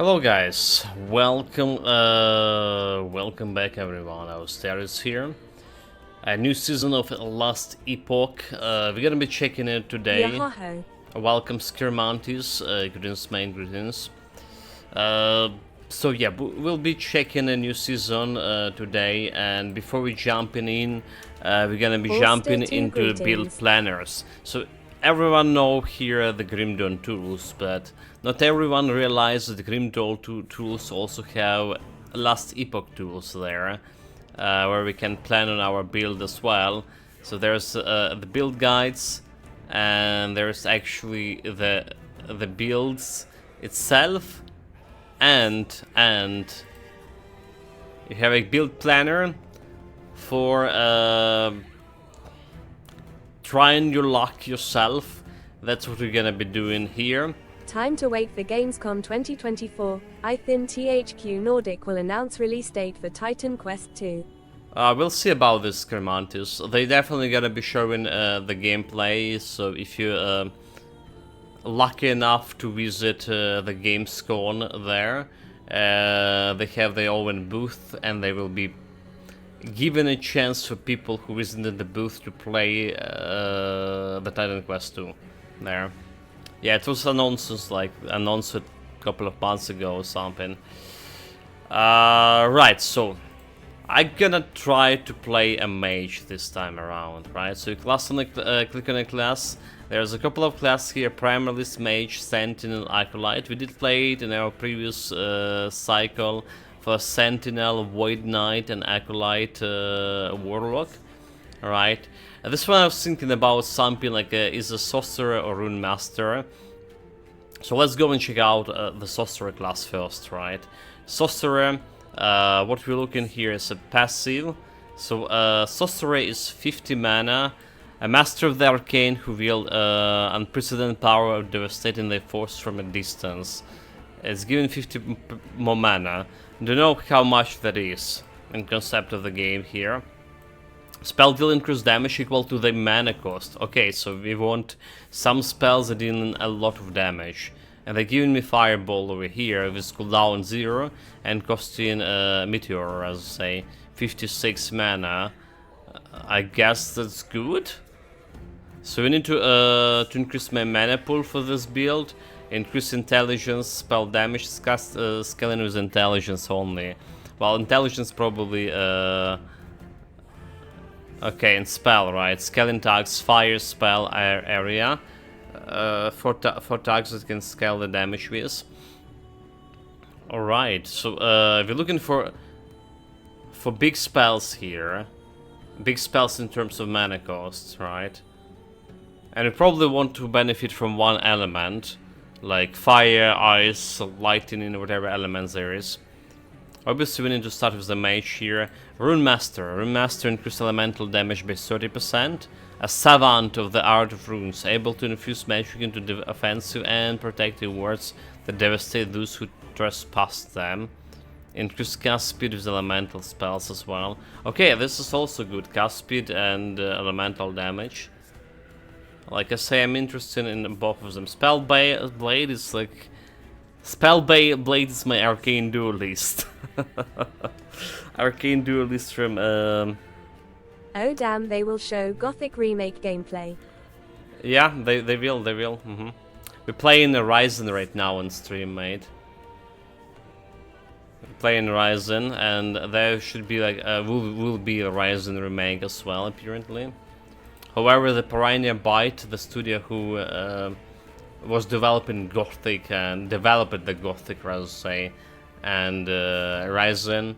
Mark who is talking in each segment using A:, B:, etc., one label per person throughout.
A: Hello guys, welcome back everyone. Our Darius here. A new season of Last Epoch. We're gonna be checking it today.
B: Yahoho.
A: Welcome Skirmantis, greetings main greetings. So yeah, we'll be checking a new season today, and before we jumping in, we're gonna be jumping into the build planners. So everyone know here the Grim Dawn tools, but not everyone realizes the Grim Dawn tools also have Last Epoch tools there, where we can plan on our build as well. So there's the build guides, and there's actually the builds itself, and you have a build planner for trying your luck yourself. That's what we're gonna be doing here.
B: Time to wait for Gamescom 2024. I think THQ Nordic will announce release date for Titan Quest 2.
A: We'll see about this, Cremantis. They definitely gonna be showing the gameplay, so if you're lucky enough to visit the Gamescom there, they have their own booth, and they will be given a chance for people who visited the booth to play the Titan Quest 2 there. Yeah, it was announced a couple of months ago or something. Right, so I'm gonna try to play a mage this time around, right? So you click on a class. There's a couple of classes here: Primalist, Mage, Sentinel, Acolyte. We did play it in our previous cycle for Sentinel, Void Knight, and Acolyte Warlock. Alright. This one I was thinking about something like is a Sorcerer or Rune Master. So let's go and check out the Sorcerer class first, right? Sorcerer, what we're looking here is a passive. So Sorcerer is 50 mana, a Master of the Arcane who wield unprecedented power of devastating their force from a distance. It's given 50 more mana. Don't know how much that is in concept of the game here. Spell deal increased damage equal to the mana cost. Okay, so we want some spells that deal a lot of damage. And they're giving me Fireball over here with cooldown 0 and costing Meteor, as I say, 56 mana. I guess that's good. So we need to increase my mana pool for this build. Increase intelligence, spell damage, scaling with intelligence only. Well, intelligence probably... okay, and spell, right? Scaling tags, fire, spell, area. For tags that can scale the damage with. Alright, so we're looking for big spells here. Big spells in terms of mana costs, right? And we probably want to benefit from one element, like fire, ice, lightning, whatever elements there is. Obviously we need to start with the mage here. Rune Master. Rune Master increased elemental damage by 30%. A savant of the art of runes, able to infuse magic into the offensive and protective words that devastate those who trespass them. Increase cast speed with elemental spells as well. Okay, this is also good. Cast speed and elemental damage. Like I say, I'm interested in both of them. Blade is like... Blade is my arcane duelist. Arcane duelist from...
B: Oh damn, they will show Gothic Remake gameplay.
A: Yeah, they will. We're playing Horizon right now on stream, mate. We're playing Horizon, and there should be like... will be a Horizon remake as well, apparently. However, the Piranha Byte, the studio who was developing Gothic and developed the Gothic, rather say, and Horizon,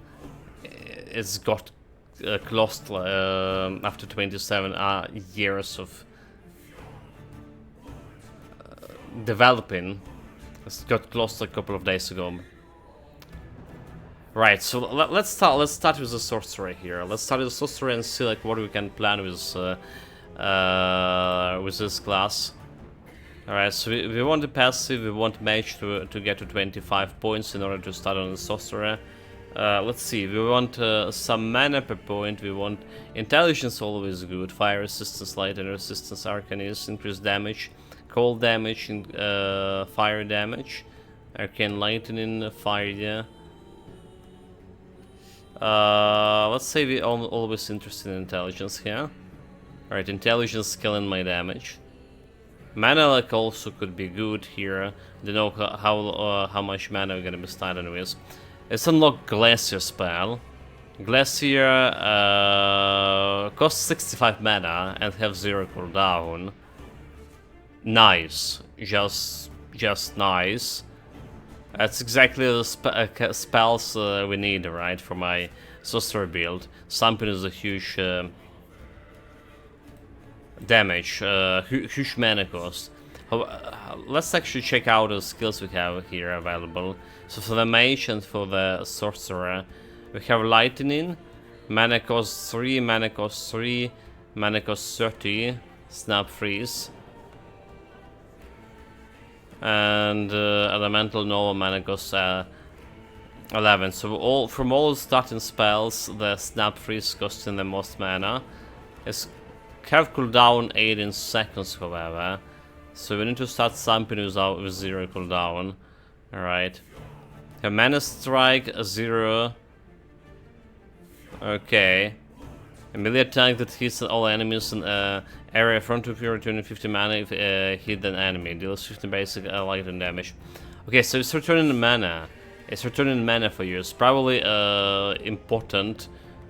A: it's got closed after 27 years of developing. It's got closed a couple of days ago. Right, so let's start with the Sorcerer here. Let's start with the Sorcerer and see like what we can plan with this class. Alright, so we want the passive, we want Mage to get to 25 points in order to start on the Sorcerer. Let's see, we want some mana per point, we want intelligence, always good, fire resistance, lightning resistance, arcanism, increased damage, cold damage, and fire damage. Arcane Lightning, Fire, yeah. Let's say we always interested in intelligence here. Alright, intelligence killing my damage. Mana like also could be good here. Don't know how much mana we're gonna be starting with. Let's unlock Glacier spell. Glacier costs 65 mana and have 0 cooldown. Nice, just nice. That's exactly the spells we need, right, for my Sorcerer build. Something is a huge damage, huge mana cost. Let's actually check out the skills we have here available. So for the Mage and for the Sorcerer, we have Lightning, mana cost 3, mana cost 3, mana cost 30, Snap Freeze. And Elemental Nova mana costs 11. So from all starting spells, the Snap Freeze costing the most mana. It's have cooldown 18 seconds, however. So we need to start something with 0 cooldown. Alright. Have Mana Strike 0. Okay. A melee attack that hits all enemies in area front of you, returning 50 mana if hit an enemy. Deals 50 basic lightning damage. Okay, so it's returning mana. It's returning mana for you. It's probably important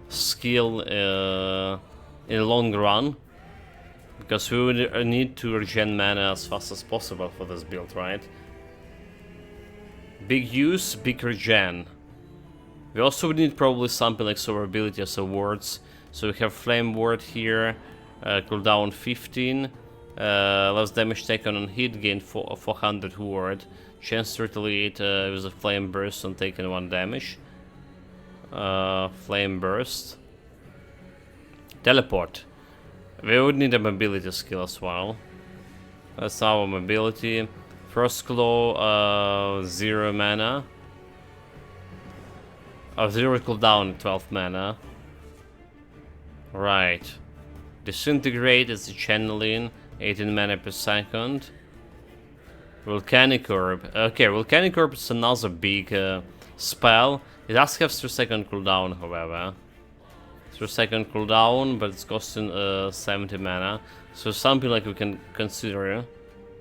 A: skill in the long run. Because we would need to regen mana as fast as possible for this build, right? Big use, big regen. We also would need probably something like survivability as a wards. So we have Flame Ward here, cooldown 15, less damage taken on hit, gain 400 ward, chance to retaliate with a Flame Burst on taking 1 damage. Flame Burst. Teleport. We would need a mobility skill as well. That's our mobility. First Claw, 0 mana. 0 cooldown, 12 mana. Right. Disintegrate is the channeling, 18 mana per second. Volcanic Orb. Okay, Volcanic Orb is another big spell. It does have 3-second cooldown, however. 3-second cooldown, but it's costing 70 mana. So something like we can consider.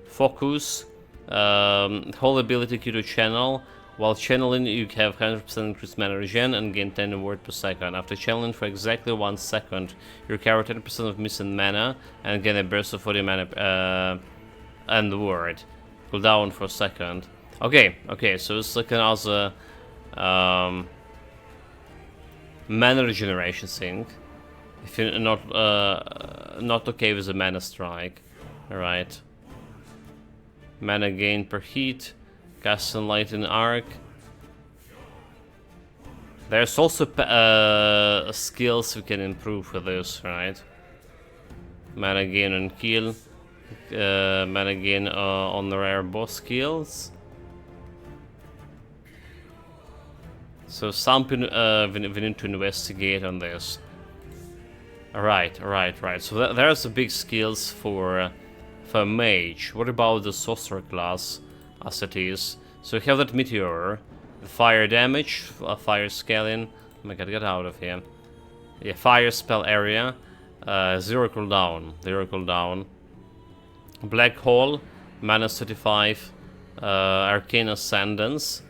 A: Focus. Whole ability Q to channel. While channeling, you have 100% increased mana regen and gain 10 word per second. After channeling for exactly 1 second, you recover 10% of missing mana and gain a burst of 40 mana and word. Cooldown for a second. Okay, so it's like another mana regeneration thing. If you're not okay with the mana strike, alright. Mana gain per heat. Cast and Lightning Arc. There's also skills we can improve with this, right? Mana gain on kill. Mana gain on the rare boss skills. So something we need to investigate on this. Right. So there's the big skills for Mage. What about the Sorcerer class? As it is. So we have that Meteor, the fire damage, fire scaling. Oh my god, get out of here. Yeah, fire spell area, 0 cooldown. Black Hole, mana 35, Arcane Ascendance,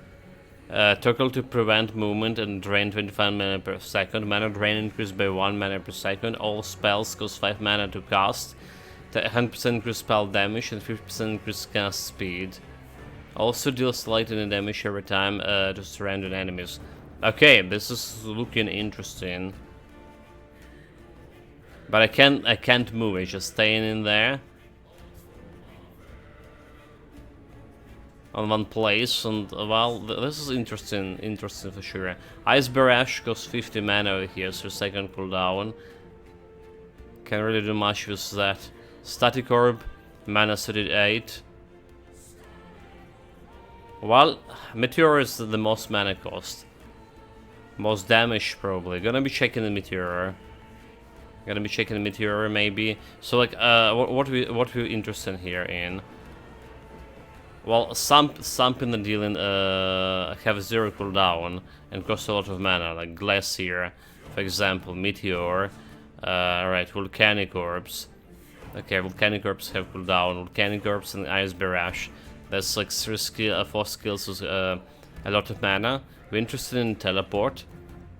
A: toggle to prevent movement and drain 25 mana per second. Mana drain increased by 1 mana per second. All spells cost 5 mana to cast. 100% increased spell damage and 50% increased cast speed. Also deals lightning damage every time to surrounding enemies. Okay, this is looking interesting. But I can't move, it's just staying in there. On one place, and well, this is interesting for sure. Ice Barrage costs 50 mana over here, so second cooldown. Can't really do much with that. Static Orb, mana 38. Well, Meteor is the most mana cost. Most damage, probably. Gonna be checking the Meteor. Maybe. So, like, what we interested here in? Well, some in the dealing have 0 cooldown and cost a lot of mana, like Glacier, for example, Meteor, alright, Volcanic Orbs. Okay, Volcanic Orbs have cooldown, Volcanic Orbs and Ice Barrage. That's like 4 skills with a lot of mana. We're interested in Teleport,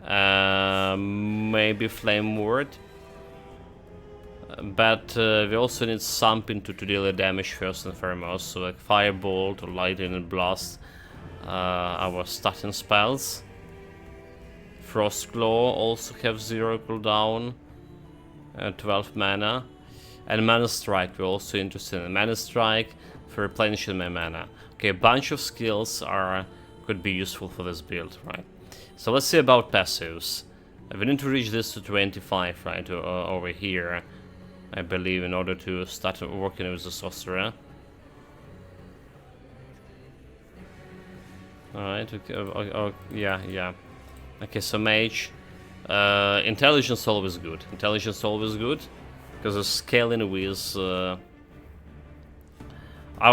A: maybe Flame Ward. But we also need something to deal the damage first and foremost, so like Firebolt or Lightning and Blast, our starting spells. Frostglaw also have 0 cooldown, 12 mana. And Mana Strike, we're also interested in Mana Strike for replenishing my mana. Okay, a bunch of skills could be useful for this build, right? So let's see about passives. We need to reach this to 25, right, over here, I believe, in order to start working with the Sorcerer. Alright, okay, yeah. Okay, so Mage. Intelligence always good. Intelligence always good. Because of scaling with... our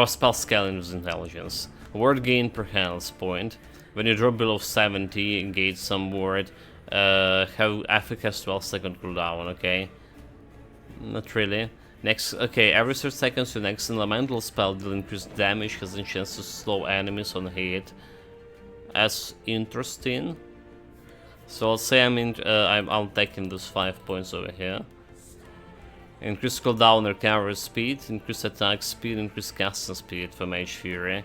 A: spell scaling with intelligence. Word gain per health point. When you drop below 70, engage some word. Have Epoch has 12-second cooldown, okay? Not really. Next, okay, every 30 seconds your next elemental spell deal increased damage, has a chance to slow enemies on hit. That's interesting. So let's say I'm taking those 5 points over here. Increase cooldown, recovery speed, increase attack speed, increase casting speed for Mage Fury.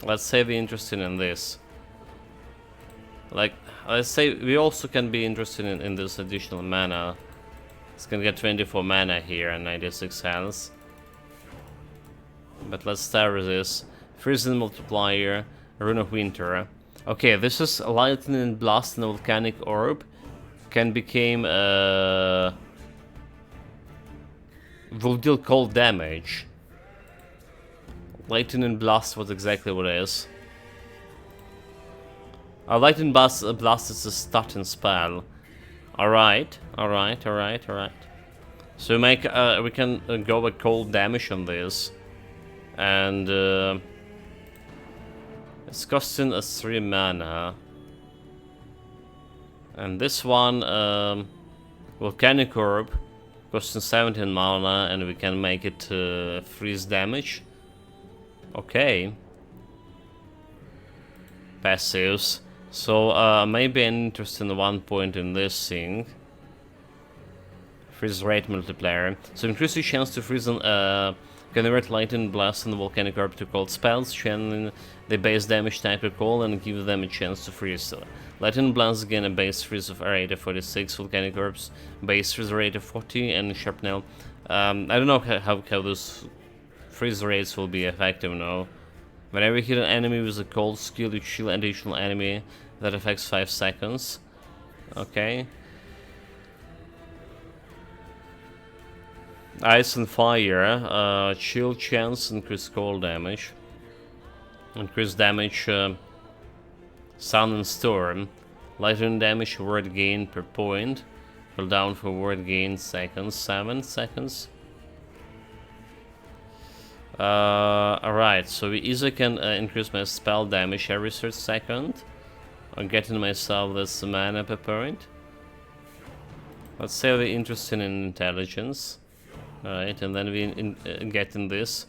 A: Let's say we're interested in this. Like, let's say we also can be interested in this additional mana. It's gonna get 24 mana here and 96 health. But let's start with this. Freezing Multiplier, Rune of Winter. Okay, this is Lightning Blast and Volcanic Orb. Can become will deal cold damage. Lightning Blast was exactly what it is. Our Lightning Blast is a starting spell. Alright. So we can go with cold damage on this. And it's costing us 3 mana. And this one, Volcanic Orb, costing 17 mana, and we can make it freeze damage. Okay. Passives. So maybe I'm interested in 1 point in this thing. Freeze rate multiplier. So increase your chance to freeze and convert Lightning Blast and Volcanic Orb to cold spells, channeling the base damage type recall and give them a chance to freeze. Lightning Blast gain a base freeze rate of 46, Volcanic Orbs base freeze rate of 40, and Sharpnel. I don't know how those freeze rates will be effective now. Whenever you hit an enemy with a cold skill, you shield an additional enemy that affects 5 seconds. Okay. Ice and Fire, chill chance, increase cold damage. Increase damage, Sun and Storm. Lightning damage, word gain per point. Cooldown for word gain seconds, 7 seconds. Alright, so we easily can increase my spell damage every 30 seconds. I'm getting myself this mana per point. Let's say we're interested in intelligence. Alright, and then we get in this.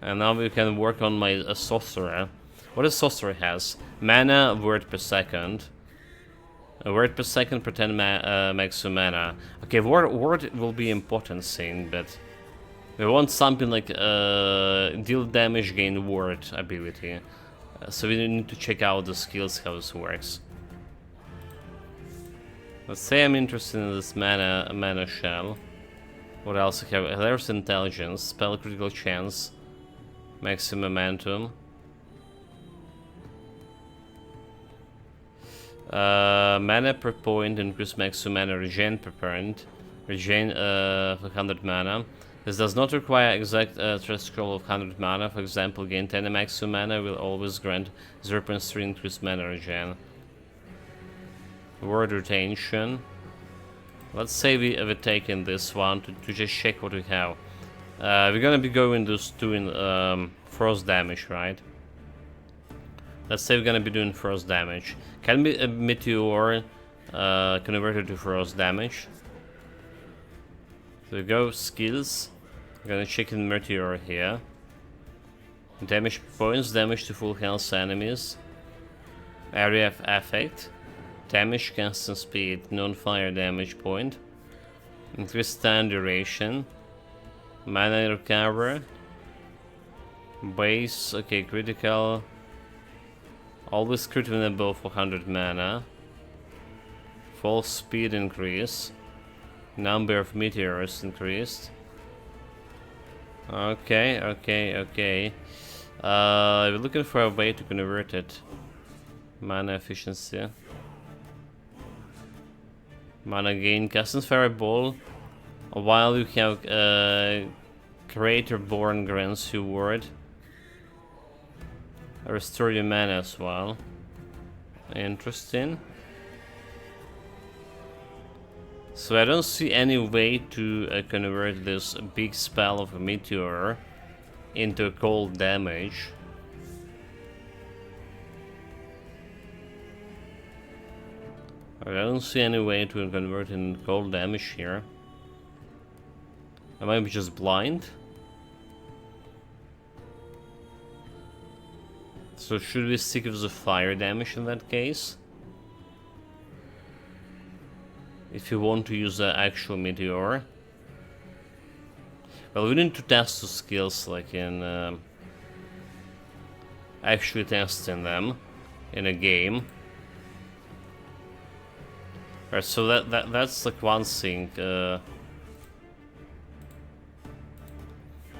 A: And now we can work on my Sorcerer. What does Sorcerer has? Mana, word per second. A word per second per 10 maximum mana. Okay, word will be important thing, but we want something like deal damage, gain word ability. So we need to check out the skills, how this works. Let's say I'm interested in this mana shell. What else I have? There's intelligence, spell critical chance, maximum momentum. Mana per point, increase maximum mana, regen per point, regen for 100 mana. This does not require exact threshold of 100 mana. For example, gain 10 maximum mana will always grant 0.3 increased mana regen. Word retention. Let's say we're taking this one to just check what we have. We're gonna be going just doing frost damage, right? Let's say we're gonna be doing frost damage. Can be a meteor converted to frost damage? So we go skills. I'm gonna check in meteor here. Damage points, damage to full health enemies. Area of effect. Damage, constant speed, non-fire damage point. Increased time duration. Mana recover. Base, okay, critical. Always crit when above 400 mana. Fall speed increase. Number of meteors increased. Okay. We're looking for a way to convert it. Mana efficiency. Mana gain. Custom fireball. While you have Creator Born grants you ward. Restore your mana as well. Interesting. So I don't see any way to convert this big spell of a meteor into cold damage. I don't see any way to convert in cold damage here. Am I just blind? So should we stick with the fire damage in that case? If you want to use the actual meteor. Well, we need to test the skills like in actually testing them in a game. Right, so that's like one thing.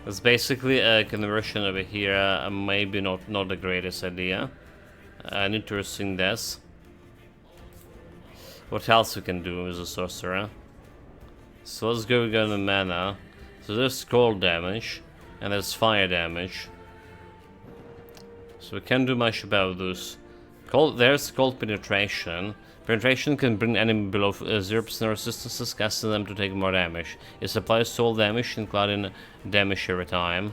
A: It's basically a conversion over here. Maybe not the greatest idea. I need to rethink this. What else we can do with the sorcerer? So let's go again the mana. So there's cold damage and there's fire damage. So we can't do much about this. There's cold penetration. Penetration can bring enemy below 0% resistances, casting them to take more damage. It applies total damage, including damage every time.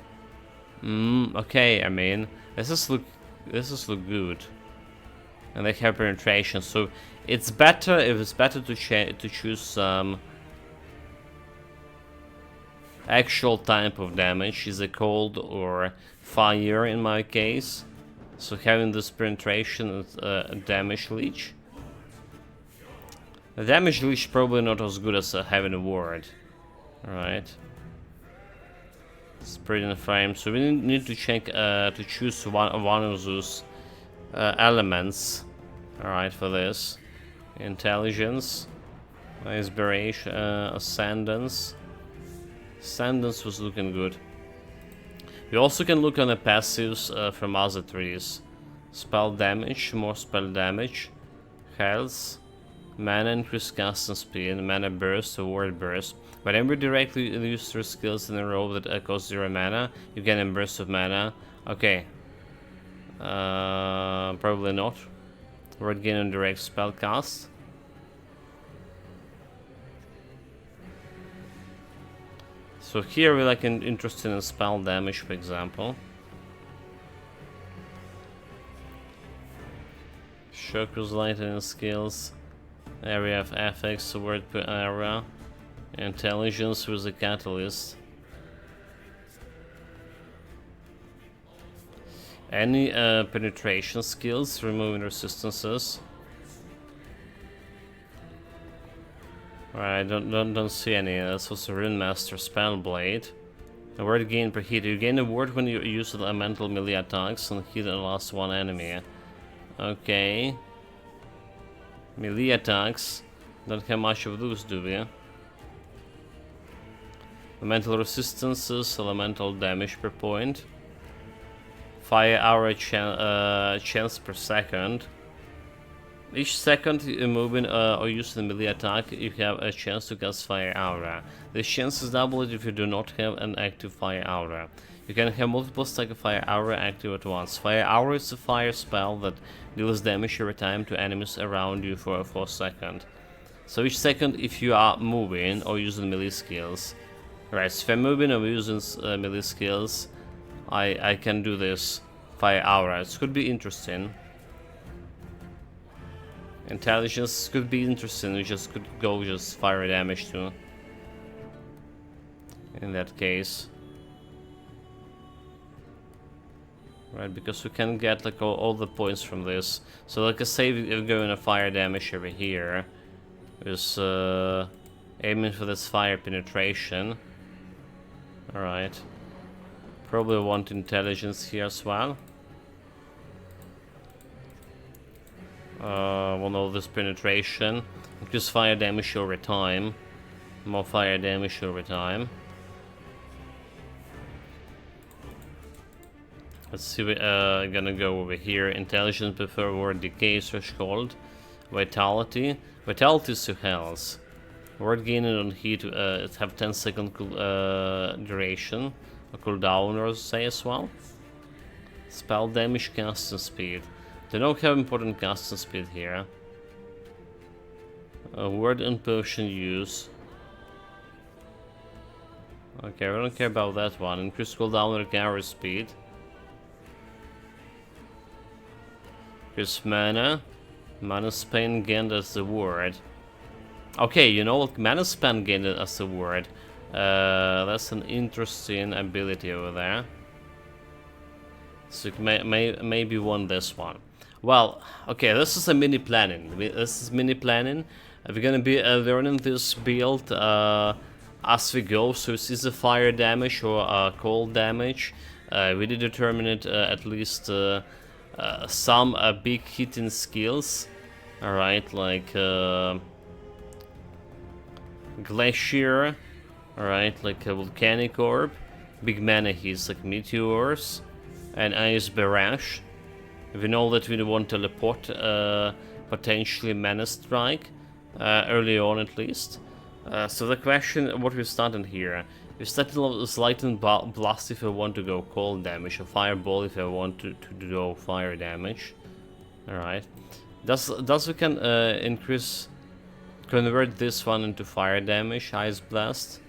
A: Okay, I mean, this look good. And they have penetration, so it's better to choose some actual type of damage, is it cold or fire in my case. So having this penetration and damage leech. The damage leech probably not as good as having a ward. Alright. Spread in flame. So we need to check to choose one of those elements. Alright, for this. Intelligence. Inspiration. Ascendance. Ascendance was looking good. We also can look on the passives from other trees. Spell damage, more spell damage. Health. Mana increase custom speed, mana burst or ward burst. Whenever you directly use your skills in a row that cost 0 mana, you get a burst of mana. Okay. Probably not. Word gain on direct spell cast. So here we're like interested in spell damage, for example. Chakras lightning skills. Area of effects, word per area. Intelligence with a catalyst. Any penetration skills, removing resistances. Alright, don't see any. That's also Rune Master Spellblade. A word gain per hit. You gain a word when you use elemental melee attacks and hit the last one enemy. Okay. Melee attacks. Don't have much of those, do we? Elemental resistances, elemental damage per point. Fire aura chance per second. Each second you moving or using a melee attack, you have a chance to cast Fire Aura. This chance is doubled if you do not have an active Fire Aura. You can have multiple stack of Fire Aura active at once. Fire Aura is a fire spell that deals damage every time to enemies around you for a 4 second. So each second if you are moving or using melee skills, Right, so if I'm moving or using melee skills, I can do this fire auras. Could be interesting. Intelligence could be interesting. We just could go just fire damage too. In that case. Right, because we can get like all the points from this. So like I say, we're going to fire damage over here. Just aiming for this fire penetration. Alright. Probably want intelligence here as well. Want all this penetration. Increase fire damage over time. More fire damage over time. Let's see, we're gonna go over here. Intelligence before word decay threshold. Vitality. Vitality is to health. Word gaining on heat have 10-second duration. A cooldown or say as well. Spell damage, casting speed. They don't have important casting speed here. Word and potion use. Okay, we don't care about that one. Increase cooldown and recovery speed. Here's mana. Mana span gained as the word. Okay, you know what? Mana span gained as the word. That's an interesting ability over there. So you maybe won this one. Well, okay, this is a mini planning. This is mini planning. We're gonna be learning this build as we go. So it's either fire damage or cold damage. We did determine it at least. Some big hitting skills, alright, like Glacier, alright, like a Volcanic Orb, big mana hits like Meteors, and Ice Barrage. We know that we want Teleport, potentially Mana Strike, early on at least. So the question, what we're starting here, we're starting with Lightning Blast if I want to go cold damage, or Fireball if I want to do fire damage. Alright. Thus we can convert this one into fire damage, Ice Blast.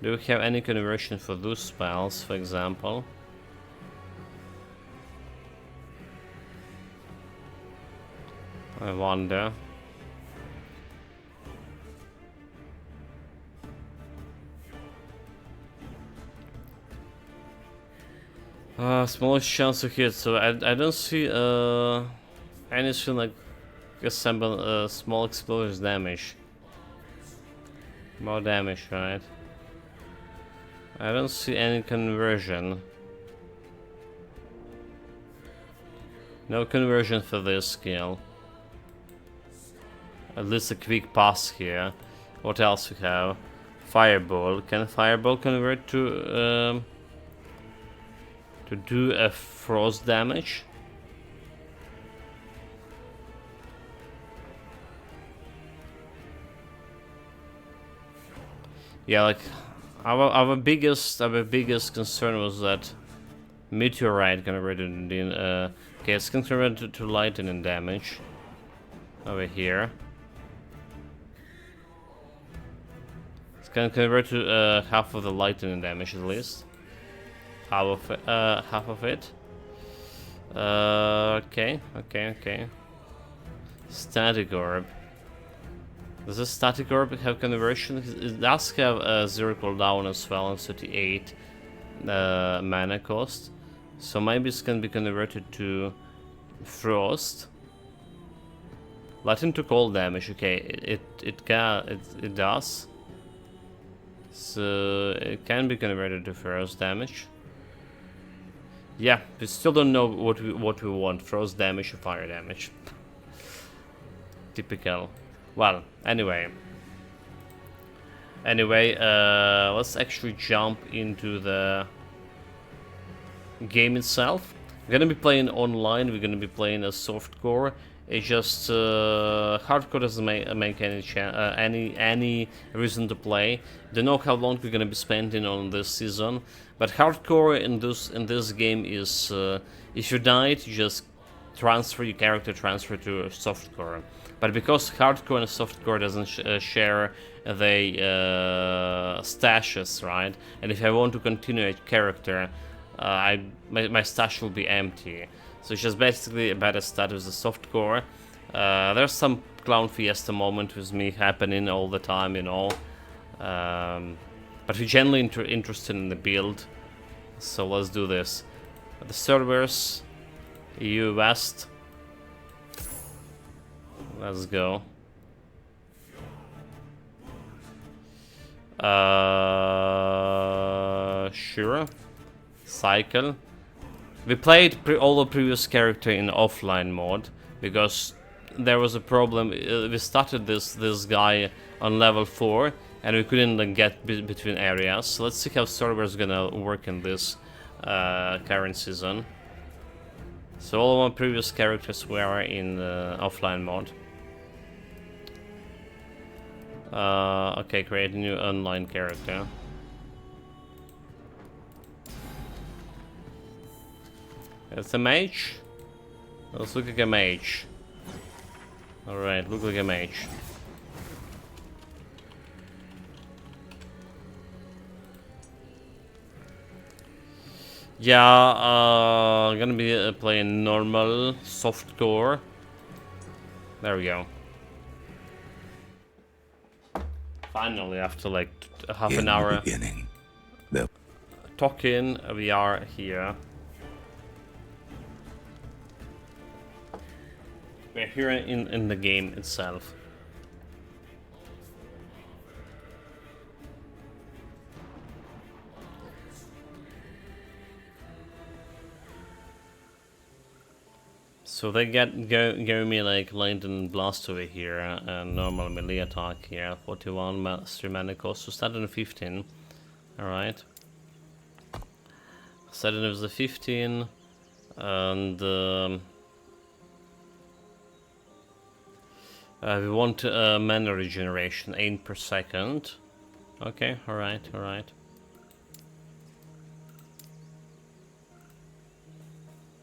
A: Do we have any conversion for those spells, for example? I wonder. Smallest chance to hit, so I don't see anything like assemble small explosions damage. More damage, right? I don't see any conversion. No conversion for this skill. At least a quick pass here. What else we have? Fireball. Can Fireball convert to do a frost damage? Yeah, like our biggest concern was that meteorite converted in okay, it's converted to lightning damage over here. It's gonna convert to half of the lightning damage at least. Half of it. Okay. Static Orb. Does this Static Orb have conversion? It does have 0 cooldown as well and 38 mana cost. So maybe it's gonna be converted to Frost. Lightning to cold damage. Okay, it does. So it can be converted to frost damage. Yeah, we still don't know what we want, frost damage or fire damage. Typical. Well, anyway, let's actually jump into the game itself. We're gonna be playing online. We're gonna be playing a softcore. It's just hardcore doesn't make any reason to play. Don't know how long we're gonna be spending on this season, but hardcore in this game is if you died, you just transfer your character transfer to a softcore. But because hardcore and softcore doesn't share the stashes, right? And if I want to continue a character, my stash will be empty. So it's just basically a better stat with the softcore. There's some Clown Fiesta moment with me happening all the time, you know. But we're generally interested in the build. So let's do this. The servers, EU West. Let's go. Sure. Cycle. We played all the previous character in offline mode because there was a problem. We started this guy on level 4 and we couldn't like, get between areas. So let's see how server is gonna work in this current season. So all of my previous characters were in offline mode. Okay, create a new online character. It's a mage? Let's look like a mage. Alright, look like a mage. Yeah, gonna be playing normal, softcore. There we go. Finally, after like half an hour talking, we are here. We're here in the game itself. So they give me like Lightning Blast over here and normal melee attack here. 41 master mana cost, so started on 15. Alright. Started with the 15 and we want mana regeneration 8 per second. Okay, alright, alright.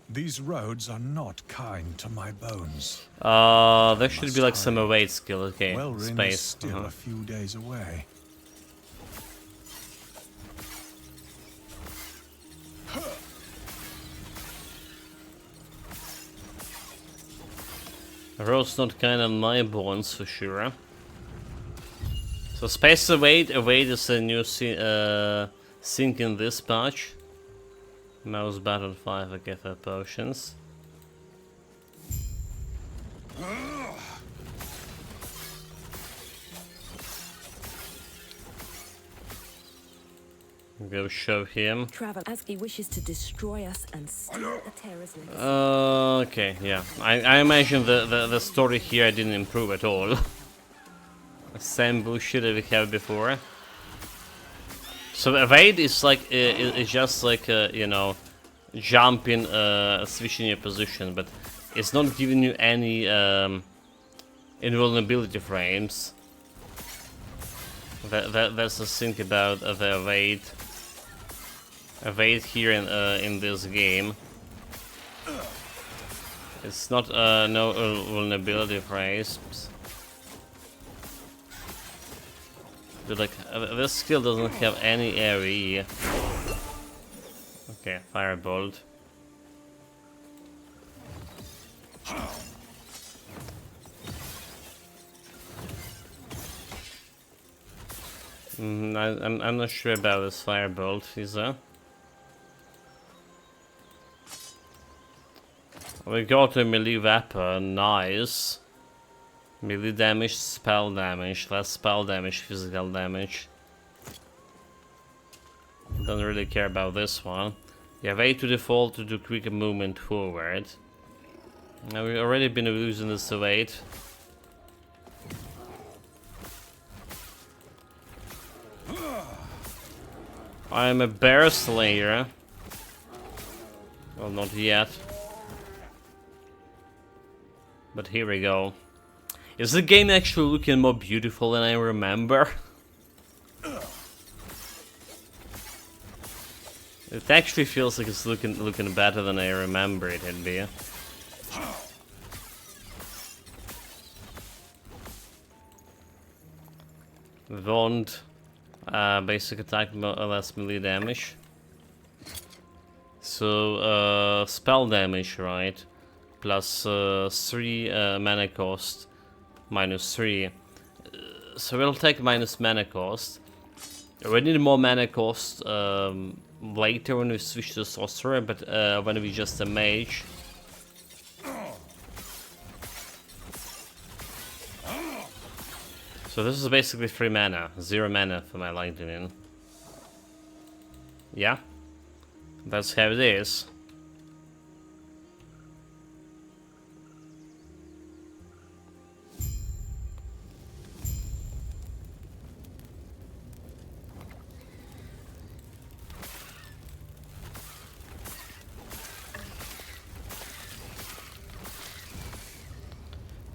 C: These roads are not kind to my bones.
A: There should be like some evade skill, okay, space.
C: Still a few days away.
A: Road's not kind of my bones for sure. So space evade is a new sync in this patch. Mouse battle 5, I get her potions. Go show him.
D: Travel as he wishes to destroy us and steal the terror's legacy.
A: Okay, yeah. I imagine the story here didn't improve at all. Same bullshit that we had before. So evade is like it's just like you know, jumping, switching your position, but it's not giving you any invulnerability frames. That's the thing about the evade. Evade here in this game. It's not no vulnerability frames. But like this skill doesn't have any AoE. Okay, firebolt. I'm not sure about this firebolt, is there? We got a melee weapon, nice. Melee damage, spell damage, less spell damage, physical damage. Don't really care about this one. You have 8 to default to do quick movement forward. Now we've already been using this to 8. I'm a bear slayer. Well, not yet. But here we go. Is the game actually looking more beautiful than I remember? It actually feels like it's looking better than I remember it would be. Wand, basic attack, less melee damage. So, spell damage, right? Plus 3 mana cost, minus 3. So we'll take minus mana cost. We need more mana cost later when we switch to Sorcerer, but when we just a mage. So this is basically 3 mana, 0 mana for my lightning. Yeah, that's how it is.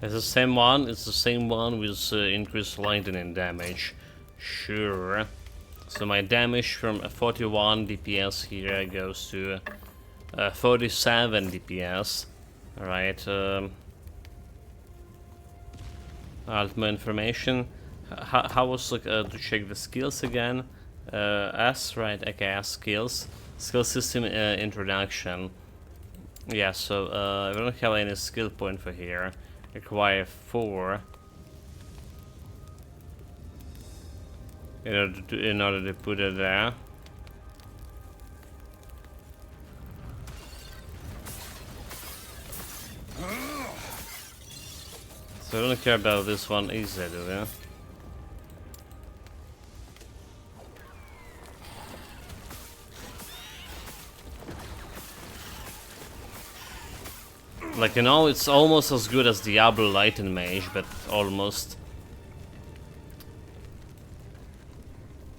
A: It's the same one. It's the same one with increased lightning damage. Sure. So my damage from 41 DPS here goes to 47 DPS. Alright. More information. How was to check the skills again? S, right? Okay, S skills. Skill system introduction. Yeah. So we don't have any skill point for here. Require 4 in order to put it there. So I don't care about this one either, do we? Like, you know, it's almost as good as Diablo Lightning Mage, but almost.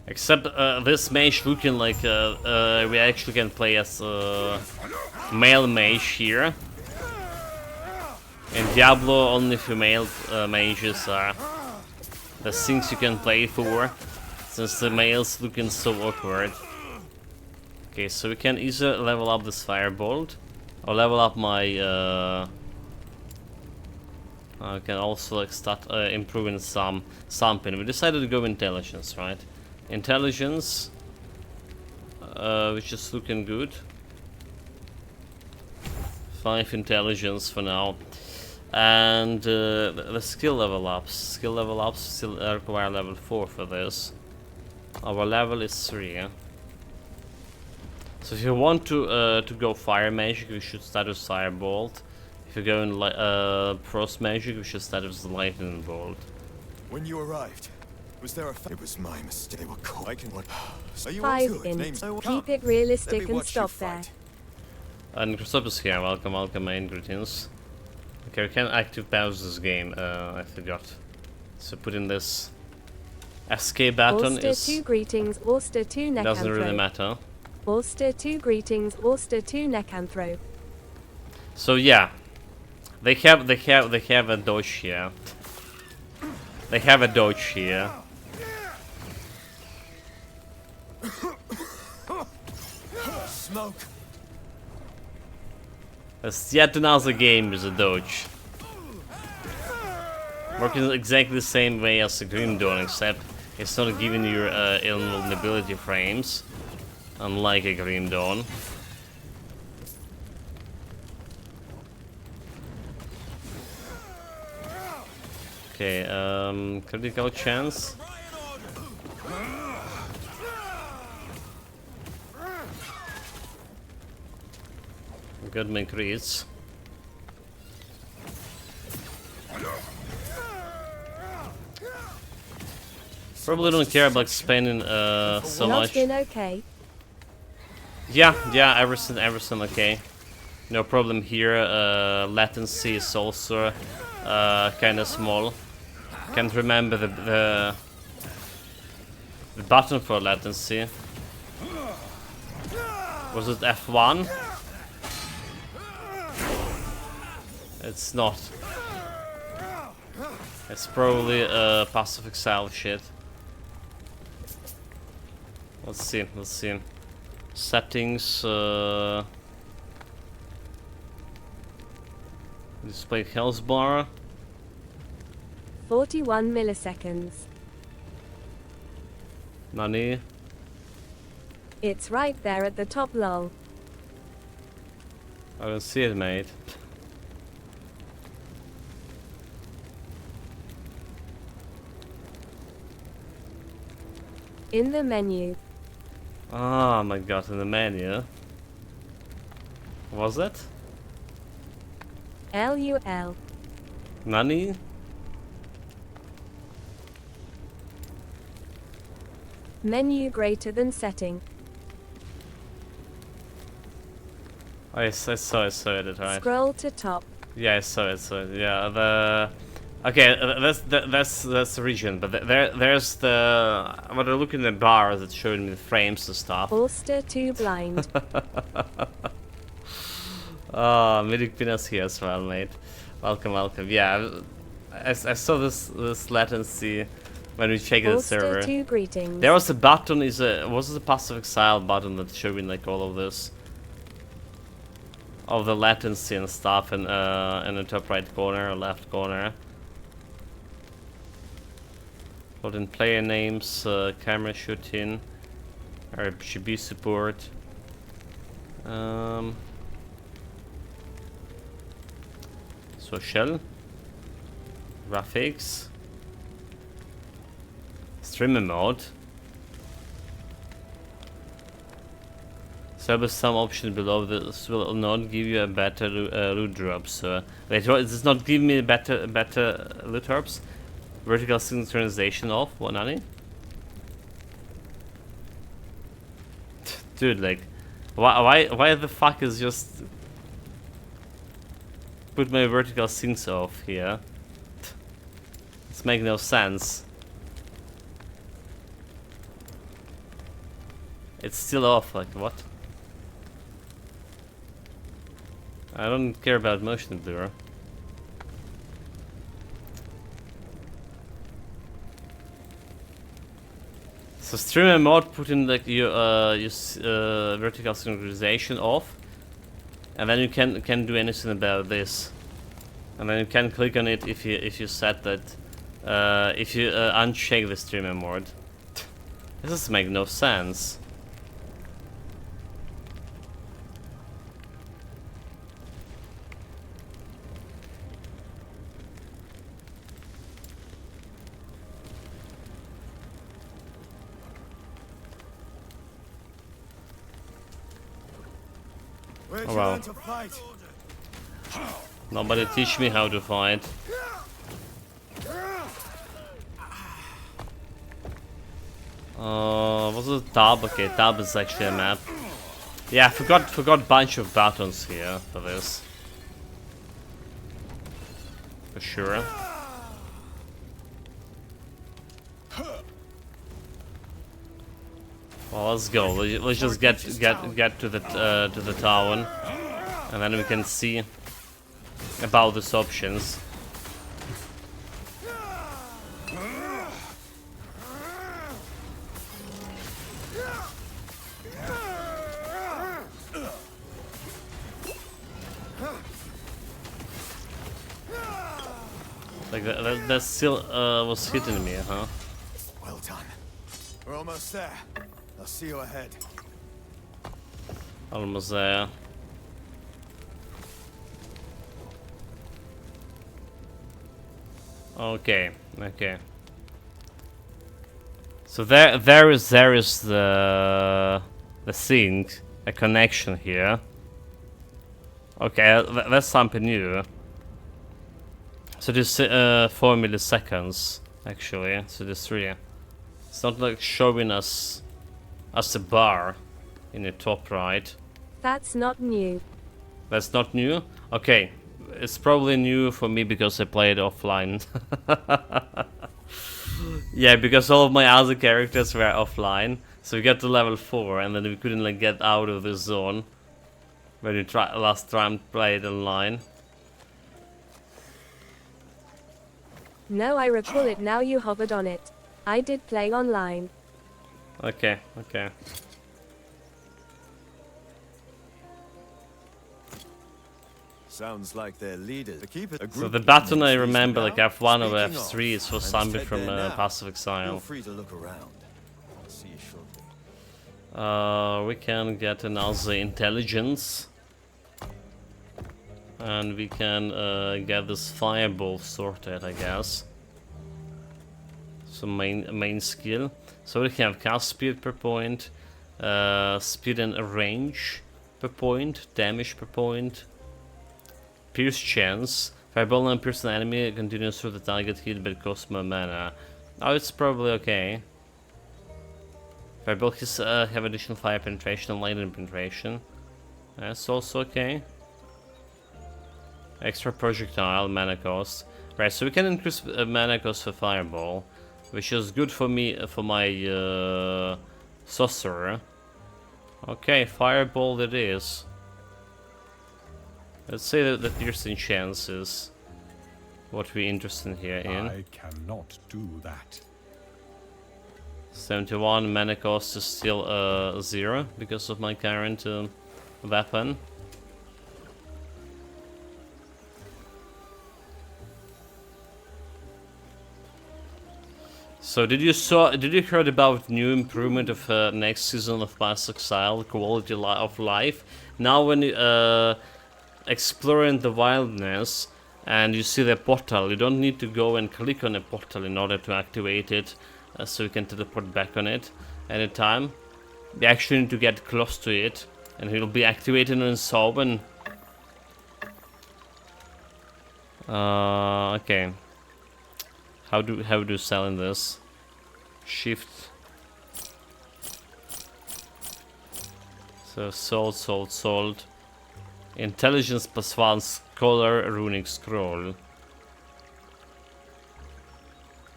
A: Except this mage looking like we actually can play as male mage here. In Diablo, only female mages are the things you can play for, since the males looking so awkward. Okay, so we can either level up this firebolt, or level up my. I can also like start improving something. We decided to go intelligence, right? Intelligence, which is looking good. 5 intelligence for now, and the skill level ups. Skill level ups still require level 4 for this. Our level is 3. So if you want to go fire magic, we should start with firebolt. If you go in frost magic, we should start with the lightning bolt.
E: When you arrived, was there a? It was my mistake. They were caught. I can. What? Are you
B: 5
E: all good?
B: in.
E: Names.
B: Keep it realistic
E: Let me
B: and
E: watch you
B: stop there.
E: fight.
A: And Christoph is here. Welcome, welcome, main greetings. Okay, we can active pause this game. I forgot. So put in this escape button.
B: Auster 2 greetings, Auster 2 necanthrope.
A: Doesn't really matter.
B: Auster 2 greetings, Auster 2 necanthrope.
A: So yeah, they have a dodge here. They have a dodge here.
E: Smoke.
A: That's yet another game with a dodge. Working exactly the same way as the Grim Dawn, except it's not giving you invulnerability frames, unlike a Grim Dawn. Okay, critical chance. Good make crits. Probably don't care about spending so much.
B: Logged in okay.
A: Yeah, everything okay. No problem here. Latency is also kind of small. Can't remember the button for latency. Was it F1? It's not. It's probably passive exile shit. Let's see. Settings. Display health bar.
B: 41 milliseconds.
A: Nani?
B: It's right there at the top, lol.
A: I don't see it, mate.
B: In the menu.
A: Oh my god, in the menu. Was it?
B: LUL.
A: Nani?
B: Menu greater than setting.
A: I saw it, right?
B: Scroll to top.
A: Yeah, I saw it, yeah, the... Okay, that's the region, but there's the... When I look in the bar, it's showing me the frames and stuff.
B: Bolster 2 blind.
A: Oh, Medic Pinas here as well, mate. Welcome, welcome. Yeah, I saw this latency when we checked the server.
B: Bolster 2 greetings.
A: There was a button, was it a passive exile button that showed me like all of this? Of the latency and stuff in the top right corner or left corner. Put in player names, camera shooting, RGB support. Social, graphics, streamer mode. So with some option below, this will not give you a better loot drops. Wait, what, does this not give me better loot drops? Vertical synchronization off, what, Nani? Dude, like, why the fuck is just put my vertical syncs off here? This makes no sense. It's still off, like what? I don't care about motion blur. So streamer mode, put in like your vertical synchronization off, and then you can do anything about this. And then you can click on it if you set that if you uncheck the streamer mode. This doesn't make no sense.
E: Where'd
A: Oh,
E: you
A: wow.
E: learn to fight?
A: Nobody teach me how to fight. Was it tab? Okay, tab is actually a map. Yeah, I forgot bunch of buttons here for this. For sure. Well, let's go. Let's just get to the town, and then we can see about these options. Like that still was hitting me, huh?
E: Well done. We're almost there. I'll see you ahead.
A: Almost there. Okay, okay. So there is the sync, a connection here. Okay, that's something new. So this 4 milliseconds actually. So this 3. It's not like showing us as a bar in the top right.
B: That's not new.
A: That's not new? Okay. It's probably new for me because I played offline. Yeah, because all of my other characters were offline. So we got to level 4 and then we couldn't like get out of the zone when we last time played online.
B: No, I recall it now you hovered on it. I did play online.
A: Okay, okay.
E: Sounds like their leader. To keep it.
A: So the button I remember, like F1 or F3, is for something from Passive
E: Feel
A: Exile.
E: free to look around. I'll see you shortly.
A: We can get another intelligence. And we can get this fireball sorted, I guess. So main skill. So we have cast speed per point, speed and range per point, damage per point, pierce chance. Fireball and pierce an enemy continues through the target hit but costs more mana. Oh, it's probably okay. Fireball hits have additional fire penetration and lightning penetration. That's also okay. Extra projectile mana cost. Right, so we can increase mana cost for fireball, which is good for me for my sorcerer. Okay, fireball it is. Let's say that the piercing chance is what we're interested here in.
C: I cannot do that.
A: 71 mana cost is still 0 because of my current weapon. So did you heard about new improvement of next season of Passive Exile, quality of life? Now when you exploring the wilderness and you see the portal, you don't need to go and click on a portal in order to activate it, so you can teleport back on it anytime. You actually need to get close to it and it'll be activated on its own. Okay. How do sell in this? Shift. So sold. Intelligence +1 scholar runic scroll.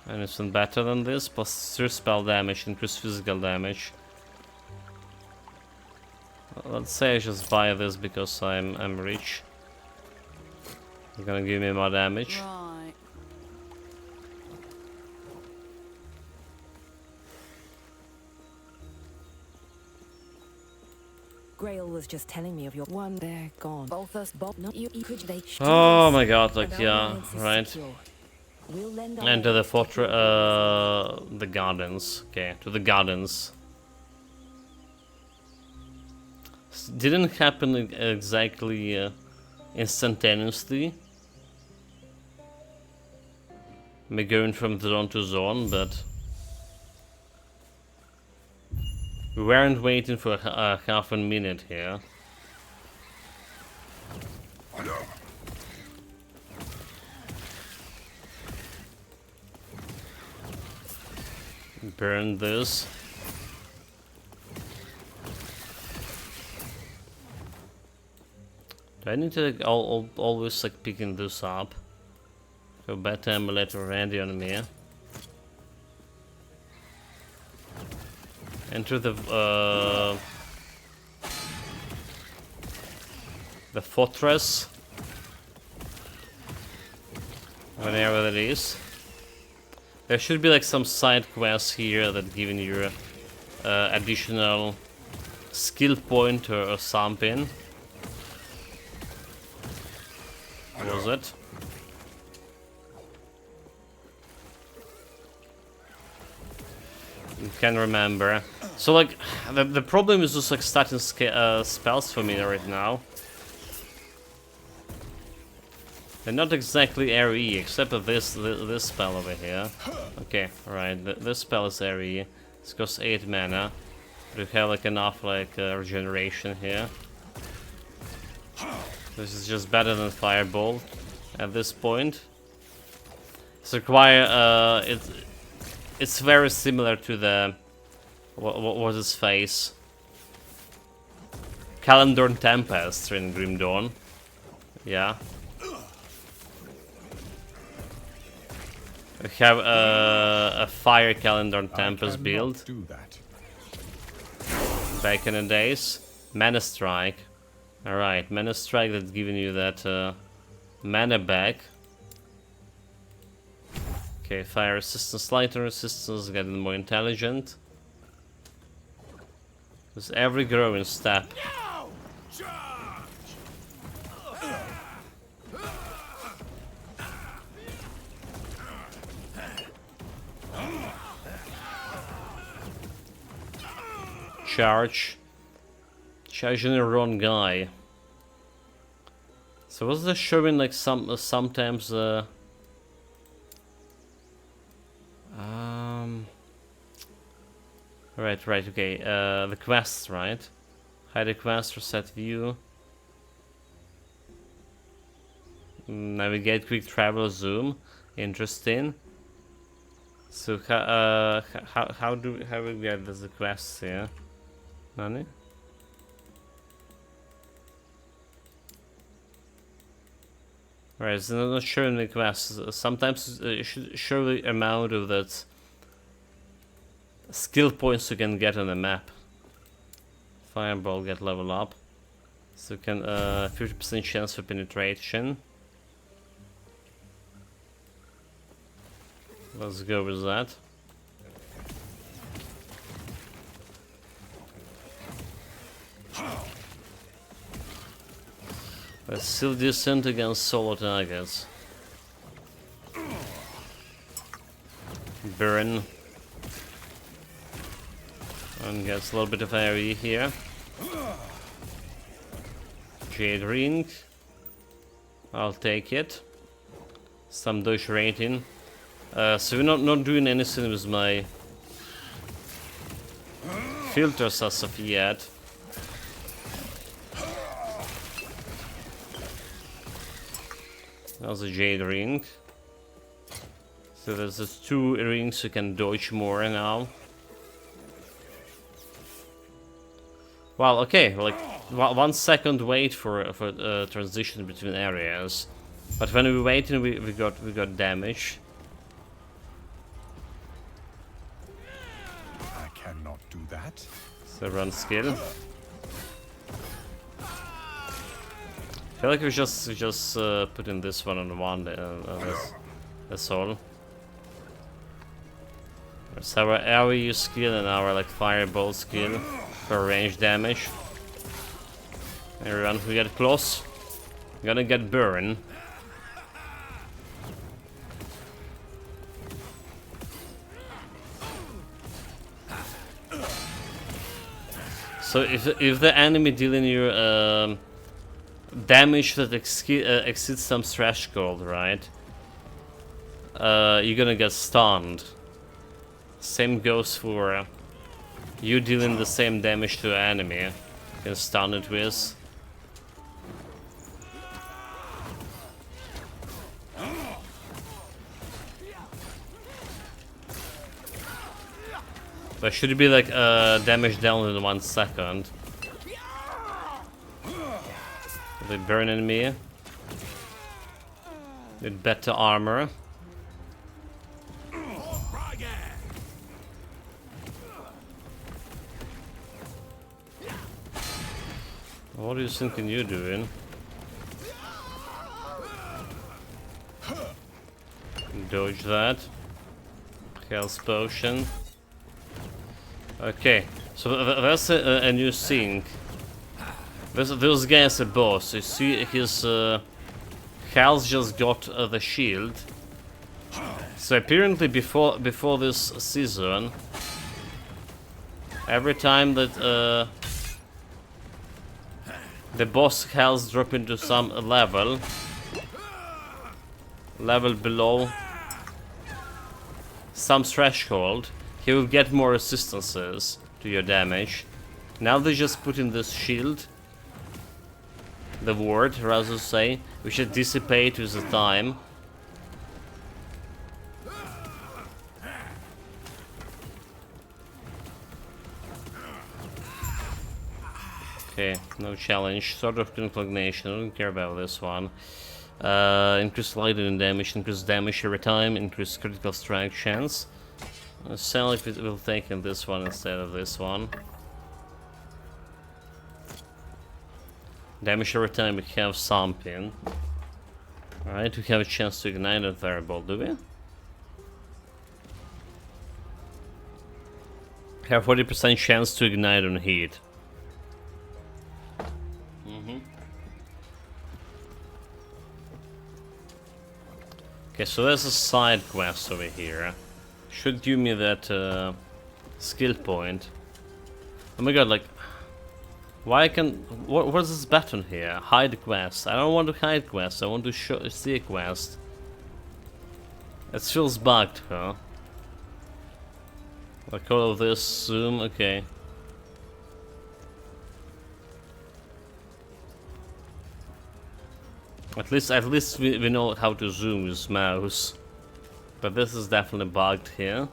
A: Anything better than this? +3 spell damage, increase physical damage. Let's say I just buy this because I'm rich. It's gonna give me more damage.
D: Right. Grail was just telling me of your one. They're gone. Both us, both not you. Could they?
A: Oh my god! Like yeah, right.
D: We'll lend
A: Enter the fortress, the gardens. Okay, to the gardens. Didn't happen exactly instantaneously. Me going from zone to zone, but we weren't waiting for half a minute here. Burn this. Do I need to like, always like picking this up? So better emulator ready on me. Enter the fortress. Whatever that is. There should be like some side quests here that giving you additional skill point or something. What was it? Can't remember. So like the problem is just like starting spells for me right now. They're not exactly AoE, except for this spell over here. Okay, alright, this spell is AoE. It costs 8 mana. We have like enough like regeneration here. This is just better than Fireball at this point. It's require it's very similar to the what was his face? Calandorn Tempest in Grim Dawn. Yeah. We have a Fire Calandorn Tempest build.
C: Do that.
A: Back in the days. Mana Strike. Alright, Mana Strike that's giving you that mana back. Okay, fire resistance, lightning resistance, getting more intelligent. With every growing step. Charging the wrong guy. So was this showing like sometimes right, okay. The quests, right? Hide the quest, reset view. Navigate, quick travel, zoom. Interesting. So how do we get the quests here? Nani? Right, it's not showing the quests. Sometimes it should show the amount of that skill points you can get on the map. Fireball get level up. So you can 50% chance for penetration. Let's go with that. But still decent against solo targets. Burn. And gets a little bit of AoE here. Jade ring. I'll take it. Some dodge rating. So we're not doing anything with my filters as of yet. That's a jade ring. So there's just 2 rings you can dodge more now. Well, okay, like 1 second wait for transition between areas, but when we waited, we got damage.
C: I cannot do that.
A: So run skill. I feel like we just put in this one on one. That's all. So our AoE skill and our like fireball skill for range damage. Everyone who get close, gonna get burned. So if the enemy dealing you damage that exceeds some threshold, right? You're gonna get stunned. Same goes for you dealing the same damage to an enemy. You can stun it with. But should it be like damage down in 1 second? They burn enemy with better armor. What are you thinking you're doing? Dodge that. Health potion. Okay, so that's a new thing. This guy is a boss. You see his health just got the shield. So apparently before this season, every time that the boss health drop into some level below some threshold, he will get more resistances to your damage. Now they just put in this shield, the ward, rather to say, which should dissipate with the time. Okay, no challenge. Sort of inclination. I don't care about this one. Increase lightning damage, increase damage every time, increase critical strike chance. Sound like we'll take in this one instead of this one. Damage every time we have something. Alright, we have a chance to ignite a fireball, do we? Have 40% chance to ignite on heat. Okay, so there's a side quest over here. Should give me that skill point. Oh my god, like... Why can... What's this button here? Hide quest. I don't want to hide quest, I want to see a quest. It feels bugged, huh? Like all of this, zoom, okay. At least we know how to zoom with mouse. But this is definitely bugged here.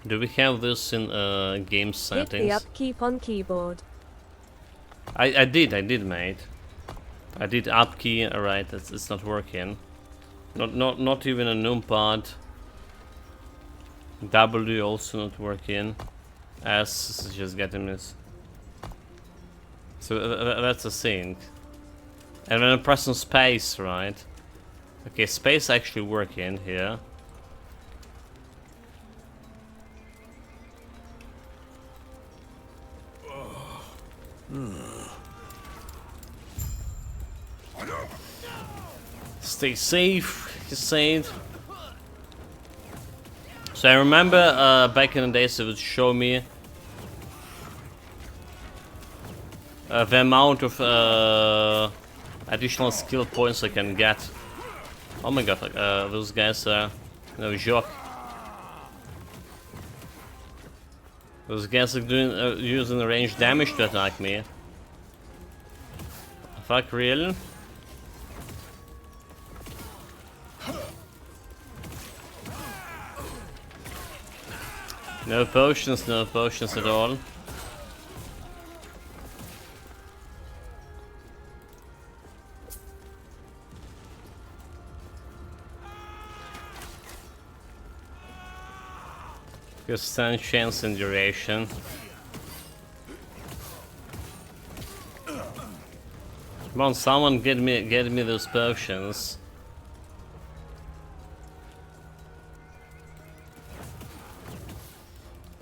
A: Do we have this in game settings?
B: Hit the upkeep on keyboard.
A: I did, mate. I did up key. Alright, it's not working. Not even a numpad. W also not working. S is just getting this. So that's a thing. And when I'm pressing space, right? Okay, space actually working here. Stay safe, he said. So I remember back in the days it would show me the amount of additional skill points I can get. Oh my god, like, those guys are no joke. Those guys are doing using range damage to attack me. Fuck, real? No potions at all. Just stand chance and duration. Come on, someone get me those potions.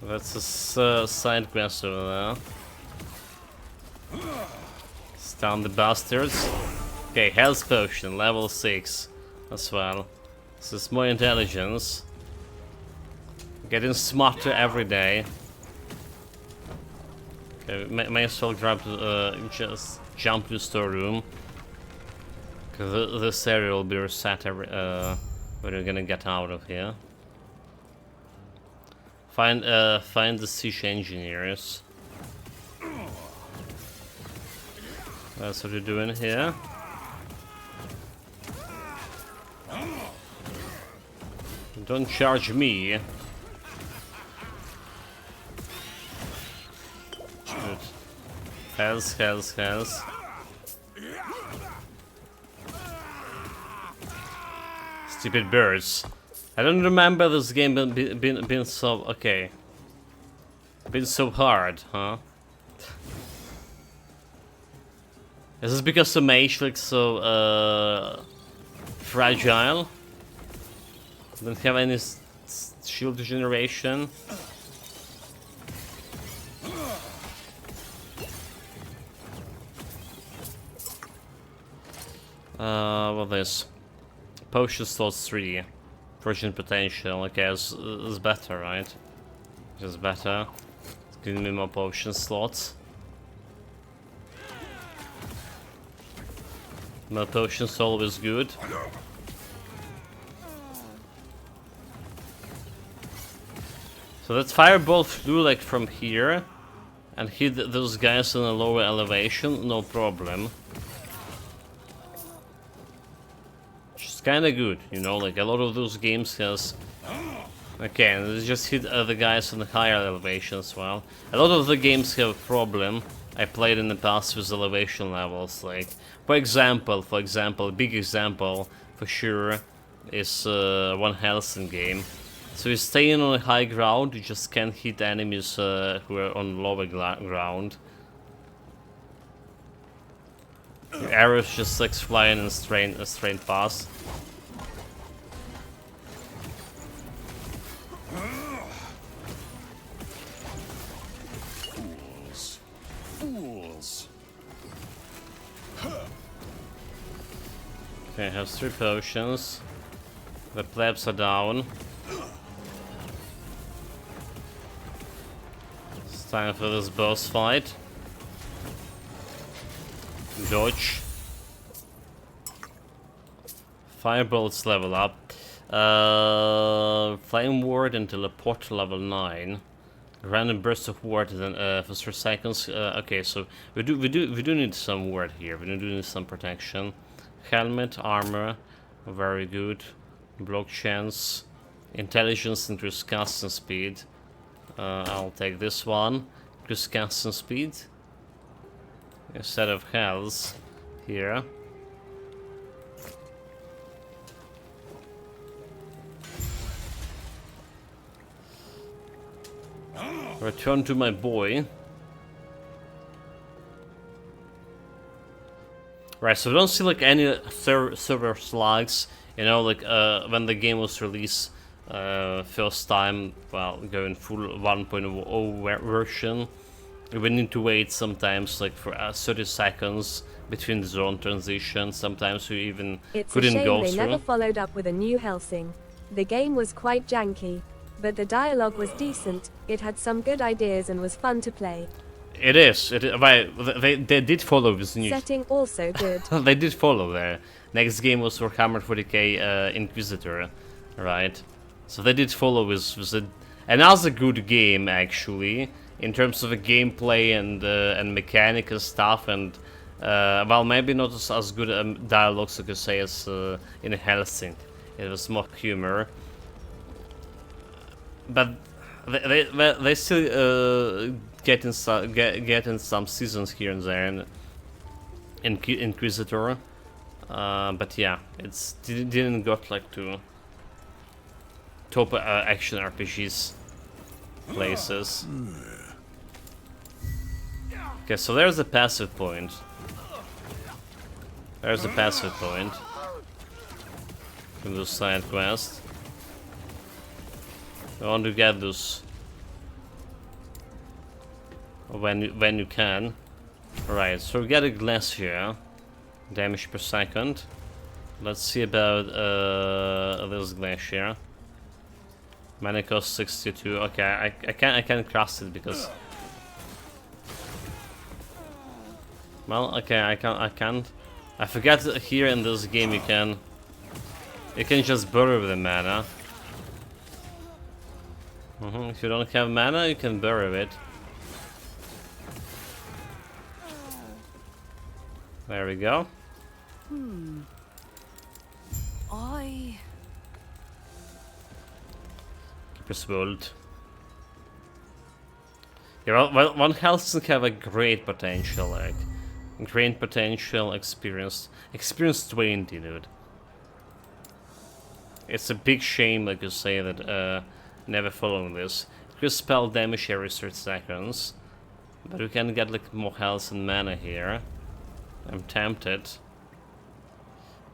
A: That's a side quest over there. Stun the bastards. Okay, health potion, level 6 as well. This is more intelligence. Getting smarter every day. Okay, may as well grab just jump to the storeroom. Cause this area will be reset every when we're gonna get out of here. Find the siege engineers. That's what we're doing here. Don't charge me. Good. Hells. Stupid birds. I don't remember this game been so okay. Been so hard, huh? Is this because the mage looks so fragile? Don't have any shield generation. What this? Potion slots 3. Fortune potential, okay, it's better, right? It's better. It's giving me more potion slots. More potions always good. So let's fireball through like from here and hit those guys in a lower elevation, no problem. Kinda good, you know, like a lot of those games has... Okay, and let's just hit the guys on the higher elevation as well. A lot of the games have a problem I played in the past with elevation levels, like... For example, a big example, for sure, is One Helsing game. So you're staying on a high ground, you just can't hit enemies who are on lower ground. The arrows just like flying in a straight path.
C: Fools.
A: Okay, I have 3 potions. The plebs are down. Time for this boss fight. Dodge. Firebolts level up. Flame Ward and Teleport level 9. Random burst of ward then for 3 seconds. Okay, so we do need some ward here. We do need some protection. Helmet, armor, very good. Block chance, intelligence, increase casting speed. I'll take this one. Increase casting speed instead of health here. Return to my boy. Right, so we don't see like any server slugs, you know, like when the game was released first time, well, going full 1.0 version. We need to wait sometimes like for 30 seconds between the zone transitions. Sometimes we even couldn't go through.
B: It's a shame they never followed up with a new Helsing. The game was quite janky, but the dialogue was decent. It had some good ideas and was fun to play.
A: It is. Right, they did follow this new
B: Setting also good.
A: They did follow there. Next game was Warhammer 40k Inquisitor, right? So they did follow with another good game actually in terms of the gameplay and mechanical stuff, and well, maybe not as good dialogues, you could say, as in Helsing. It was more humor, but they still getting some seasons here and there in Inquisitor. But yeah, it didn't got like to top action RPGs places. Okay, so there's a passive point. There's a passive point. From the side quest. I want to get those when you can. Right, so we get a glacier. Damage per second. Let's see about this glacier. Mana cost 62. Okay, I can't cross it because, well, okay, I can't. I forgot that here in this game you can just bury the mana. If you don't have mana, you can bury it. There we go. Keeper's World. Yeah, well, one health can have a great potential, like great potential experience 20, dude. It's a big shame, like you say, that never following this. Increase spell damage every 30 seconds, but we can get like more health and mana here. I'm tempted.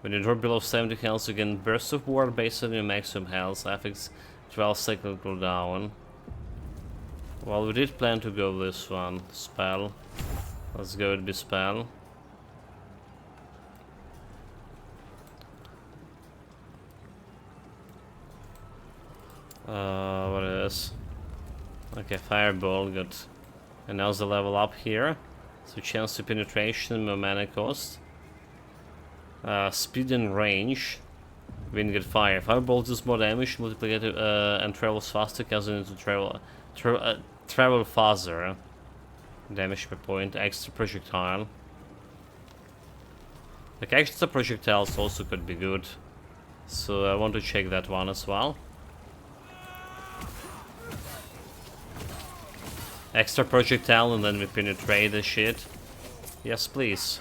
A: When you drop below 70 health, you can burst of ward based on your maximum health. Affects 12 cycle cooldown. Well, we did plan to go this one. Spell. Let's go with the spell. What is? Okay, fireball, good. And now's the level up here. So chance to penetration, more mana cost. Speed and range. Wind get fire. Fireball does more damage, multiplicative, and travels faster, causing it to travel faster. Damage per point. Extra projectile. Like extra projectiles also could be good. So I want to check that one as well. Extra projectile and then we penetrate the shit. Yes, please.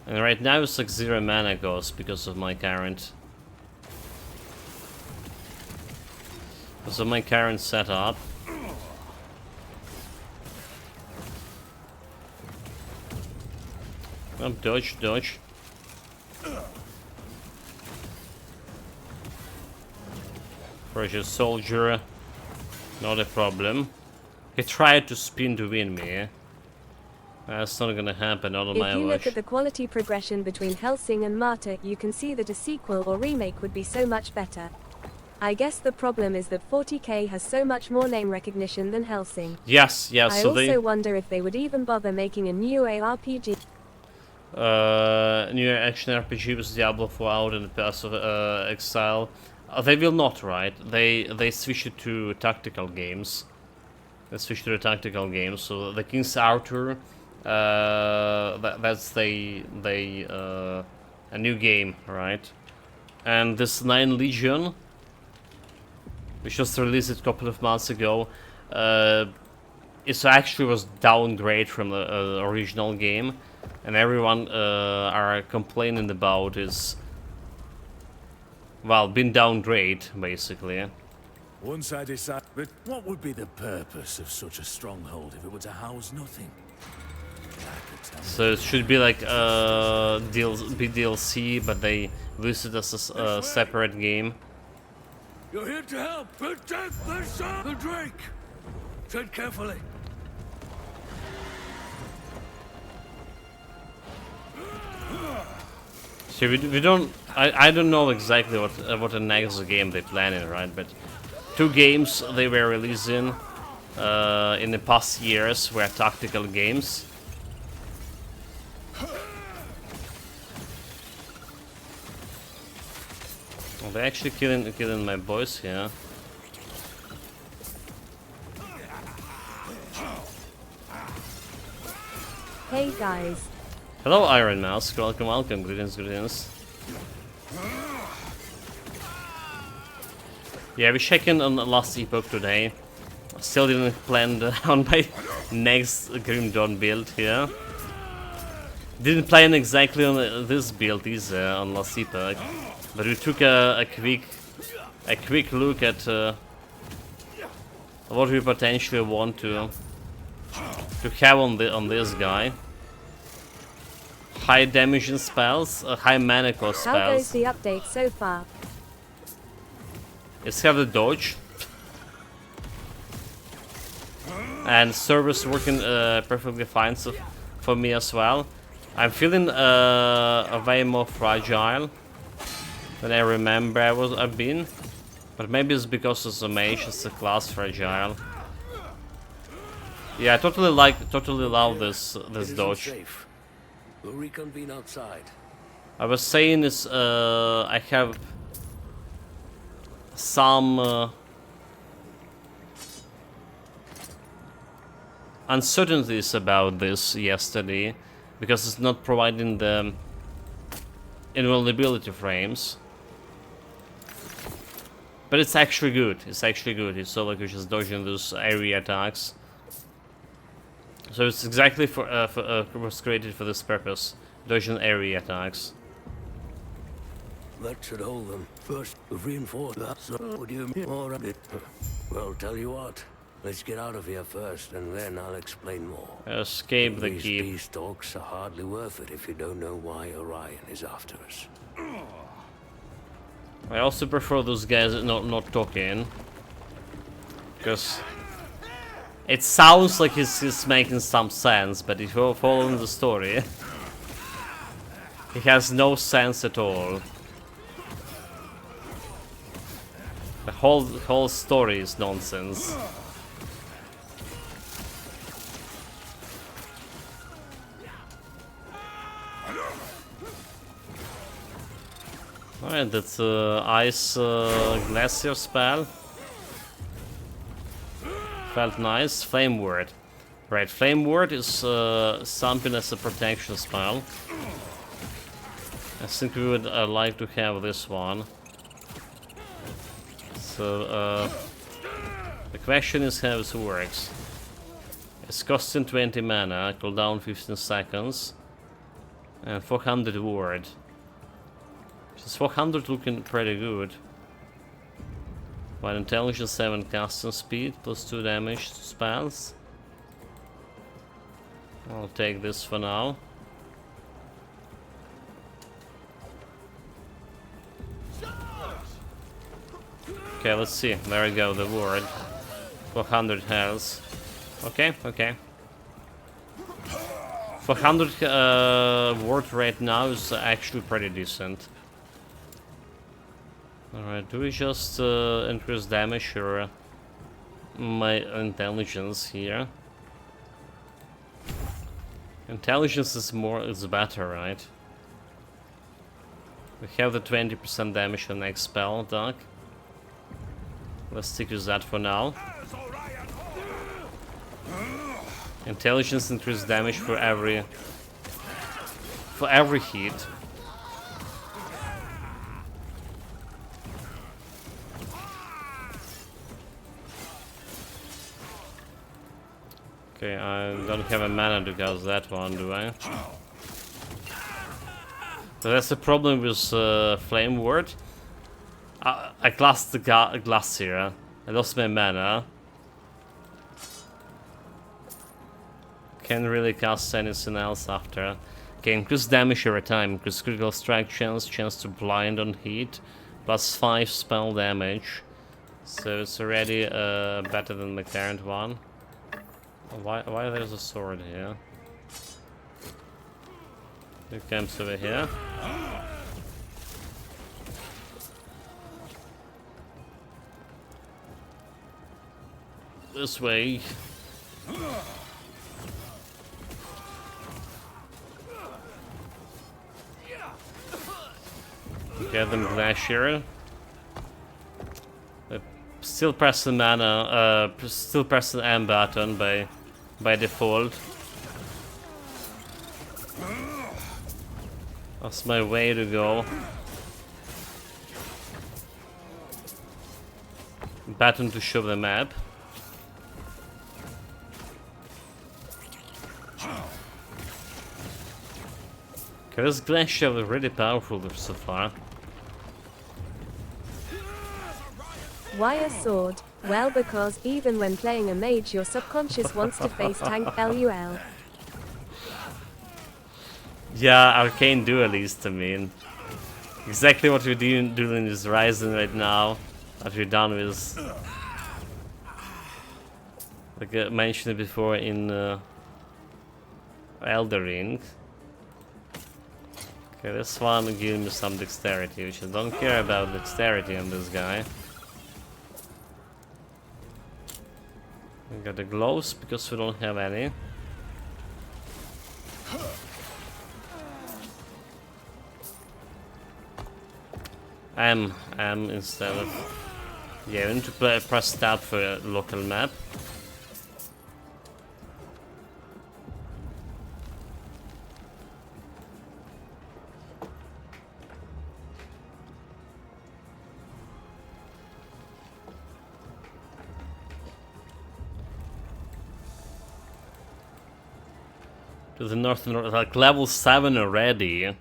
A: And right now it's like 0 mana cost because of my current. Because of my current setup. Oh, dodge, dodge. Precious soldier, not a problem. He tried to spin to win me. That's not gonna happen, not on my watch.
B: If you look at the quality progression between Helsing and Martyr, you can see that a sequel or remake would be so much better. I guess the problem is that 40k has so much more name recognition than Helsing.
A: Yes, yes.
B: I
A: So
B: also
A: they
B: wonder if they would even bother making a new ARPG.
A: new action RPG with Diablo 4 out in the Pass of Exile. They will not, right? They switch it to tactical games. They switch to the tactical games. So the King's Arthur, that's a new game, right? And this Nine Legion, which was released a couple of months ago, it actually was downgrade from the original game, and everyone are complaining about is, well, been downgrade basically.
F: Once I decide, but what would be the purpose of such a stronghold if it were to house nothing? I could tell you.
A: So it should be like DLC, but they list it as a separate game.
F: You're here to help protect the son, the Drake. Tread carefully.
A: So we don't. I don't know exactly what the next game they planning, right? But 2 games they were releasing in the past years were tactical games. Well, they're actually killing my boys here.
B: Hey guys.
A: Hello, Iron Mask. Welcome, welcome. Greetings, greetings. Yeah, we're checking on the last Epoch today. Still didn't plan on my next Grim Dawn build here. Didn't plan exactly on this build either on last Epoch, but we took a quick look at what we potentially want to have on this guy. High damaging spells, high mana cost
B: How goes
A: spells.
B: the update so far?
A: Let's have the dodge. And service working perfectly fine for me as well. I'm feeling way more fragile than I remember I've been. But maybe it's because it's a mage, it's a class fragile. Yeah, I totally love this dodge.
F: Safe. We'll reconvene outside.
A: I was saying is I have some uncertainties about this yesterday because it's not providing the invulnerability frames. But it's actually good. It's actually good. It's so like you're just dodging those area attacks. So it's exactly was created for this purpose, dodging area attacks.
F: That should hold them. First, reinforce that. So, would you more of it? Well, tell you what. Let's get out of here first, and then I'll explain more.
A: Escape the
F: These
A: keep.
F: peace talks are hardly worth it if you don't know why Orion is after us.
A: I also prefer those guys not talking, because it sounds like he's making some sense, but if you're following the story, he has no sense at all. The whole story is nonsense. Alright, that's ice glacier spell. Felt nice. Flame word. Right, flame word is something as a protection spell. I think we would like to have this one. So the question is how this works. It's costing 20 mana, cooldown 15 seconds, and 400 ward. This 400 looking pretty good. While intelligence 7 casting speed plus 2 damage to spells. I'll take this for now. Okay, let's see. There we go, the ward. 400 health. Okay, okay. 400 ward right now is actually pretty decent. Alright, do we just increase damage or my intelligence here? Intelligence is better, right? We have the 20% damage on next spell, Doc. Let's stick with that for now. Intelligence increases damage for every hit. Okay, I don't have a mana to cast that one, do I? So that's the problem with Flame Ward. I classed the Glacier. I lost my mana. Can't really cast anything else after. Okay, increase damage every time. Increase critical strike chance to blind on hit. Plus 5 spell damage. So it's already better than the current one. Why there's a sword here? Who comes over here? This way. Get them Glacier. Still press the mana, still press the M button by default. That's my way to go. Button to show the map. Okay, this Glacier is really powerful so far.
B: Why a sword? Well, because even when playing a mage, your subconscious wants to face tank LUL.
A: Yeah, Arcane Duelist, I mean. Exactly what we're doing is Ryzen right now. What we're done with. Like I mentioned before in Elder Ring. Okay, this one gives me some dexterity, which I don't care about dexterity on this guy. We got the gloves because we don't have any. M instead of... Yeah, we need to press tab for a local map. To the north, like level 7 already.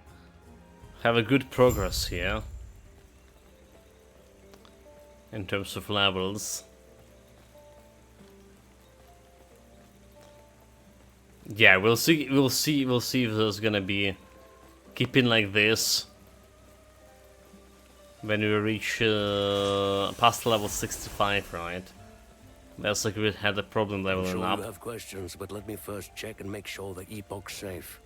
A: Have a good progress here. In terms of levels. Yeah, we'll see if there's gonna be keeping like this when we reach past level 65, right? That's like we had a problem
F: I'm
A: leveling
F: sure
A: up.
F: you have questions, but let me first check and make sure the Epoch's safe.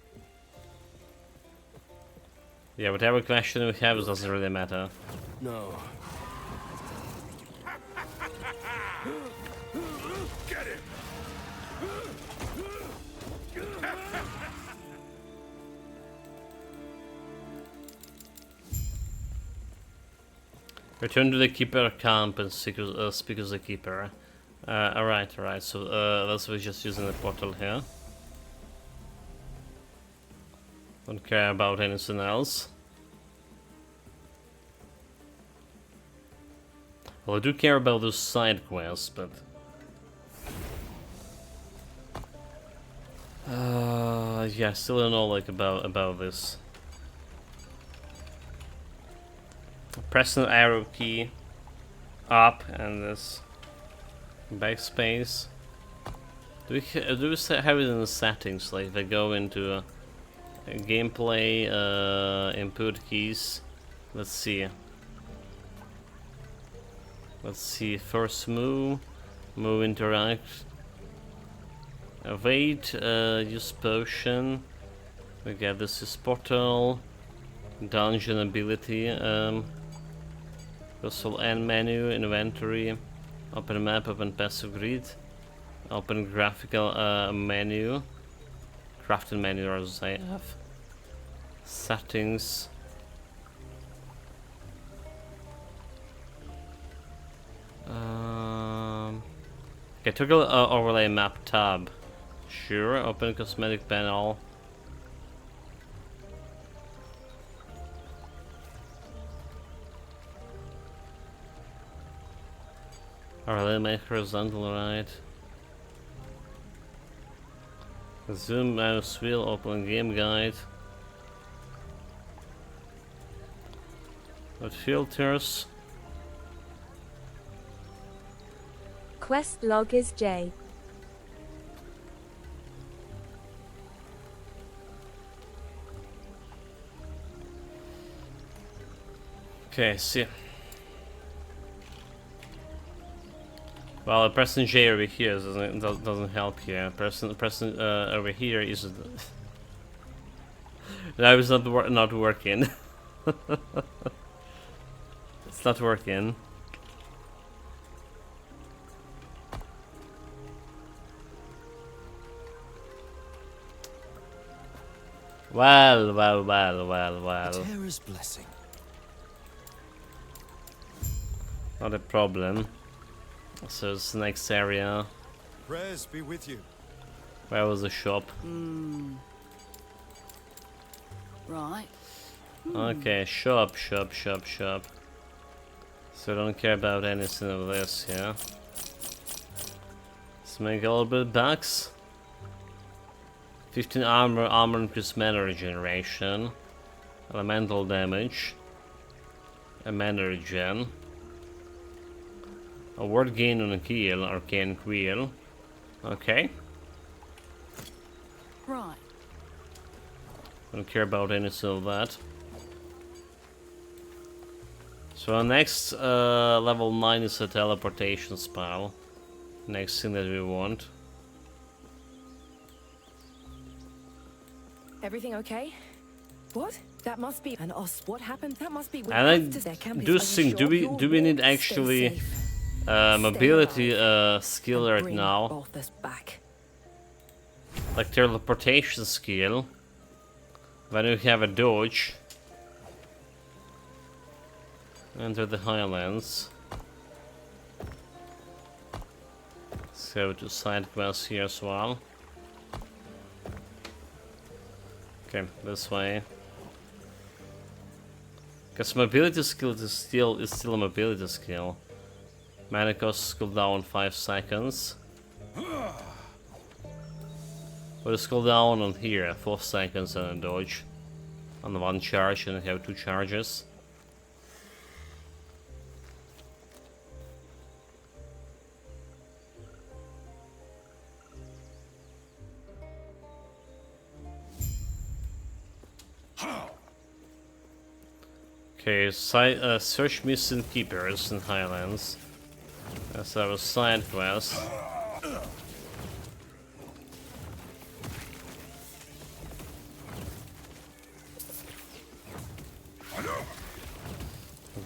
A: Yeah, whatever question we have doesn't really matter.
F: No.
E: Get it!
A: Return to the Keeper camp and speak with the Keeper. Alright, so that's we're just using the portal here. Don't care about anything else. Well, I do care about those side quests, but... yeah, still don't know like about this. Press the arrow key up and this backspace. Do we have it in the settings? Like if I go into gameplay, input keys. Let's see. First move, interact. Wait, use potion. We get this is portal, dungeon ability. Console N menu, inventory, open map, open passive grid, open graphical menu, crafting menu, or as I have. Settings. Okay, toggle overlay map tab. Sure, open cosmetic panel. Overlay make horizontal right. Zoom mouse wheel, open game guide. With filters.
B: Quest log is J.
A: Okay, see. Well, pressing J over here doesn't help here. Pressing over here is now it's not working. It's not working. Well.
E: Terra's blessing.
A: Not a problem. So it's the next area.
E: Prayers be with you.
A: Where was the shop?
G: Right.
A: Okay, shop. So I don't care about anything of this, yeah? Let's make a little bit of bucks. 15 armor increase mana regeneration. Elemental damage. A mana regen. A word gain on a kill, arcane quill. Okay.
G: Right.
A: Don't care about anything of that. So our next level 9 is a teleportation spell. Next thing that we want.
D: Everything okay? What? That must be an os. What happened? That must be.
A: And I do think, do we need actually mobility skill right now?
D: Back.
A: Like teleportation skill. When we have a dodge. Enter the Highlands. Let's go to side quests here as well. Okay, this way. Because mobility skill is still a mobility skill. Mana cost cooldown 5 seconds. But it's cooldown on here 4 seconds and a dodge. On one charge, and have 2 charges. Okay, search missing keepers in Highlands. That's our side quest.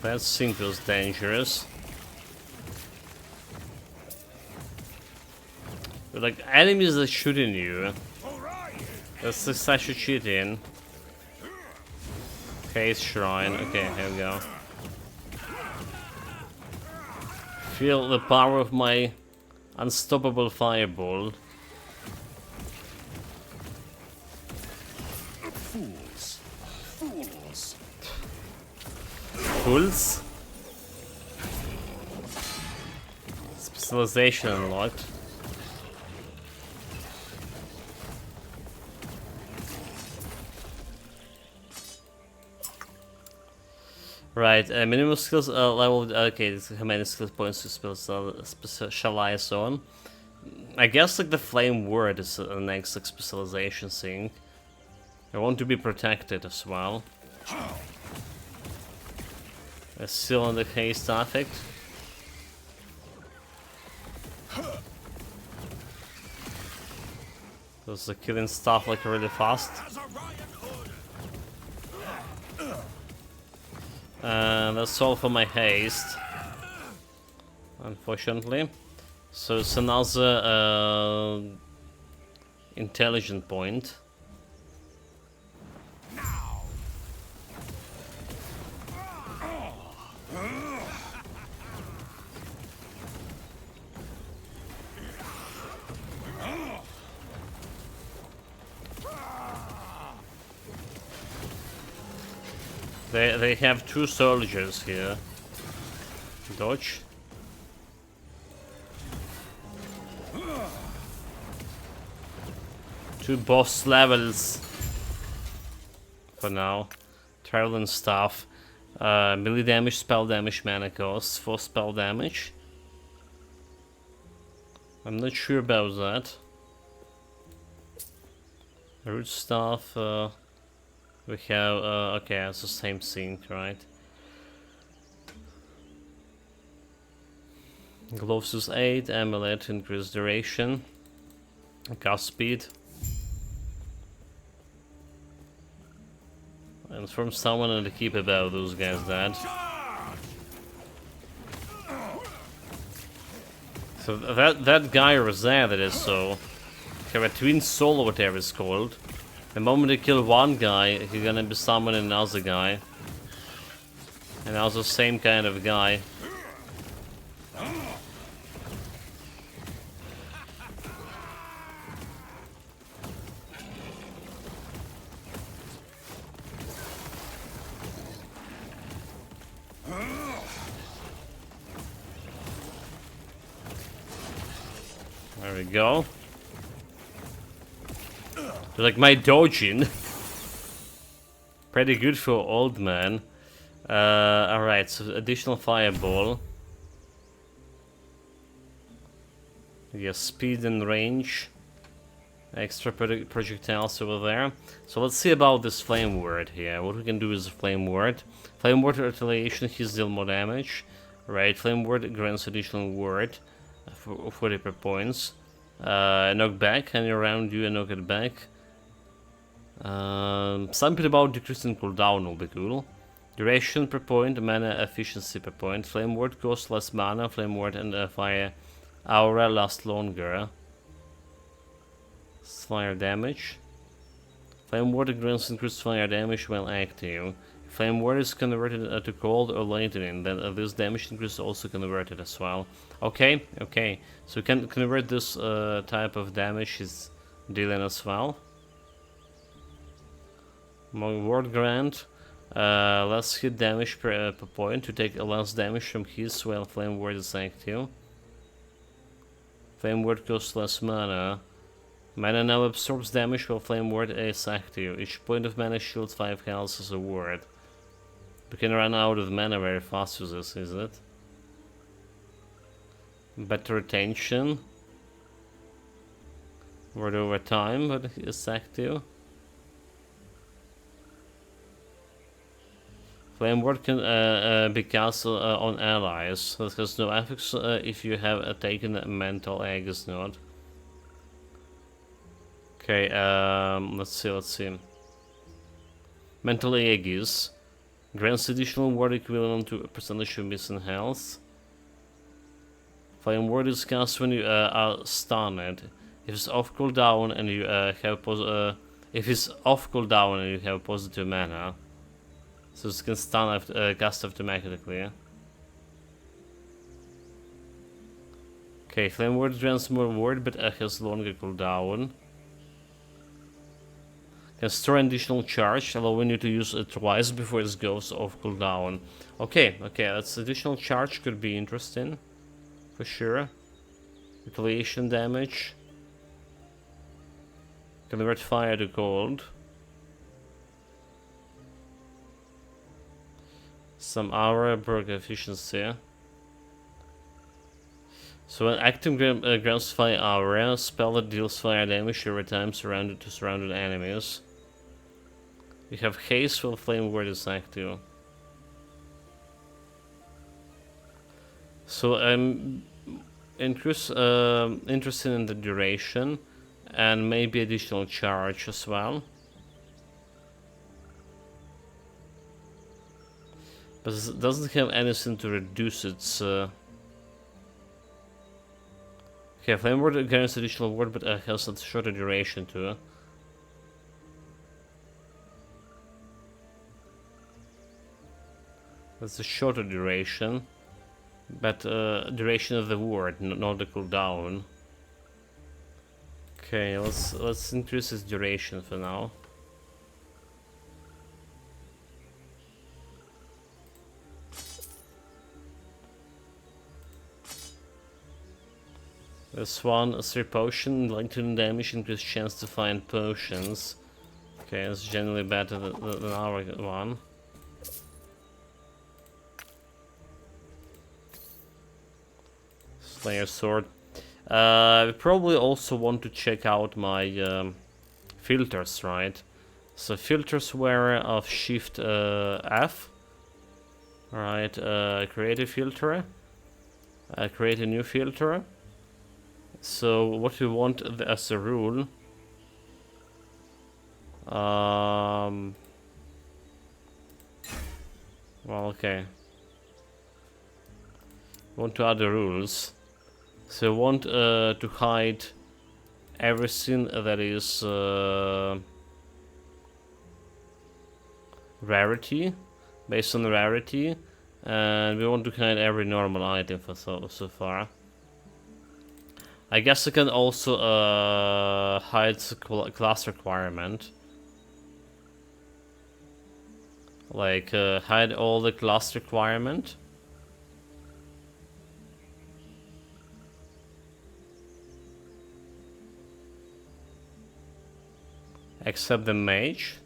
A: That seems was dangerous. But like enemies that shooting you. That's such a cheating. Case shrine. Okay, here we go. Feel the power of my unstoppable fireball. Fools. Specialization unlocked. Right, minimum skills level. Okay, this is how many skill points to specialize on. I guess like the flame word is the next like, specialization thing. I want to be protected as well. Still on the haste affect. Those are killing stuff like really fast. That's all for my haste, unfortunately. So it's another intelligent point. They have 2 soldiers here. Dodge. Two boss levels for now. Traveling staff. Melee damage, spell damage, mana cost for spell damage. I'm not sure about that. Root staff. We have. Okay, it's the same thing, right? Gloves is 8, amulet increase duration, cast speed. And from someone in the keep about those guys dead. So that guy Rosette that is so. Okay, a twin soul or whatever it's called. The moment they kill one guy, he's gonna be summoning another guy. And also same kind of guy. There we go. Like my dodging. Pretty good for old man. Alright, so additional fireball. Yes, speed and range. Extra projectiles over there. So let's see about this flame word here. What we can do is a flame word. Flame word retaliation, he's deal more damage. Right, flame word grants additional word for 40 per points. Knock back, and around you and knock it back. Something about decreasing cooldown will be cool. Duration per point, mana efficiency per point. Flame word costs less mana, flame word and fire aura last longer. Fire damage. Flame word grants increased fire damage while active. Flame word is converted to cold or lightning, then this damage increase is also converted as well. Okay, okay. So we can convert this type of damage is dealing as well. More word grant. Less hit damage per point to take less damage from his while flame word is active. Flame word costs less mana. Mana now absorbs damage while flame word is active. Each point of mana shields 5 health as a word. We can run out of mana very fast with this, is it? Better retention. Word over time, but it's active. Flame word can be cast on allies. That has no effects if you have taken a mental egg is not. Okay, let's see. Mental Aegis grants additional word equivalent to a percentage of missing health. Flame word is cast when you are stunned. If it's off cooldown and you have positive mana, so it can stun cast automatically. Okay, flame word grants more word but has longer cooldown. Can store an additional charge, allowing you to use it twice before it goes off cooldown. Okay, okay, that's additional charge, could be interesting. For sure. Retaliation damage. Convert fire to cold. Some aura perk efficiency. So an active grants fire aura, spell that deals fire damage every time surrounded to surrounded enemies. You have haste while flame word is active. So I'm interested in the duration and maybe additional charge as well. But it doesn't have anything to reduce its... Okay, Flame Ward guarantees additional ward, but has a shorter duration too. That's a shorter duration. But duration of the ward, not the cooldown. Okay, let's increase its duration for now. This one, a 3 potion, lengthen damage, increase chance to find potions. Okay, it's generally better than our one. Slayer sword. We probably also want to check out my filters, right? So filters were of Shift F. Alright, create a filter. Create a new filter. So what we want as a rule, well, okay. Want to add the rules. So we want to hide everything that is rarity, based on rarity, and we want to hide every normal item for so far. I guess I can also hide the class requirement. Like hide all the class requirement. Except the mage.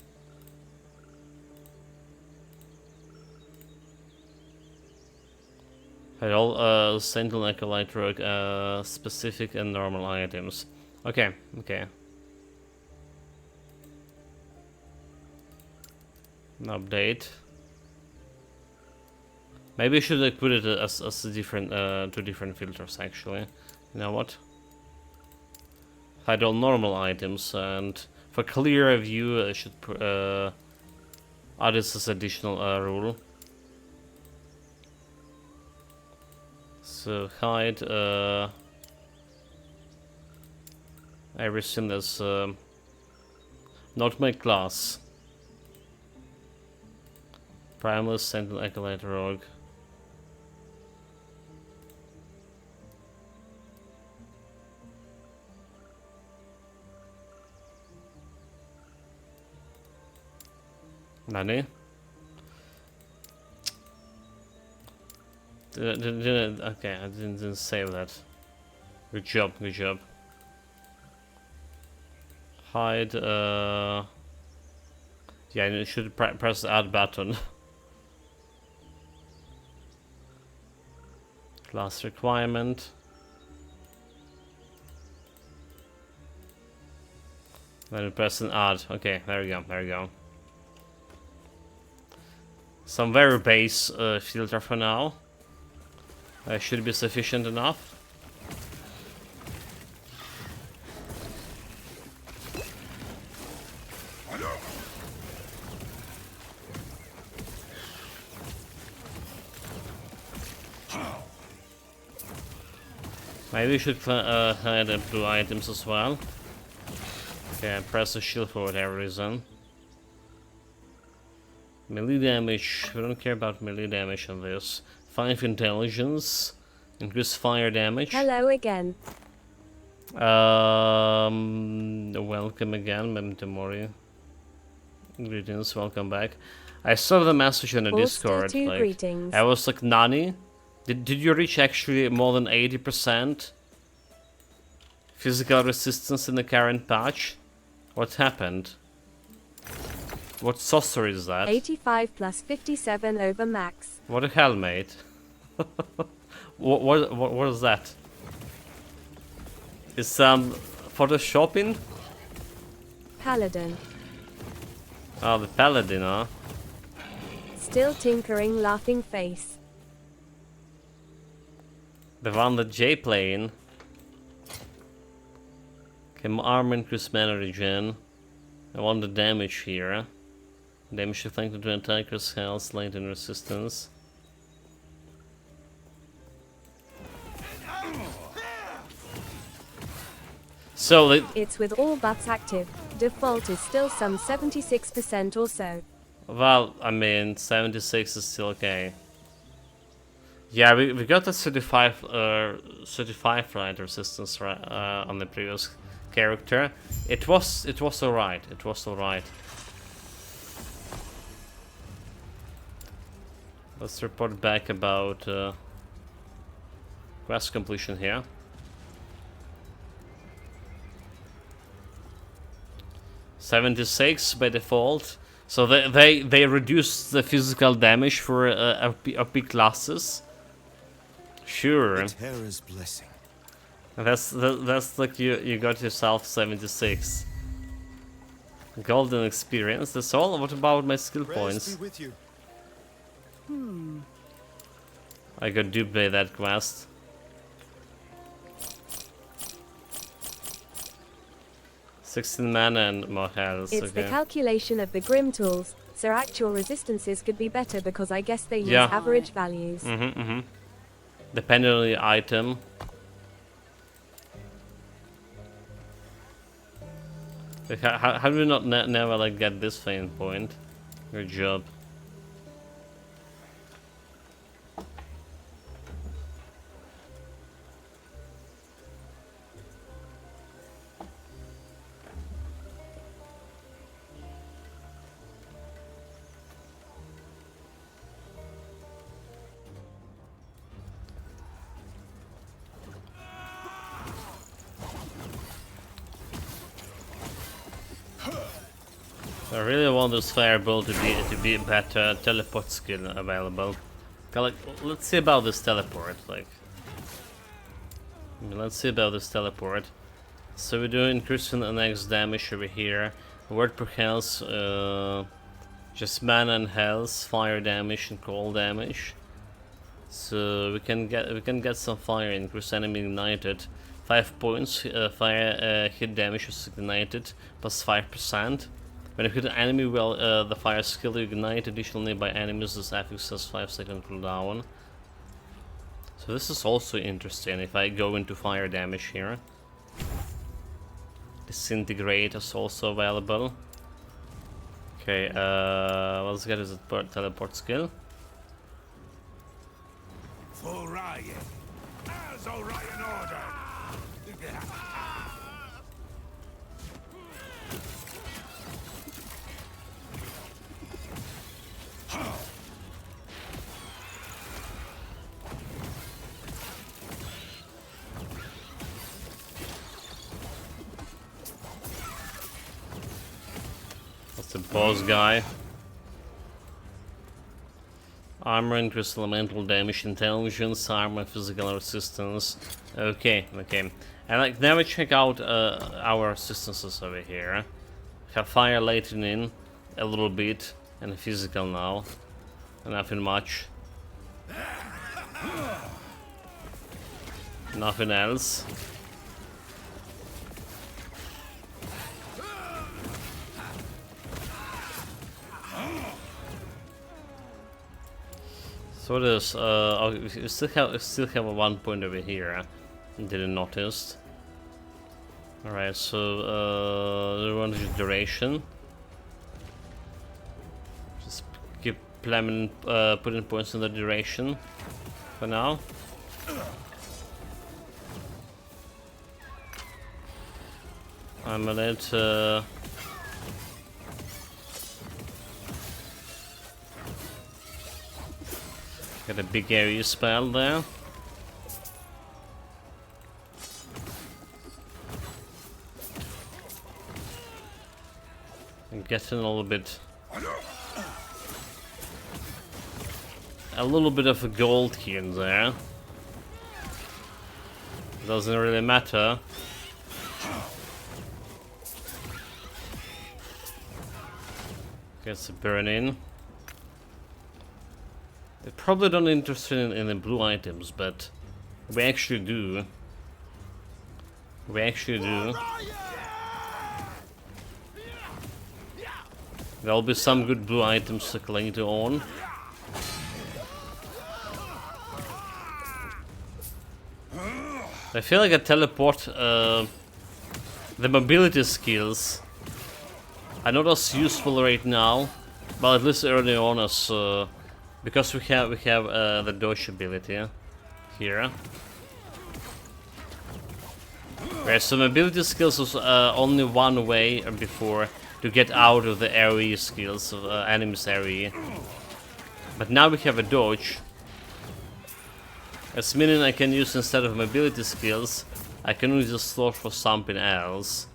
A: Hide all Sentinel Acolyte Rogue specific and normal items. Okay, okay. Update. Maybe I should like put it as a different two different filters actually. You know what? Hide all normal items, and for clearer view I should add this as additional rule. So hide everything that's not my class. Primal, Sentinel, Acolyte, Rogue. Nani? Okay, I didn't save that. Good job, good job. Hide, yeah, you should press the add button. Class requirement. Then press an add. Okay, there we go, there we go. Some very base filter for now. Should be sufficient enough. Maybe we should hide the blue items as well. Okay, press the shield for whatever reason. Melee damage, we don't care about melee damage on this. 5 intelligence, increase fire damage.
B: Hello again.
A: Welcome again, Memento Mori. Greetings, welcome back. I saw the message on the Discord. Like,
B: greetings.
A: I was like, Nani? Did you reach actually more than 80% physical resistance in the current patch? What happened? What sorcerer is that?
B: 85 plus 57 over max.
A: What the hell, mate? what is that? Is photoshopping?
B: Paladin.
A: Oh, the paladin, huh?
B: Still tinkering, laughing face.
A: The one that Jay playing. Okay, armor increase mana regen. I want the damage here. Damage inflicted to attackers' health, late in resistance. So
B: It's with all buffs active. Default is still some 76% or so.
A: well, I mean, 76 is still okay. Yeah, we got a 35 right resistance on the previous character. It was alright. It was alright. Let's report back about quest completion here. .76 by default. So they reduced the physical damage for OP classes. Sure.
E: The terror's blessing.
A: That's like you got yourself 76 golden experience. That's all. What about my skill
E: Prayers
A: points?
E: be with you.
A: I got duped by that quest. $16 mana and more health.
B: It's the
A: Okay.
B: calculation of the Grim tools, so actual resistances could be better because I guess they use
A: Yeah.
B: average values.
A: Depending on the item. Like, how do we not never like get this fame point? Good job. I really want this fireball to be a better teleport skill available. Like, let's see about this teleport. Like, let's see about this teleport. So we do increase in the next damage over here. Word per health, just mana and health, fire damage and cold damage. So we can get some fire increase. Enemy ignited, 5 points. Fire hit damage is ignited plus 5%. When you hit an enemy, well, the fire skill ignite additionally by enemies. This affix has 5-second cooldown. So this is also interesting. If I go into fire damage here, disintegrate is also available. Okay, let's get his teleport skill.
C: For Ryan. As Orion ordered.
A: That's the boss guy. Armor increase elemental damage, intelligence, armor, physical resistance. Okay, okay. And like now we check out our resistances over here. Have fire lightning a little bit and physical now. Nothing much. Nothing else. So this, oh, we still have a 1 point over here. Didn't notice. All right, so the one is duration. Just keep putting points in the duration for now. I'm gonna let. Got a big area spell there. I'm getting a little bit of a gold here and there. Doesn't really matter. Gets a burn in. They probably don't interested in the blue items, but we actually do. We actually do. There'll be some good blue items to cling to on. I feel like I teleport the mobility skills are not as useful right now, but at least early on as because we have the dodge ability here. Where so mobility skills was only one way before to get out of the area skills of enemy's area. But now we have a dodge. That's meaning I can use instead of mobility skills, I can use the slot for something else.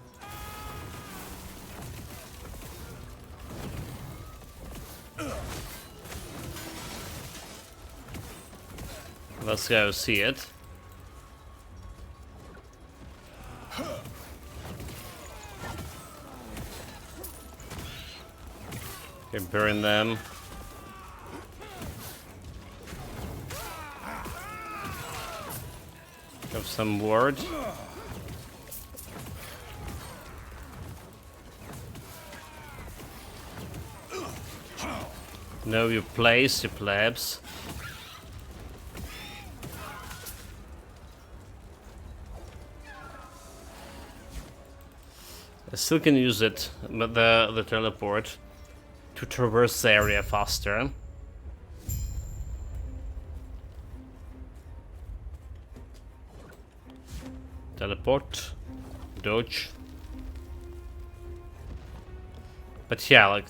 A: Let's go see it. Okay, burn them. Have some word. Know your place, you plebs. I still can use it, but the teleport to traverse the area faster. Teleport, dodge. But yeah, like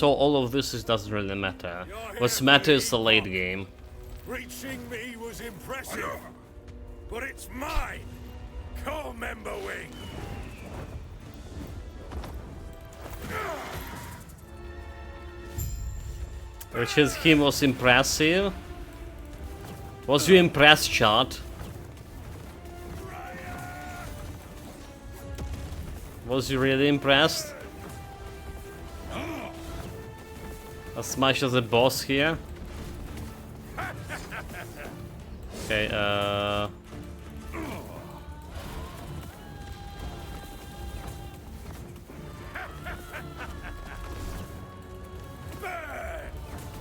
A: all of this doesn't really matter. What's matter is the late game.
H: Reaching me was impressive, but it's mine. Call member wing.
A: Which is him was impressive. Was you impressed, chat? Was you really impressed? As much as the boss here? Okay,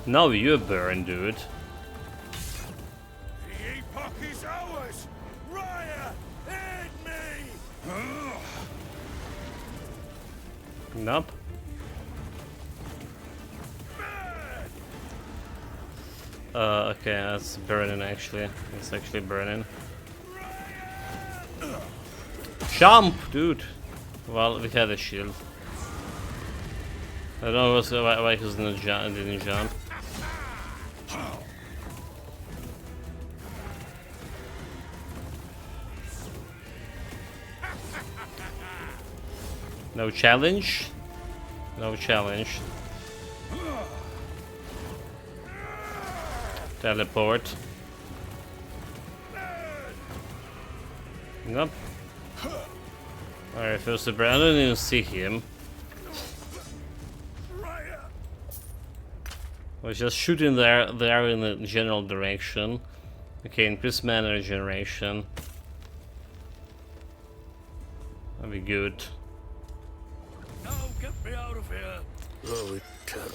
A: no, you burn, dude.
H: The epoch is ours. Raya, aid me.
A: Nope. Okay, that's burning actually. It's actually burning. Jump, dude! Well, we had a shield. I don't know why he didn't jump. No challenge? No challenge. Teleport. Nope. Alright, first the I don't even see him. I was just shooting there in the general direction. Okay, increase mana regeneration. That'd be good.
H: Now get me out of here.
F: Oh,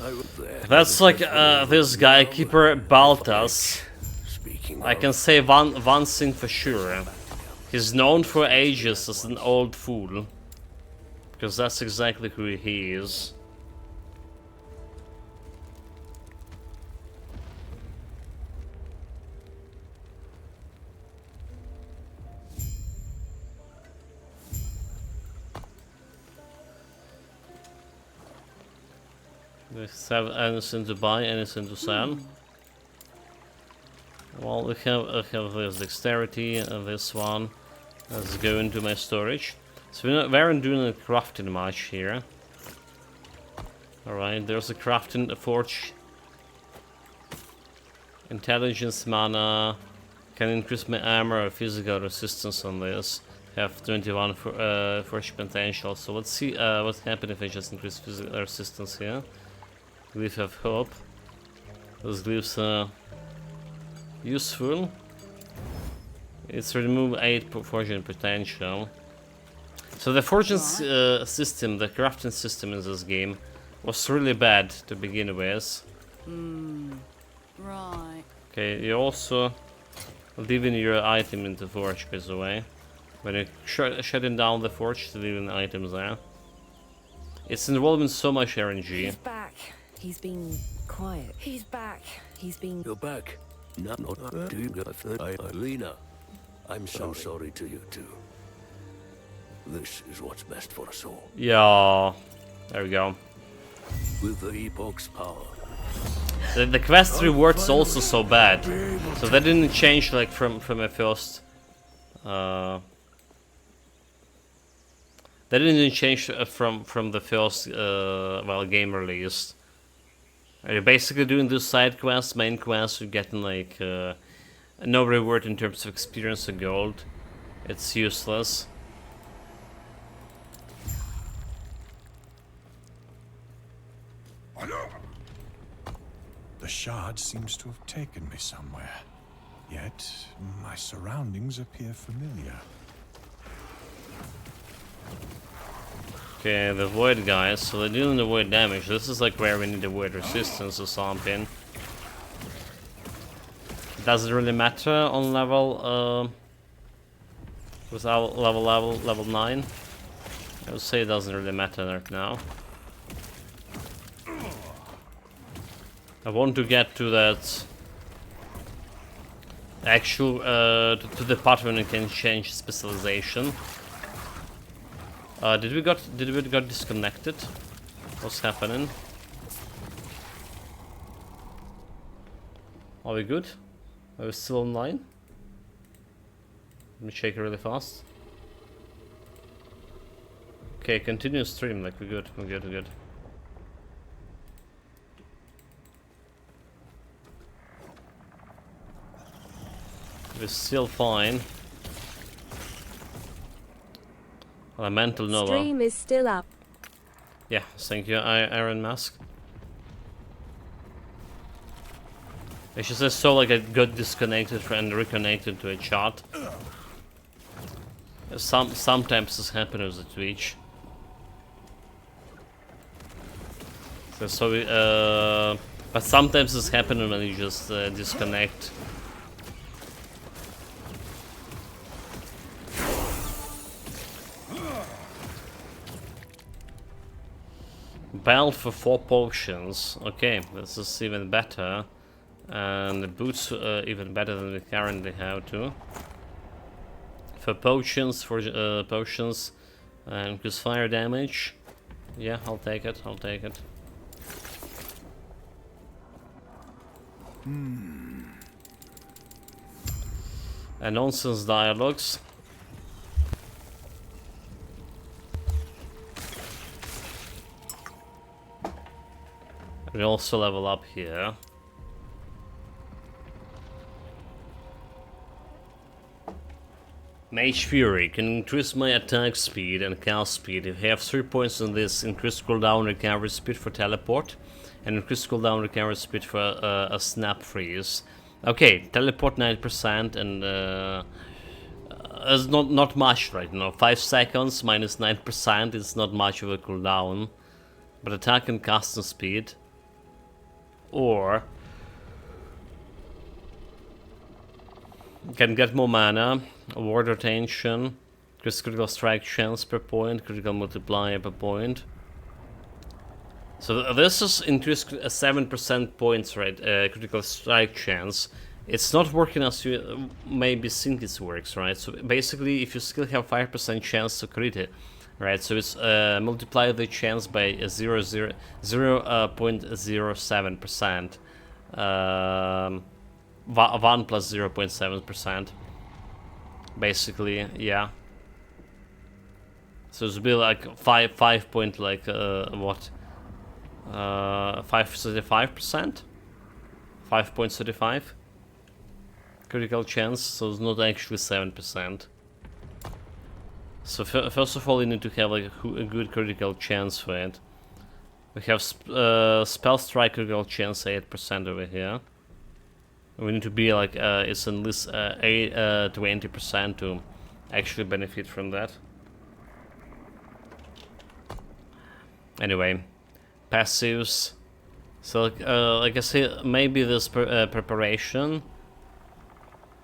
F: I was there.
A: That's like this guy, Keeper Baltas.
F: Speaking
A: I can say one thing for sure. He's known for ages as an old fool. Because that's exactly who he is. We have anything to buy, anything to sell. Well, I have this dexterity and this one. Let's go into my storage. So we aren't doing a crafting much here. Alright, there's a crafting forge. Intelligence mana. Can increase my armor or physical resistance on this. Have 21 forge potential. So let's see what happens if I just increase physical resistance here. Glyph of hope. Those glyphs are useful. It's remove 8 forging potential. So the forging system, the crafting system in this game, was really bad to begin with.
G: Right.
A: Okay, you also leaving your item in the forge, by the way. When you're shutting down the forge, leaving items there. It's involving so much RNG.
D: He's back. He's been quiet. He's back. He's been...
F: You're back. Not do you got Lena. I'm so sorry to you too. This is what's best for us all.
A: Yeah, there we go.
F: With the Epoch's power.
A: The quest reward's also so bad, so that didn't change like from a first. That didn't change from the first well, game release. You're basically doing this side quests, main quests. You're getting like no reward in terms of experience or gold. It's useless.
C: The shard seems to have taken me somewhere. Yet, my surroundings appear familiar.
A: Okay, the void guys, so they're dealing the void damage. This is like where we need the void resistance or something. Does it really matter on level without level 9? I would say it doesn't really matter right now. I want to get to that actual to the part when you can change specialization. Did we got disconnected? What's happening? Are we good? Are we still online? Let me check it really fast. Okay, continue stream, like we're good, we're good, we're good. We're still fine. Elemental Nova.
B: Stream is still up.
A: Yeah, thank you, Iron Mask. It's just I saw like I got disconnected and reconnected to a chart. Sometimes this happens with Twitch. But sometimes this happens when you just disconnect. Belt for 4 potions. Okay, this is even better. And the boots even better than we currently have too. For potions, and increase fire damage. Yeah, I'll take it, I'll take it. And nonsense dialogues. We also level up here. Mage Fury can increase my attack speed and cast speed. If I have 3 points on this, increase cooldown recovery speed for teleport, and increase cooldown recovery speed for a snap freeze. Okay, teleport 9% and it's not much right now. 5 seconds minus 9% is not much of a cooldown, but attack and casting speed. Or can get more mana, ward retention, critical strike chance per point, critical multiplier per point. So this is increased 7% points, right? Critical strike chance. It's not working as you maybe think it works, right? So basically, if you still have 5% chance to crit it, right? So it's multiply the chance by 0.07%. 1 plus 0.7%. Basically, yeah. So it's be like 5 point like what? 5.35%. 5.35 critical chance. So it's not actually 7%. So first of all, you need to have like a good critical chance for it. We have spell strike critical chance 8% over here. We need to be like it's at least 20% to actually benefit from that. Anyway, passives. So, like I say, maybe this preparation.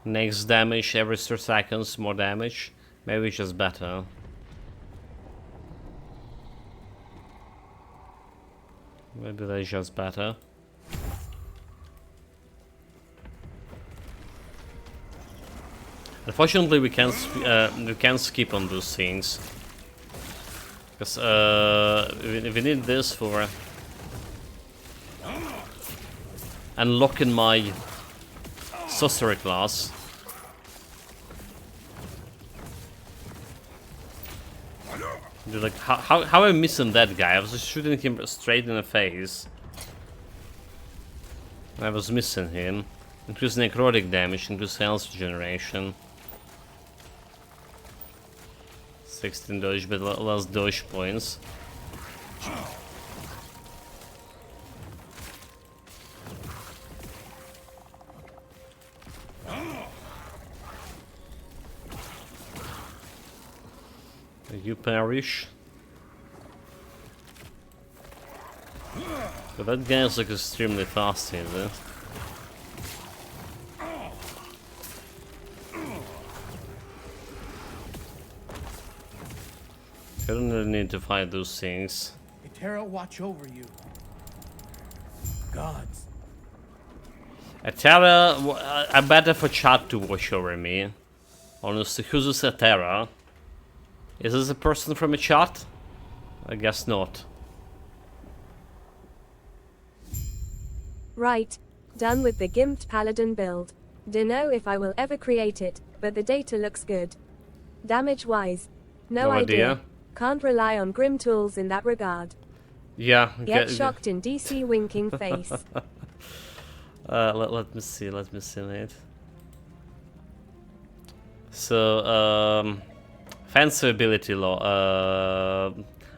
A: Next damage every 3 seconds, more damage. Maybe it's just better. Maybe that's just better. Unfortunately, we can't skip on those things because we need this for unlocking my Sorcerer class. Dude, like, how am I missing that guy? I was just shooting him straight in the face. I was missing him. Increase necrotic damage, increase health generation. 16 dodge, but less dodge points. You perish. But that guy is like extremely fast here, though. I don't really need to fight those things.
I: Terra watch over you. Gods.
A: Terra, I better for chat to watch over me. Honestly, who's this Terra? Is this a person from a chat? I guess not.
B: Right. Done with the gimped paladin build. Dunno if I will ever create it, but the data looks good. Damage wise, no idea. Can't rely on grim tools in that regard.
A: Yeah.
B: Get shocked in DC winking face.
A: Let me see, mate. So, offensive ability law,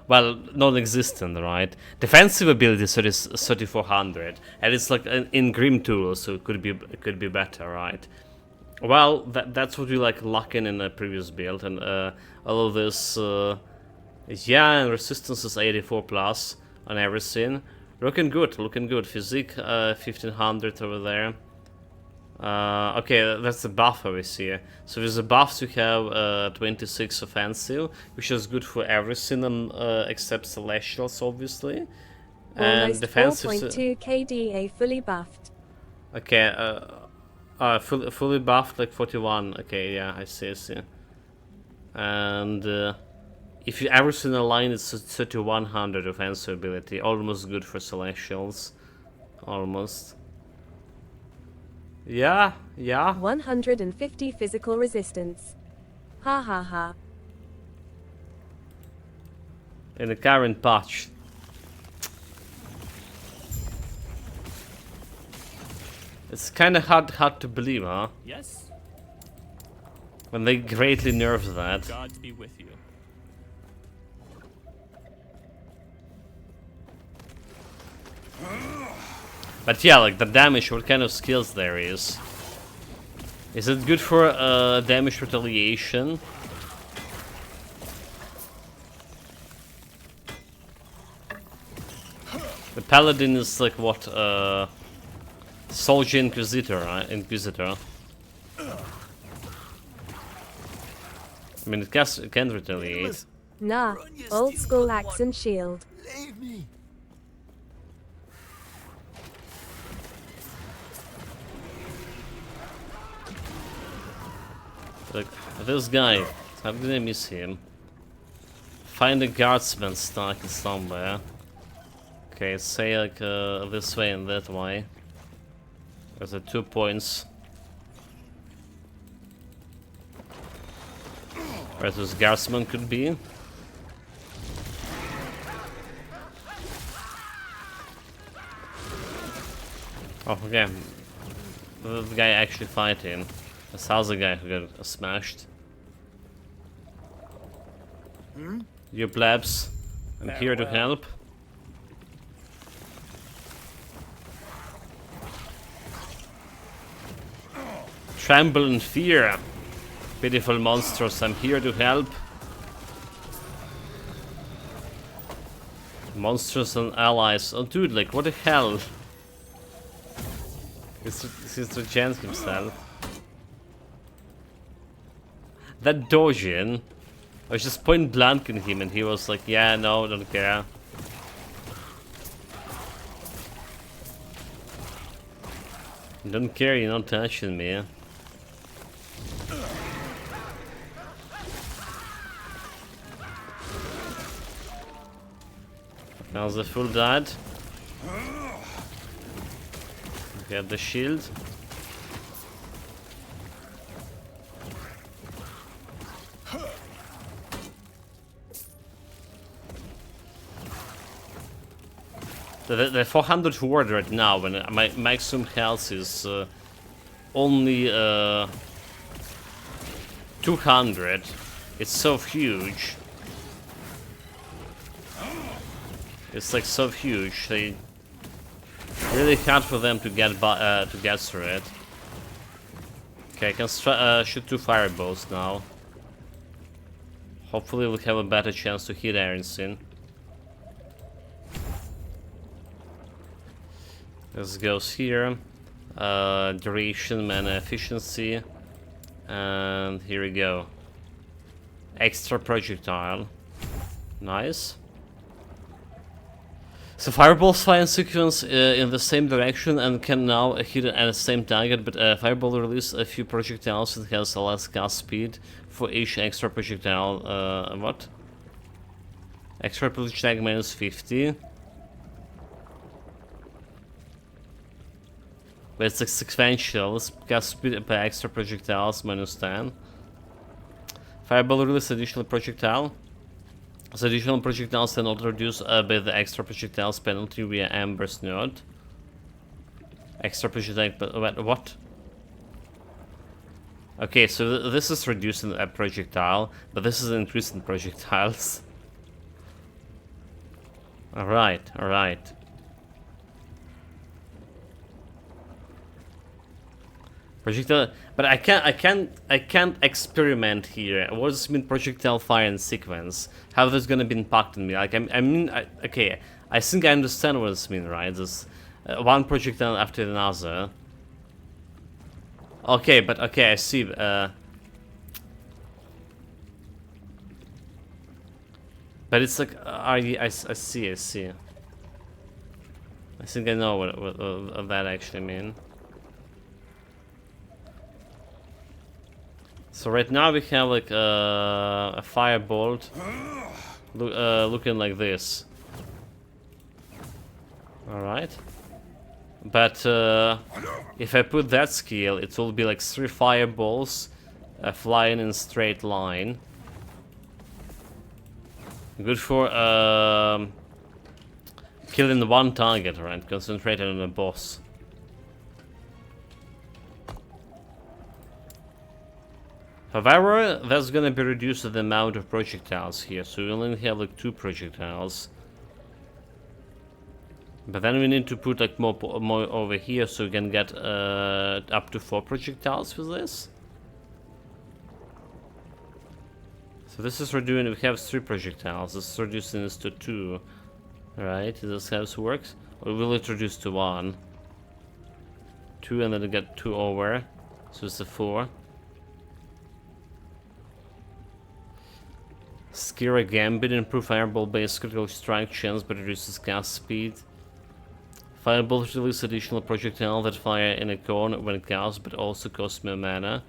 A: well, non-existent, right? Defensive ability is 3400, and it's like in Grim Tools, so it could be better, right? Well, that's what we like lacking in the previous build, and all of this, yeah, and resistance is 84 plus on everything. Looking good. Physique 1500 over there. Okay, that's the buff over here. So with the buffs you have 26 offensive, which is good for everything except celestials, obviously. And
B: almost
A: defensive
B: 4.2 KDA fully buffed.
A: Okay, fully buffed like 41. Okay, yeah, I see. And if you everything align, it's 3100 offensive ability, almost good for celestials, almost. Yeah.
B: 150 physical resistance. Ha ha ha.
A: In the current patch. It's kind of hard to believe, huh?
J: Yes.
A: When they greatly nerfed that.
J: Gods be with you.
A: But yeah, like the damage, what kind of skills there is? Is it good for damage retaliation? The paladin is like what? Soldier Inquisitor, right? Inquisitor. I mean, it can retaliate.
B: Nah, old school axe and shield.
E: Leave me.
A: Like, this guy, I'm gonna miss him. Find a guardsman stuck somewhere. Okay, say like this way and that way. There's 2 points. Where this guardsman could be. Oh, okay. The guy actually fighting. That's how's the guy who got smashed. You plebs, I'm here to help. Tremble in fear, pitiful monsters, I'm here to help. Monsters and allies. Oh, dude, like, what the hell? He's the chance himself. That Dojin, I was just point blank in him, and he was like, "Yeah, no, don't care." Don't care, you're not touching me. Now the full died. Get the shield. The 400 ward right now, when my maximum health is only 200. It's so huge. It's like so huge. They really hard for them to get through it. Okay, I can shoot 2 fireballs now. Hopefully, we'll have a better chance to hit Aronson. This goes here. Duration, mana efficiency. And here we go. Extra projectile. Nice. So fireballs fly in sequence in the same direction and can now hit at the same target, but fireball release a few projectiles and has a less cast speed for each extra projectile. What? Extra projectile minus 50. But it's like sequential. It's cast speed per extra projectiles minus 10. Fireball release additional projectile. So additional projectiles can also reduce by the extra projectiles penalty via Amber's node. Extra projectile, but what? Okay, so this is reducing a projectile, but this is increasing projectiles. Alright, alright. Projectile, but I can't experiment here. What does it mean projectile fire in sequence? How this gonna be impacting me? Like okay, I think I understand what this means, right? This one projectile after another. Okay, but okay, I see. But it's like I see. I think I know what that actually means. So right now we have like a firebolt looking like this. Alright. But if I put that skill, it will be like 3 fireballs flying in a straight line. Good for killing one target, right? Concentrating on a boss. However, that's gonna be reduced the amount of projectiles here, so we only have like 2 projectiles. But then we need to put like more over here, so we can get up to 4 projectiles with this. So this is redoing. We have 3 projectiles. This is reducing this to 2. Right? Is this how this works? Or will it reduce to 1? 2, and then we get 2 over. So it's a 4. Skira Gambit, improve fireball based critical strike chance but reduces cast speed. Fireballs release additional projectile that fire in a cone when cast but also cost more mana.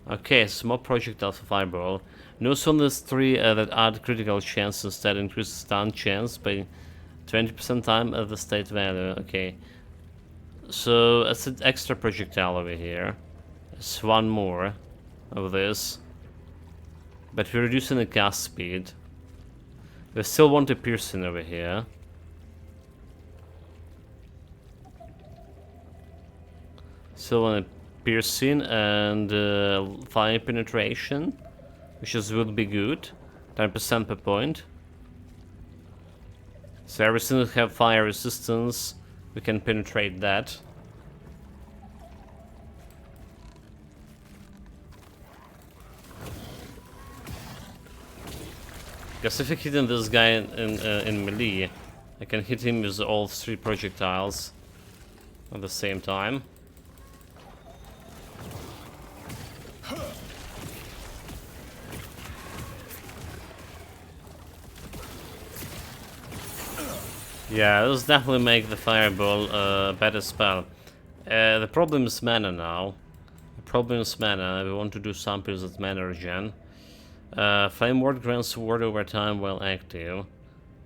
A: Okay, small projectile for fireball. Notice on this 3 that add critical chance instead increase stun chance by 20% time at the state value. Okay. So it's an extra projectile over here. It's 1 more of this. But we're reducing the cast speed. We still want a piercing over here. Still want a piercing and fire penetration, which would be good. 10% per point. So everything that have fire resistance, we can penetrate that. Because if I hit this guy in melee, I can hit him with all 3 projectiles at the same time. Yeah, this definitely make the fireball a better spell. The problem is mana now. The problem is mana. We want to do something with mana regen. Flame ward grants ward over time while active.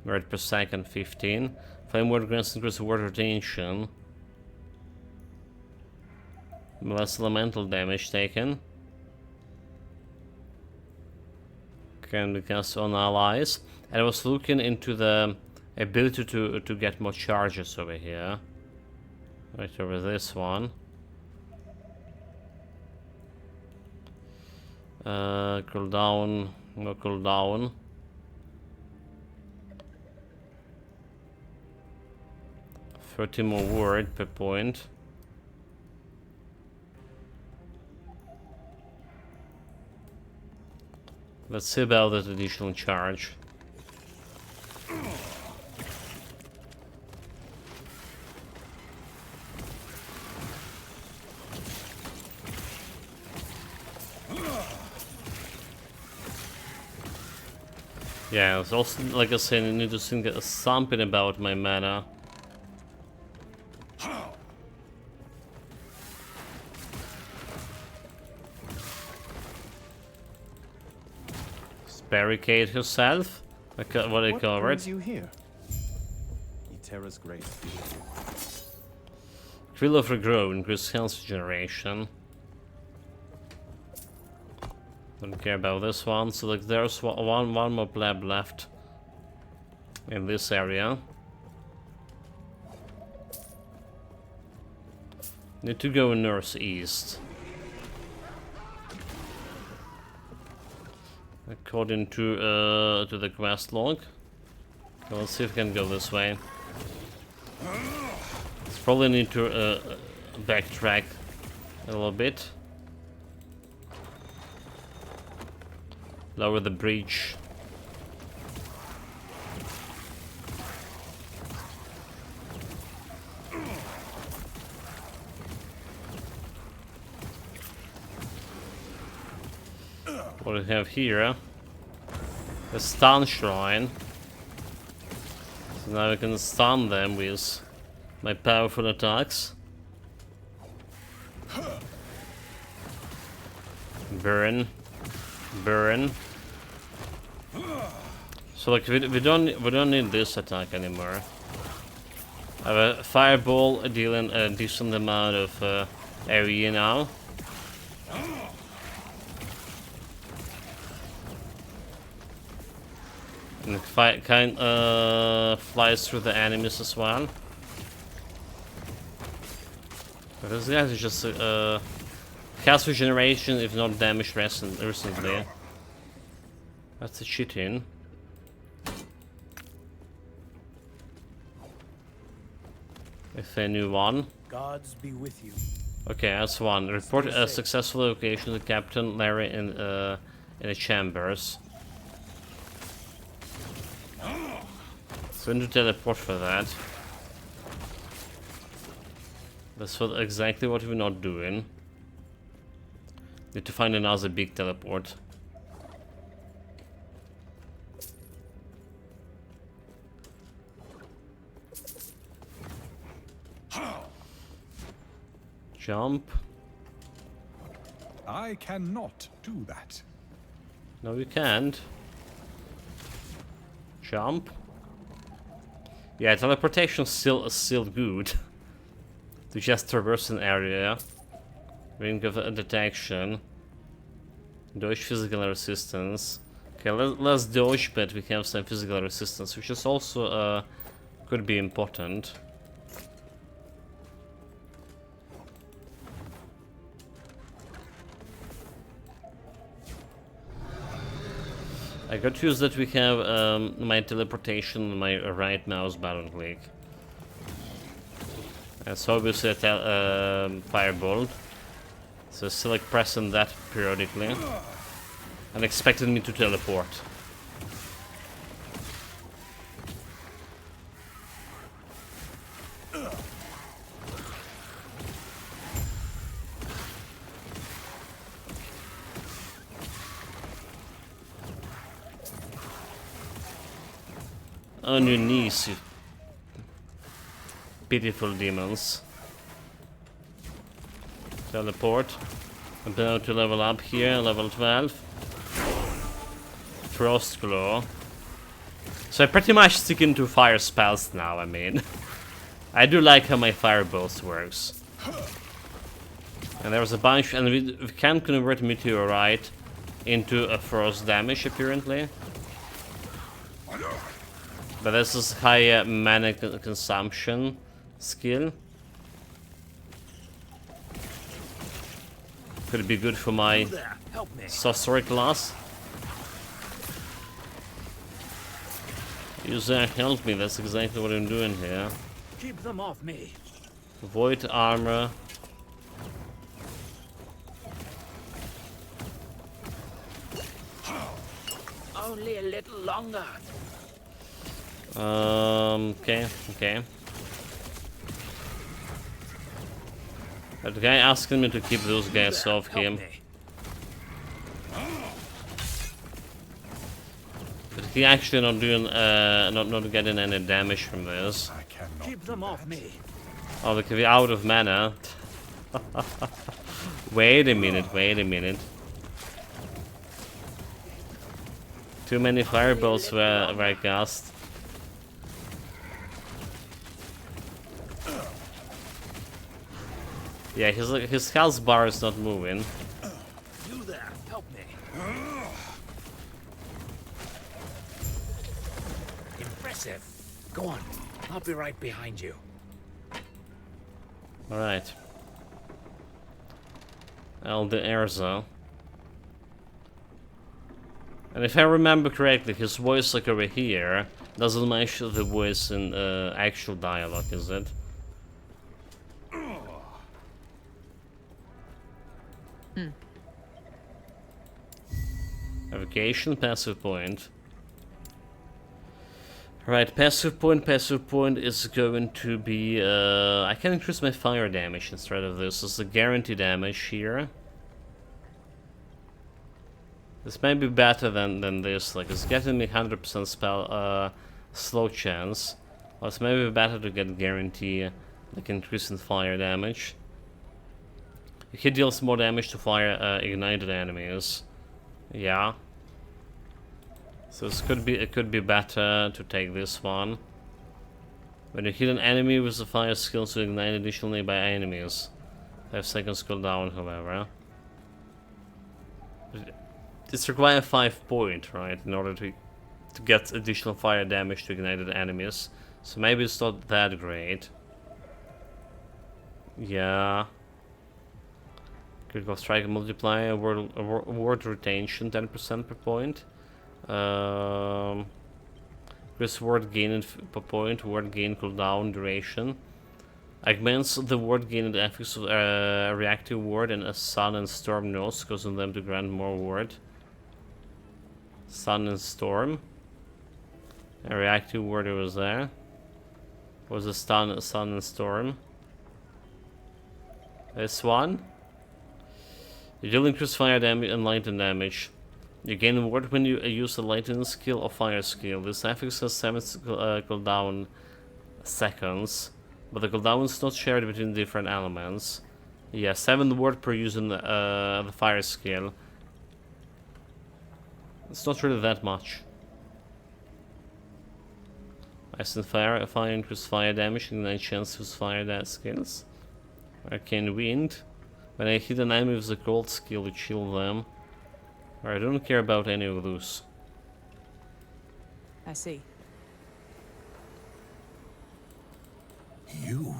A: Word per second 15. Flame ward grants increase ward retention. Less elemental damage taken. Can be cast on allies. And I was looking into the ability to get more charges over here. Right over this one. Cooldown, no cooldown. $30 more word per point. Let's see about that additional charge. Yeah, it's also, like I said, I need to think something about my mana. Barricade herself? What do you call it?
C: You here? Eterra's grace be with you.
A: Quill of Regrow, increase health generation. Don't care about this one. So like there's one more pleb left in this area. Need to go northeast. According to the quest log. Okay, let's see if we can go this way. Let's probably need to backtrack a little bit. Lower the bridge. What do we have here? A stun shrine. So now we can stun them with my powerful attacks. Burn. Burn. So like we don't need this attack anymore. I have a fireball dealing a decent amount of area now. And it flies through the enemies as well. But this guy is just cast regeneration if not damaged recently. That's a cheating. If a new one.
I: Gods be with you.
A: Okay, that's one. Report a successful evacuation to Captain Larry in the chambers. So we need to teleport for that. That's exactly what we're not doing. Need to find another big teleport. Jump.
C: I cannot do that.
A: No, you can't. Jump. Yeah, teleportation still good. To just traverse an area. Ring of detection. Dodge physical resistance. Okay, let's dodge, but we have some physical resistance, which is also could be important. I got used that we have my teleportation on my right mouse button click. And so obviously a firebolt. So still like pressing that periodically. And expected me to teleport. On your knees, you pitiful demons. Teleport. About to level up here, level 12. Frost Glow. So I pretty much stick into fire spells now, I mean. I do like how my fire burst works. And there was a bunch, and we can convert Meteorite into a frost damage apparently. But this is high mana consumption skill. Could be good for my Sorcerer class. User, help me, that's exactly what I'm doing here.
I: Keep them off me.
A: Void armor.
I: Only a little longer.
A: Okay. That guy asking me to keep those guys off him. But he actually not doing, not getting any damage from this.
I: Keep them off me.
A: Oh, they could be out of mana. Wait a minute. Too many fireballs were cast. Yeah, his health bar is not moving.
I: You there, help me. Impressive. Go on, I'll be right behind you.
A: Alright. Elder Erza. And if I remember correctly, his voice like over here doesn't match the voice in actual dialogue, is it? Evocation, passive point. Right, passive point is going to be, I can increase my fire damage instead of this. It's a guarantee damage here. This may be better than this, like it's getting me 100% spell, slow chance. Well, it's maybe better to get guarantee, like increase in fire damage. He deals more damage to fire ignited enemies. Yeah. So it could be better to take this one. When you hit an enemy with the fire skill to ignite additionally by enemies. 5 seconds cooldown, however. It's require 5 point, right, in order to get additional fire damage to ignited enemies. So maybe it's not that great. Yeah. Critical strike multiplier, ward retention 10% per point. Increase ward gain per point, ward gain cooldown duration. Augments the ward gain and the effects of reactive ward and a sun and storm nodes, causing them to grant more ward. Sun and storm. A reactive ward was there. Was a sun and storm. This one. You deal increased fire damage and lightning damage. You gain ward when you use a lightning skill or fire skill. This affix has 7 cooldown seconds, but the cooldown is not shared between different elements. Yeah, 7 ward per using the fire skill. It's not really that much. Ice and fire increase fire damage and 9 chance to use fire skills. Arcane wind. When I hit an enemy with the cold skill, you chill them. I don't care about any of those.
G: I see.
J: You.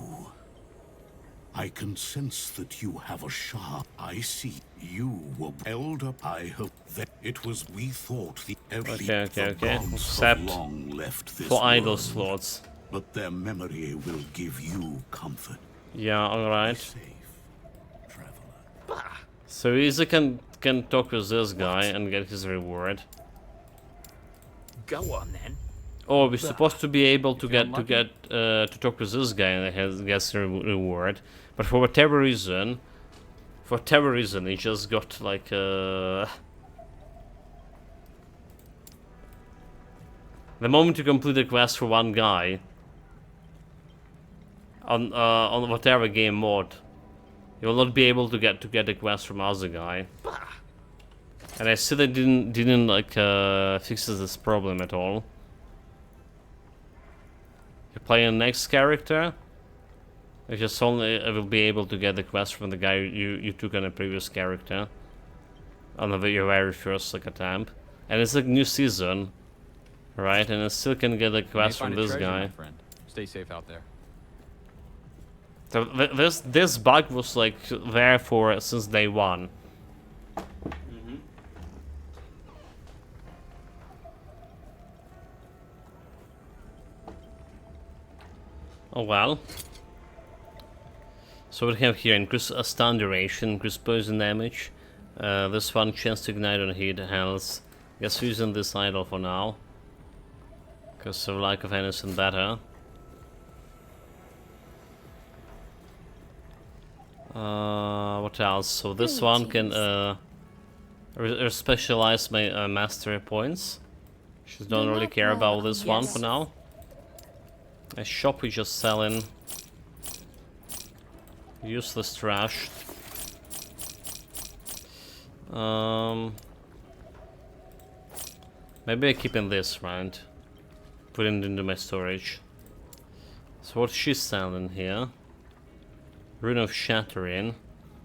J: I can sense that you have a shard. I see. You were held up. I hope that it was. We thought the
A: Okay.
J: Except long left this
A: for idle
J: world,
A: slots.
J: but their memory will give you comfort.
A: Yeah, alright.
J: Safe, traveler.
A: So Isa can talk with this guy and get his reward.
I: Go on then.
A: Oh, we're supposed to be able to to talk with this guy and gets a reward, but for whatever reason, he just got like The moment you complete a quest for one guy on whatever game mode, you will not be able to get a quest from other guy. And I still didn't like fix this problem at all. You play the next character, you just only will be able to get the quest from the guy you took on a previous character on your very first like attempt. And it's like new season, right? And I still can get a quest from this guy.
K: Stay safe out there.
A: So this bug was like there for since day one. Oh well. So what we have here: increase stun duration, increase poison damage. This one chance to ignite on heat, health. Guess using this idol for now, because of lack of anything better. What else? So this one can specialize my mastery points. Just don't really care about this one for now. A shop we just selling useless trash. Maybe I keep in this, right? Put it into my storage. So what's she selling here? Rune of Shattering.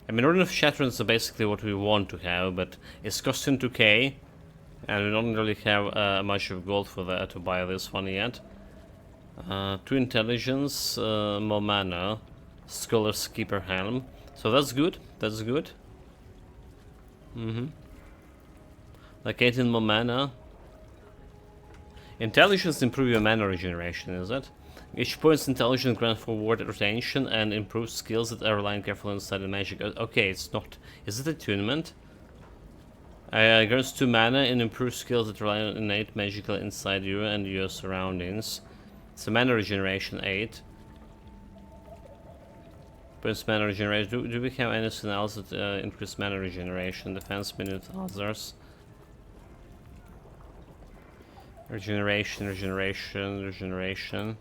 A: I mean, Rune of Shattering is basically what we want to have, but it's costing 2k, and we don't really have much of gold for that to buy this one yet. 2 intelligence, more mana, Scholar's Keeper Helm. So that's good. That's good. Like 18 more mana. Intelligence improve your mana regeneration, is it? Each point's intelligence grants forward retention and improves skills that are relying carefully on studied magic. Okay, it's not. Is it attunement? Grants 2 mana and improves skills that rely on innate magical inside you and your surroundings. It's a mana regeneration 8. Points mana regeneration. Do we have anything else that increase mana regeneration? Defense, minute, others. Regeneration, regeneration, regeneration.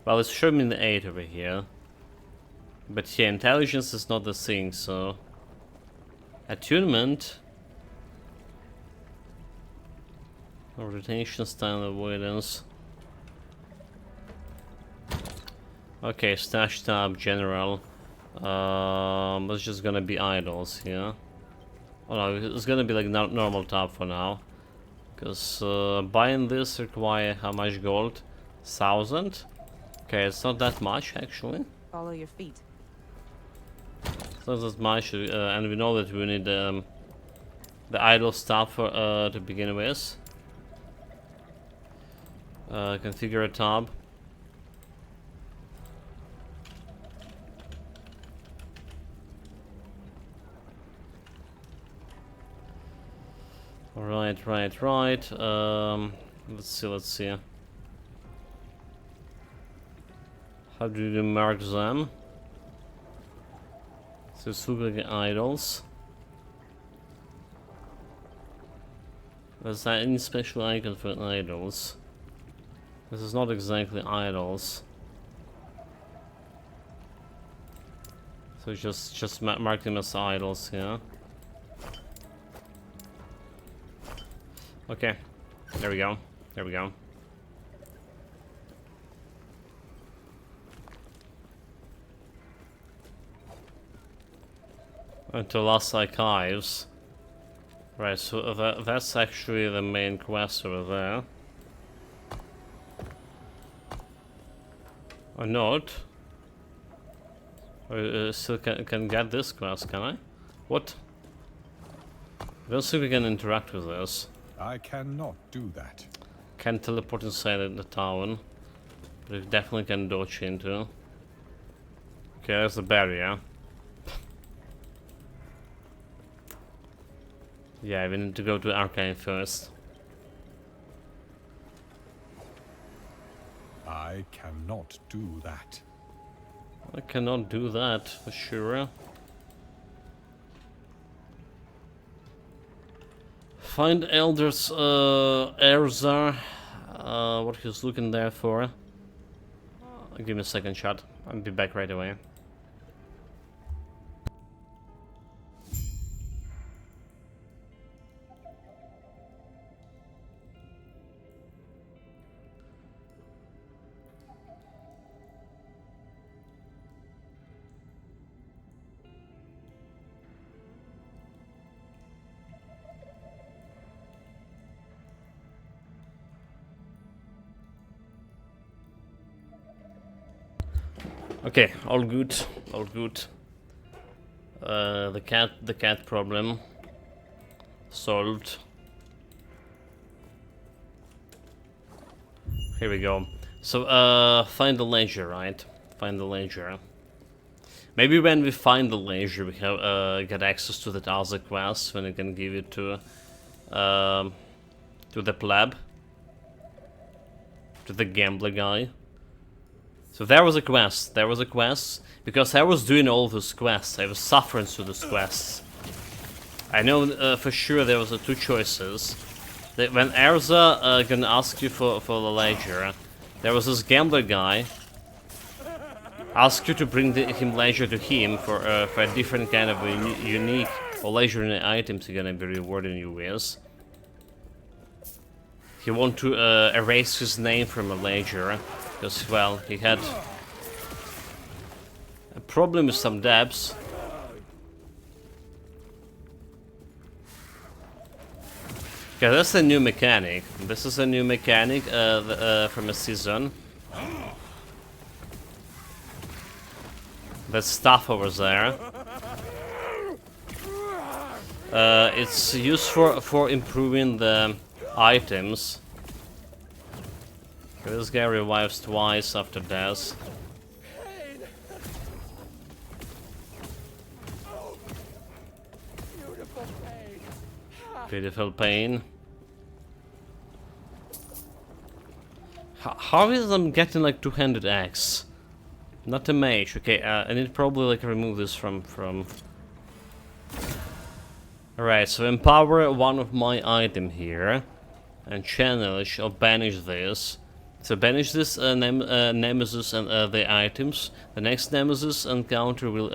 A: Well, it's showing me the 8 over here. But yeah, intelligence is not the thing, so... Attunement. Or retention, style, avoidance. Okay, stash tab, general. It's just gonna be idols here. Oh no, it's gonna be like normal tab for now. Because buying this require how much gold? 1,000? Okay, it's not that much actually.
D: Follow your feet.
A: It's not that much, and we know that we need the idle stuff for, to begin with. Configure a tab. Right. Let's see. How do you mark them? So it's looking like idols. There's that any special icon for idols? This is not exactly idols. So just mark them as idols here. Okay, there we go. There we go. Into Lost Archives. Right, so that's actually the main quest over there. Or not. Or still can get this quest, can I? What? I don't think we can interact with this.
C: I cannot do that.
A: Can teleport inside the town. But it definitely can dodge into. Okay, there's the barrier. Yeah, we need to go to Arcane first.
C: I cannot do that.
A: I cannot do that for sure. Find Elder's Erza. What he's looking there for. Give me a second shot. I'll be back right away. Okay, all good, all good. The cat problem solved. Here we go. So, find the ledger, right? Find the ledger. Maybe when we find the ledger, we have get access to the other quest when we can give it to the pleb, to the gambler guy. So there was a quest, because I was doing all those quests, I was suffering through those quests. I know for sure there was two choices. When Erza gonna ask you for the ledger, there was this gambler guy, ask you to bring him ledger to him for a different kind of unique or legendary items he's gonna be rewarding you with. He want to erase his name from a ledger. Because, well, he had a problem with some debts. Okay, that's a new mechanic. This is a new mechanic from a season. That stuff over there. It's used for improving the items. This guy revives twice after death. Beautiful pain. How is I'm getting like two-handed axe? Not a mage. Okay, I need to probably like remove this from. Alright, so empower one of my item here, and challenge or banish this. So banish this nemesis and the items. The next nemesis encounter will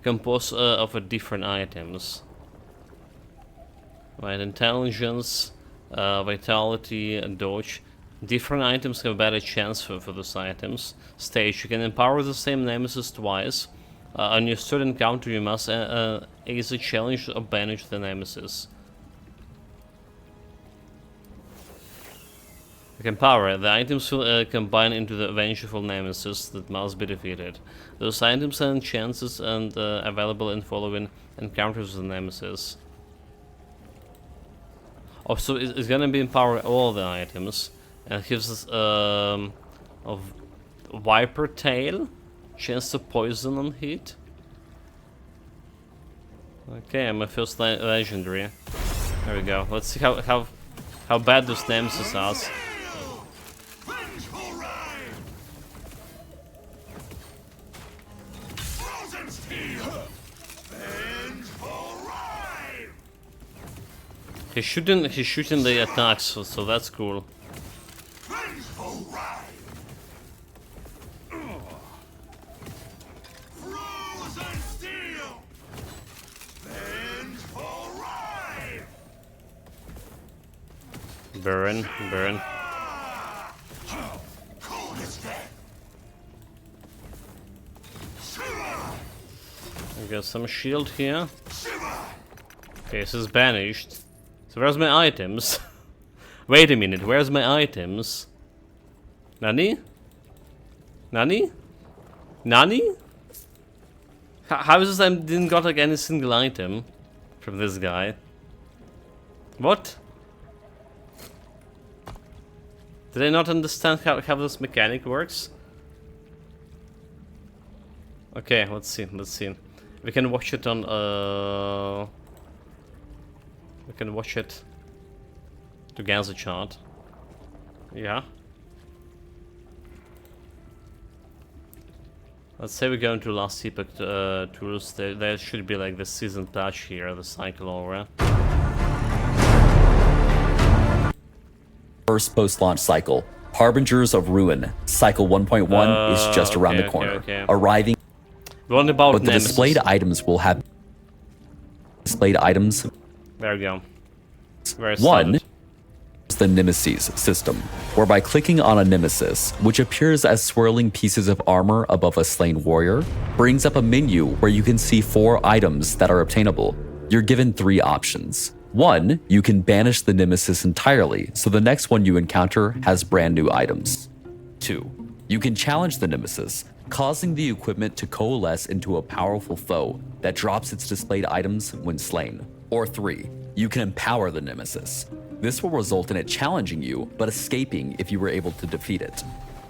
A: compose of different items. Right, intelligence, vitality, and dodge. Different items have a better chance for those items. Stage, you can empower the same nemesis twice. On your third encounter you must either challenge or banish the nemesis. You can power. The items will combine into the vengeful nemesis that must be defeated. Those items and chances and available in following encounters with the nemesis. Oh, so it's gonna be empower all the items, and it gives us a viper tail, chance to poison on hit. Okay, I'm a first legendary. There we go. Let's see how bad those nemesis are. He's shooting the attacks, so that's cool. Burn, burn. I got some shield here. Okay, this is banished. So where's my items? Wait a minute, where's my items? Nani? Nani? Nani? How is this I didn't got like any single item from this guy? What? Did I not understand how this mechanic works? Okay, let's see. We can watch it on we can watch it together chart. Yeah. Let's say we go into last Epoch tools. There should be like the season patch here, the cycle aura.
L: first post-launch cycle. Harbingers of Ruin, cycle 1.1 is just around the corner. Arriving.
A: What about
L: but the
A: Nemesis?
L: displayed items will have displayed items.
A: There we go.
L: One is the Nemesis system, whereby clicking on a Nemesis, which appears as swirling pieces of armor above a slain warrior, brings up a menu where you can see 4 items that are obtainable. You're given 3 options. 1, you can banish the Nemesis entirely, so the next one you encounter has brand new items. 2, you can challenge the Nemesis, causing the equipment to coalesce into a powerful foe that drops its displayed items when slain. Or 3, you can empower the Nemesis. This will result in it challenging you, but escaping if you were able to defeat it.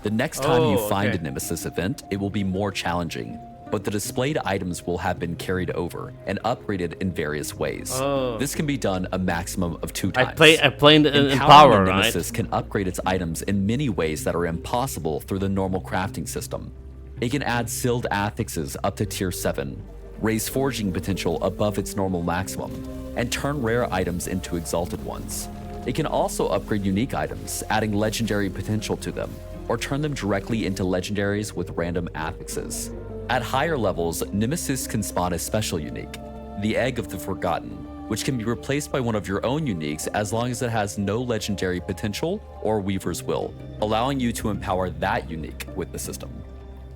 L: The next time you find a Nemesis event, it will be more challenging, but the displayed items will have been carried over and upgraded in various ways. This can be done a maximum of 2 times.
A: I play in
L: Empowering
A: Power,
L: the Nemesis
A: right?
L: can upgrade its items in many ways that are impossible through the normal crafting system. It can add sealed affixes up to tier 7, raise forging potential above its normal maximum, and turn rare items into exalted ones. It can also upgrade unique items, adding legendary potential to them, or turn them directly into legendaries with random affixes. At higher levels, Nemesis can spawn a special unique, the Egg of the Forgotten, which can be replaced by one of your own uniques as long as it has no legendary potential or Weaver's Will, allowing you to empower that unique with the system.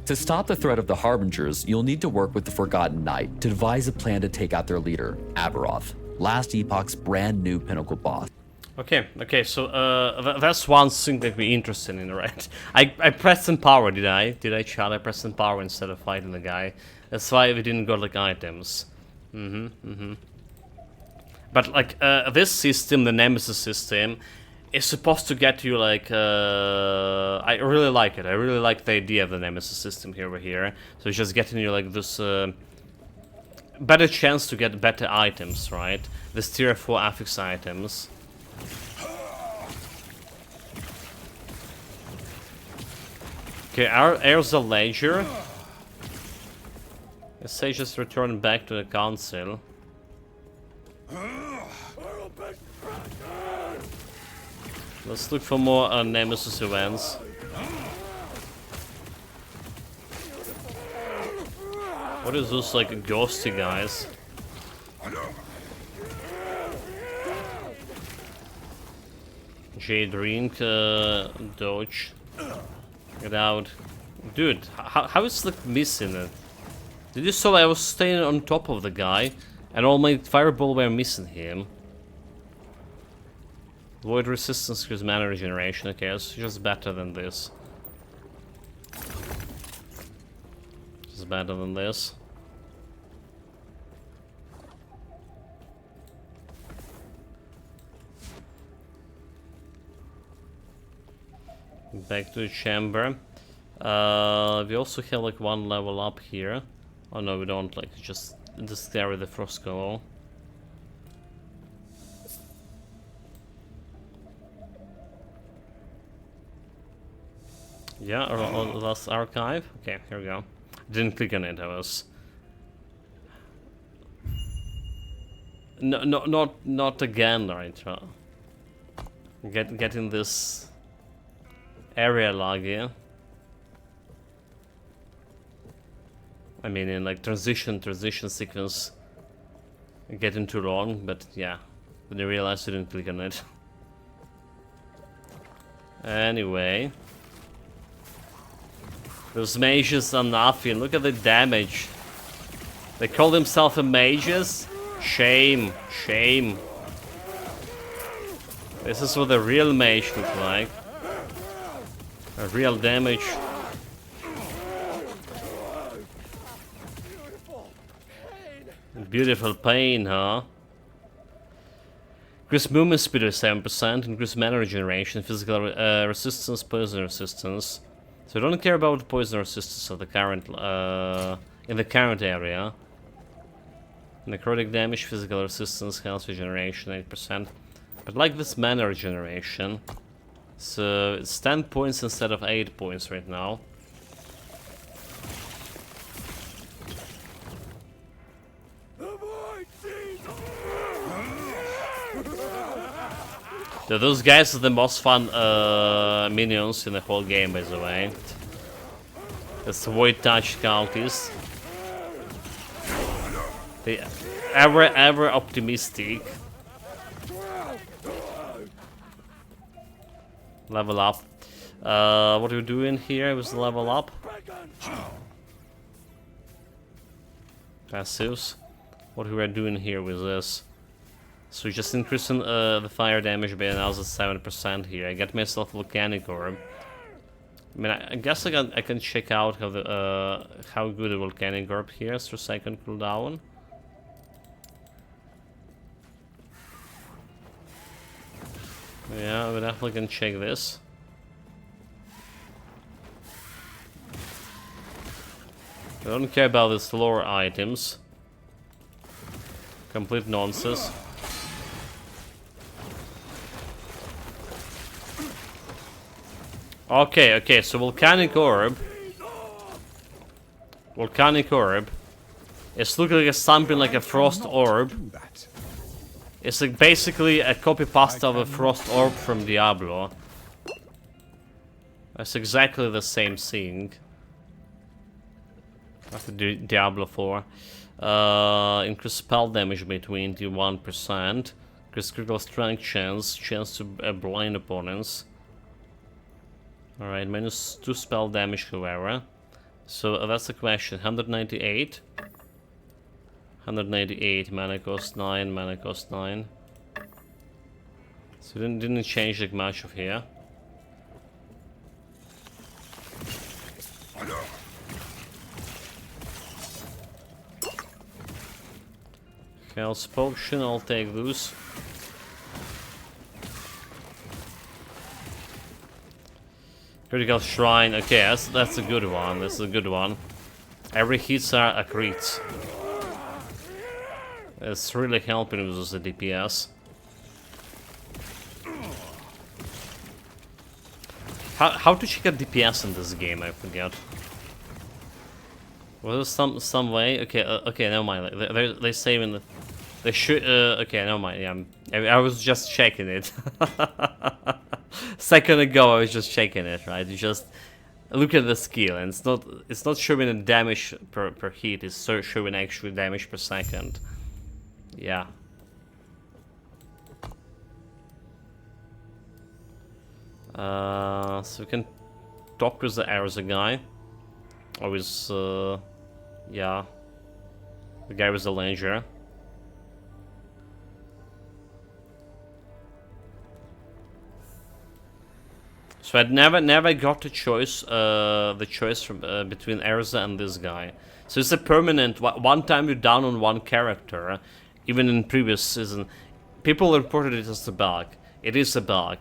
L: To stop the threat of the Harbingers, you'll need to work with the Forgotten Knight to devise a plan to take out their leader, Aberoth, last Epoch's brand new pinnacle boss.
A: Okay, so that's one thing that we're interested in, right? I pressed in power, did I? Did I chat? I pressed in power instead of fighting the guy. That's why we didn't got like items. But like this system, the Nemesis system, is supposed to get you like I really like it. I really like the idea of the Nemesis system over here. So it's just getting you like this better chance to get better items, right? This tier 4 affix items. Okay, here's the ledger. The sage just returned back to the council. Let's look for more Nemesis events. What is this, like, ghosty guys? Jade Ring, dodge. Get out. Dude, how is like missing it? Did you saw I was staying on top of the guy and all my fireball were missing him? Void resistance gives mana regeneration. Okay, it's just better than this. Just better than this. Back to the chamber. We also have like 1 level up here. Oh no, we don't, like just carry the frost glow. Yeah, last archive. Okay, here we go. Didn't click on it. I was not again, right? Getting this area log here. I mean, in like transition sequence, getting too long, but yeah, then I realized I didn't click on it. Anyway, those mages are nothing. Look at the damage. They call themselves a mages. Shame, shame. This is what a real mage looks like. A real damage. Beautiful pain, huh? Increase movement speed of 7%, increase mana regeneration, physical resistance, poison resistance. So I don't care about poison resistance of the current in the current area. Necrotic damage, physical resistance, health regeneration 8%. But like this mana regeneration. So it's 10 points instead of 8 points right now. So those guys are the most fun minions in the whole game, by the way. It's Void Touch Cultists. They ever optimistic. Level up. What are we doing here with level up? Passives. What we are doing here with this? So just increasing the fire damage by another 7% here. I get myself Volcanic Orb. I mean, I guess I can check out how good a Volcanic Orb here is for second cooldown. Yeah, we definitely can check this. I don't care about these lore items. Complete nonsense. Okay, so Volcanic Orb is looking like something like a Frost Orb. It's like basically a copy-paste of a Frost Orb from Diablo. That's exactly the same thing. After Diablo 4. Increase spell damage by 21%. Increase critical strength chance to blind opponents. Alright, -2 spell damage, however. So that's the question. 198. 198, mana cost 9, mana cost 9. So didn't change like much of here. Health Potion, I'll take those. Critical Shrine, okay, that's a good one, that's a good one. Every hits are a crit. It's really helping with the DPS. How to check a DPS in this game, I forget. Was there some way? Okay, okay, never mind. They say in the... They should... okay, never mind, yeah. I was just checking it. Second ago, I was just checking it, right? You just look at the skill, and it's not showing a damage per hit. It's showing actual damage per second. Yeah. So we can talk with the Arza guy, or with yeah, the guy with the Langer. So I'd never got the choice from between Arza and this guy. So it's a permanent. One time you're down on one character, even in previous season, people reported it as a bug. It is a bug.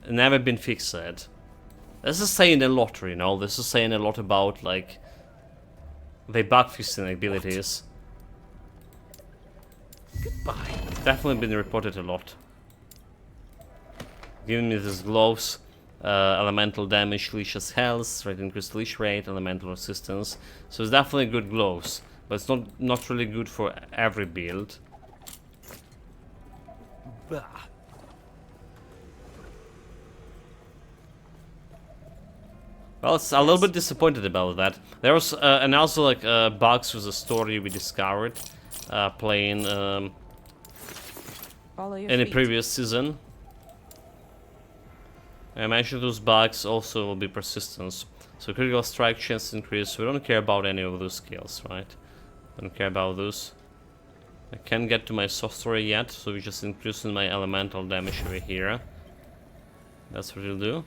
A: Never been fixed. This is saying a lot, you know. This is saying a lot about like the bug fixing abilities. Goodbye. Definitely been reported a lot. Giving me these gloves, elemental damage, leashes health, rate increased leash rate, elemental resistance. So it's definitely good gloves, but it's not really good for every build. Bah. Well, it's a little bit disappointed about that. There was and also like bugs with the story we discovered playing in the previous season. I imagine those bugs also will be persistence. So critical strike chance increase. We don't care about any of those skills, right? Don't care about those. I can't get to my Sorcerer yet, so we're just increasing my elemental damage over here. That's what we'll do.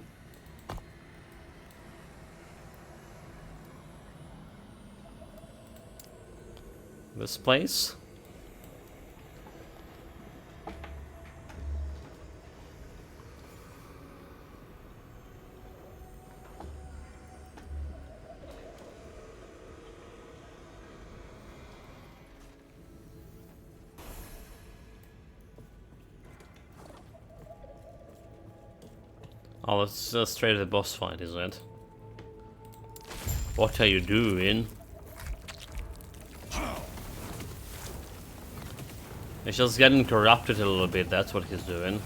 A: This place. Oh, it's straight to the boss fight, is it? What are you doing? He's just getting corrupted a little bit, that's what he's doing.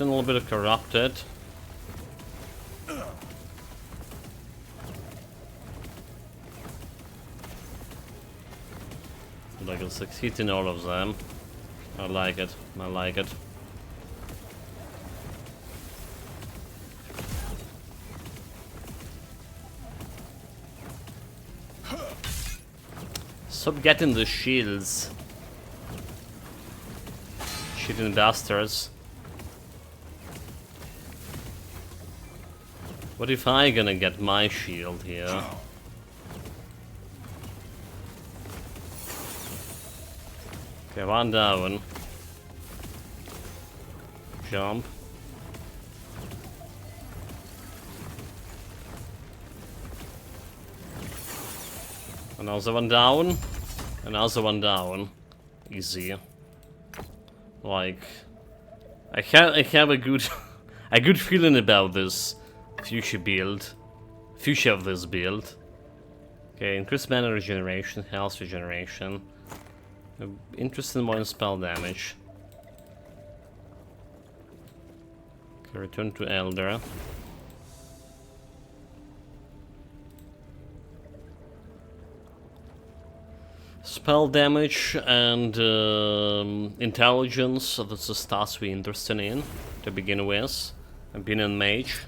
A: a little bit of corrupted. But I can succeed in all of them. I like it. I like it. Stop getting the shields. Shooting bastards. What if I gonna get my shield here? Okay, one down. Jump. Another one down. Another one down. Easy. Like, I have a good a good feeling about this future build. Future of this build. Okay, increased mana regeneration, health regeneration. Interested more in spell damage. Okay, return to Elder. Spell damage and intelligence, so that's the stats we're interested in to begin with. And being a mage.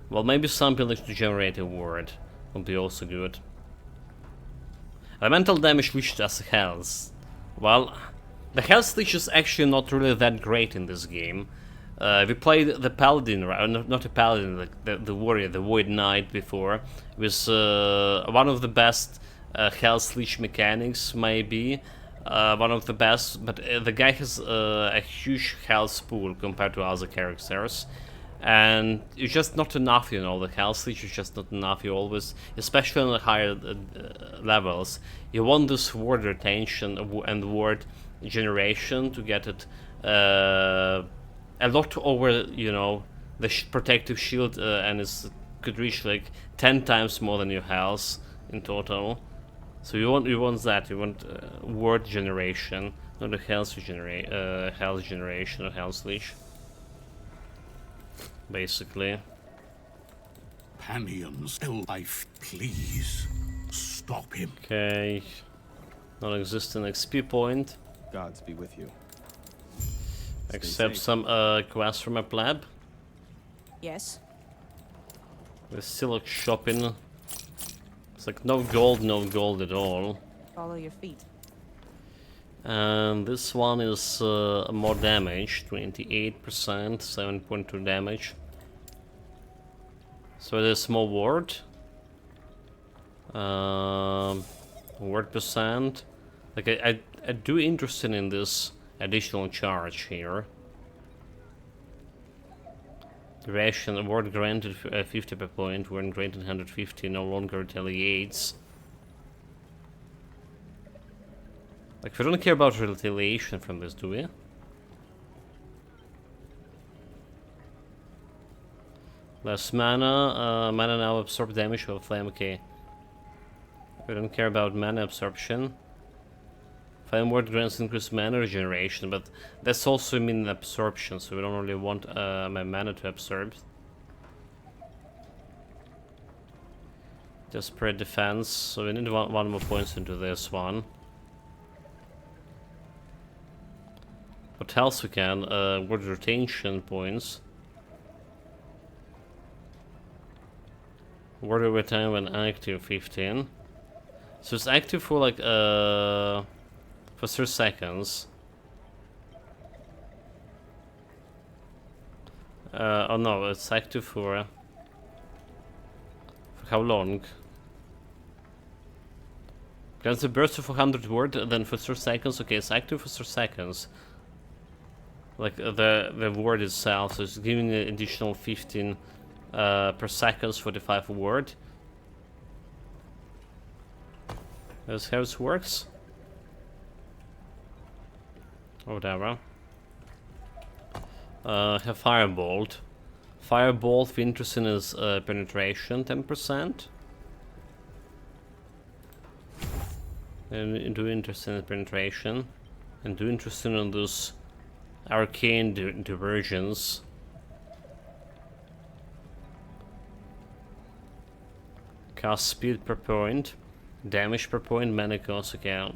A: Well, maybe some ability to generate a word would be also good. Elemental damage leached as health. Well, the health leech is actually not really that great in this game. We played the paladin, right? Not the paladin, the warrior, the void knight before. It was one of the best health leech mechanics, maybe. One of the best, but the guy has a huge health pool compared to other characters. And it's just not enough, you know, the health leech is just not enough. You always, especially on the higher levels, you want this word retention and word generation to get it a lot over, you know, the protective shield, and it could reach like 10 times more than your health in total. So you want that. You want word generation, not a health generation or health leech. Basically.
J: Panion's life, please stop him.
A: Okay. Non-existent XP point.
K: Gods be with you.
A: Accept some quests from a pleb.
G: Yes.
A: We're still like shopping. It's like no gold at all.
G: Follow your feet.
A: And this one is more damage, 28%, 7.2 damage. So it is small ward. Word percent. Like I do interested in this additional charge here. Duration, word granted 50 per point, word granted 150, no longer retaliates. Like, we don't care about retaliation from this, do we? Less mana, mana now absorb damage with flame, okay. We don't care about mana absorption. Flame word grants increased mana regeneration, but that's also mean absorption, so we don't really want my mana to absorb. Desperate defense, so we need one more points into this one. What else we can? Word retention points. Word over time when active 15. So it's active for like for 3 seconds. Oh no, it's active for how long? Grants a burst of 100 word, then for 3 seconds. Okay, it's active for 3 seconds. Like the word itself, so it's giving an additional 15 per seconds for the 5 word. That's how it works. Or whatever. Have Firebolt. Firebolt, the interesting is penetration, 10%. And do interesting in penetration. And do interesting in this arcane diversions. Cast speed per point, damage per point, mana cost. Okay,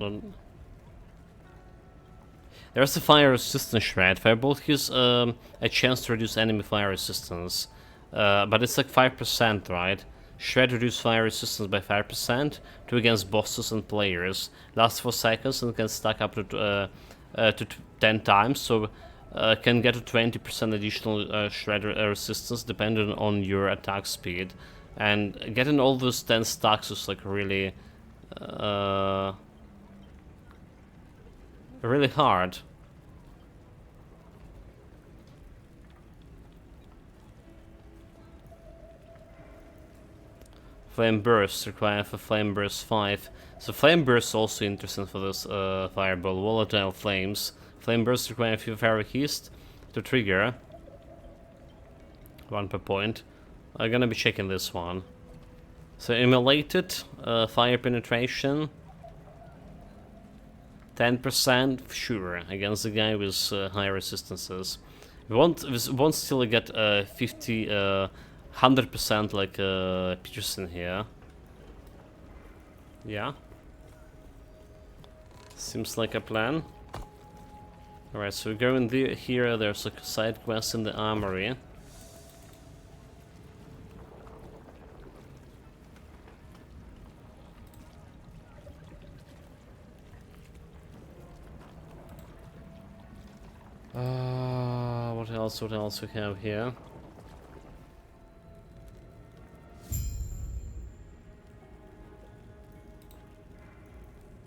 A: there's the fire resistance shred. Firebolt gives a chance to reduce enemy fire resistance, but it's like 5%, right? Shred reduce fire resistance by 5% to against bosses and players. Lasts for seconds and can stack up to 10 times, so can get to 20% additional shred resistance depending on your attack speed. And getting all those 10 stacks is like really really hard. Flame Burst required for Flame Burst 5. So Flame Burst is also interesting for this fireball. Volatile Flames. Flame Burst require a few Fairy Haste to trigger. 1 per point. I'm gonna be checking this one. So Immolated, Fire Penetration. 10%, sure, against the guy with high resistances. We won't still get 100% like Peterson here. Yeah. Seems like a plan. Alright, so we go in here, there's a side quest in the armory. What else we have here?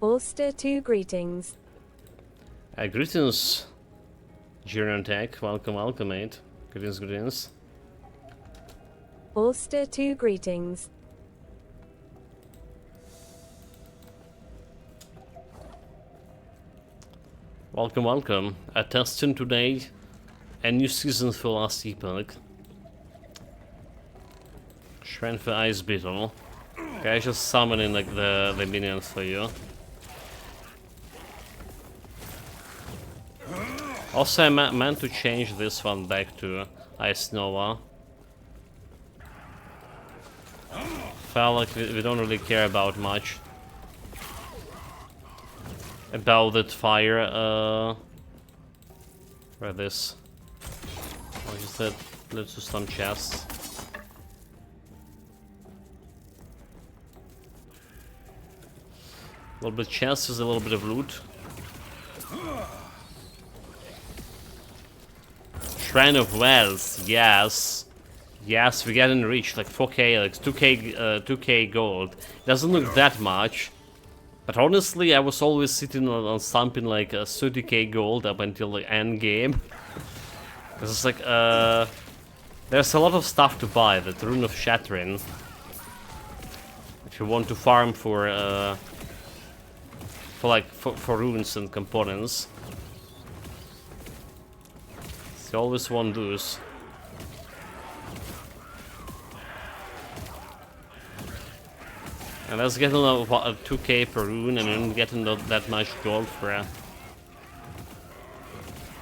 B: Ulster 2 greetings.
A: Greetings, Jiren Tech. Welcome, mate. Greetings.
B: Ulster 2 greetings.
A: Welcome. Testing today a new season for last Epoch. Shrine for Ice Beetle. Okay, I just summoning like the minions for you. Also, I meant to change this one back to Ice Nova. Felt like we don't really care about much about that fire. Where this? I just said let's do some chests. A little bit of chests is a little bit of loot. Shrine of Wells, yes. Yes, we get in reach, like 4k, like 2k gold. Doesn't look that much. But honestly, I was always sitting on something like 30k gold up until the end game. Because it's like, there's a lot of stuff to buy. The Rune of Shattering. If you want to farm for runes and components. So you always want those. And that's getting a 2k per rune and then getting that much gold for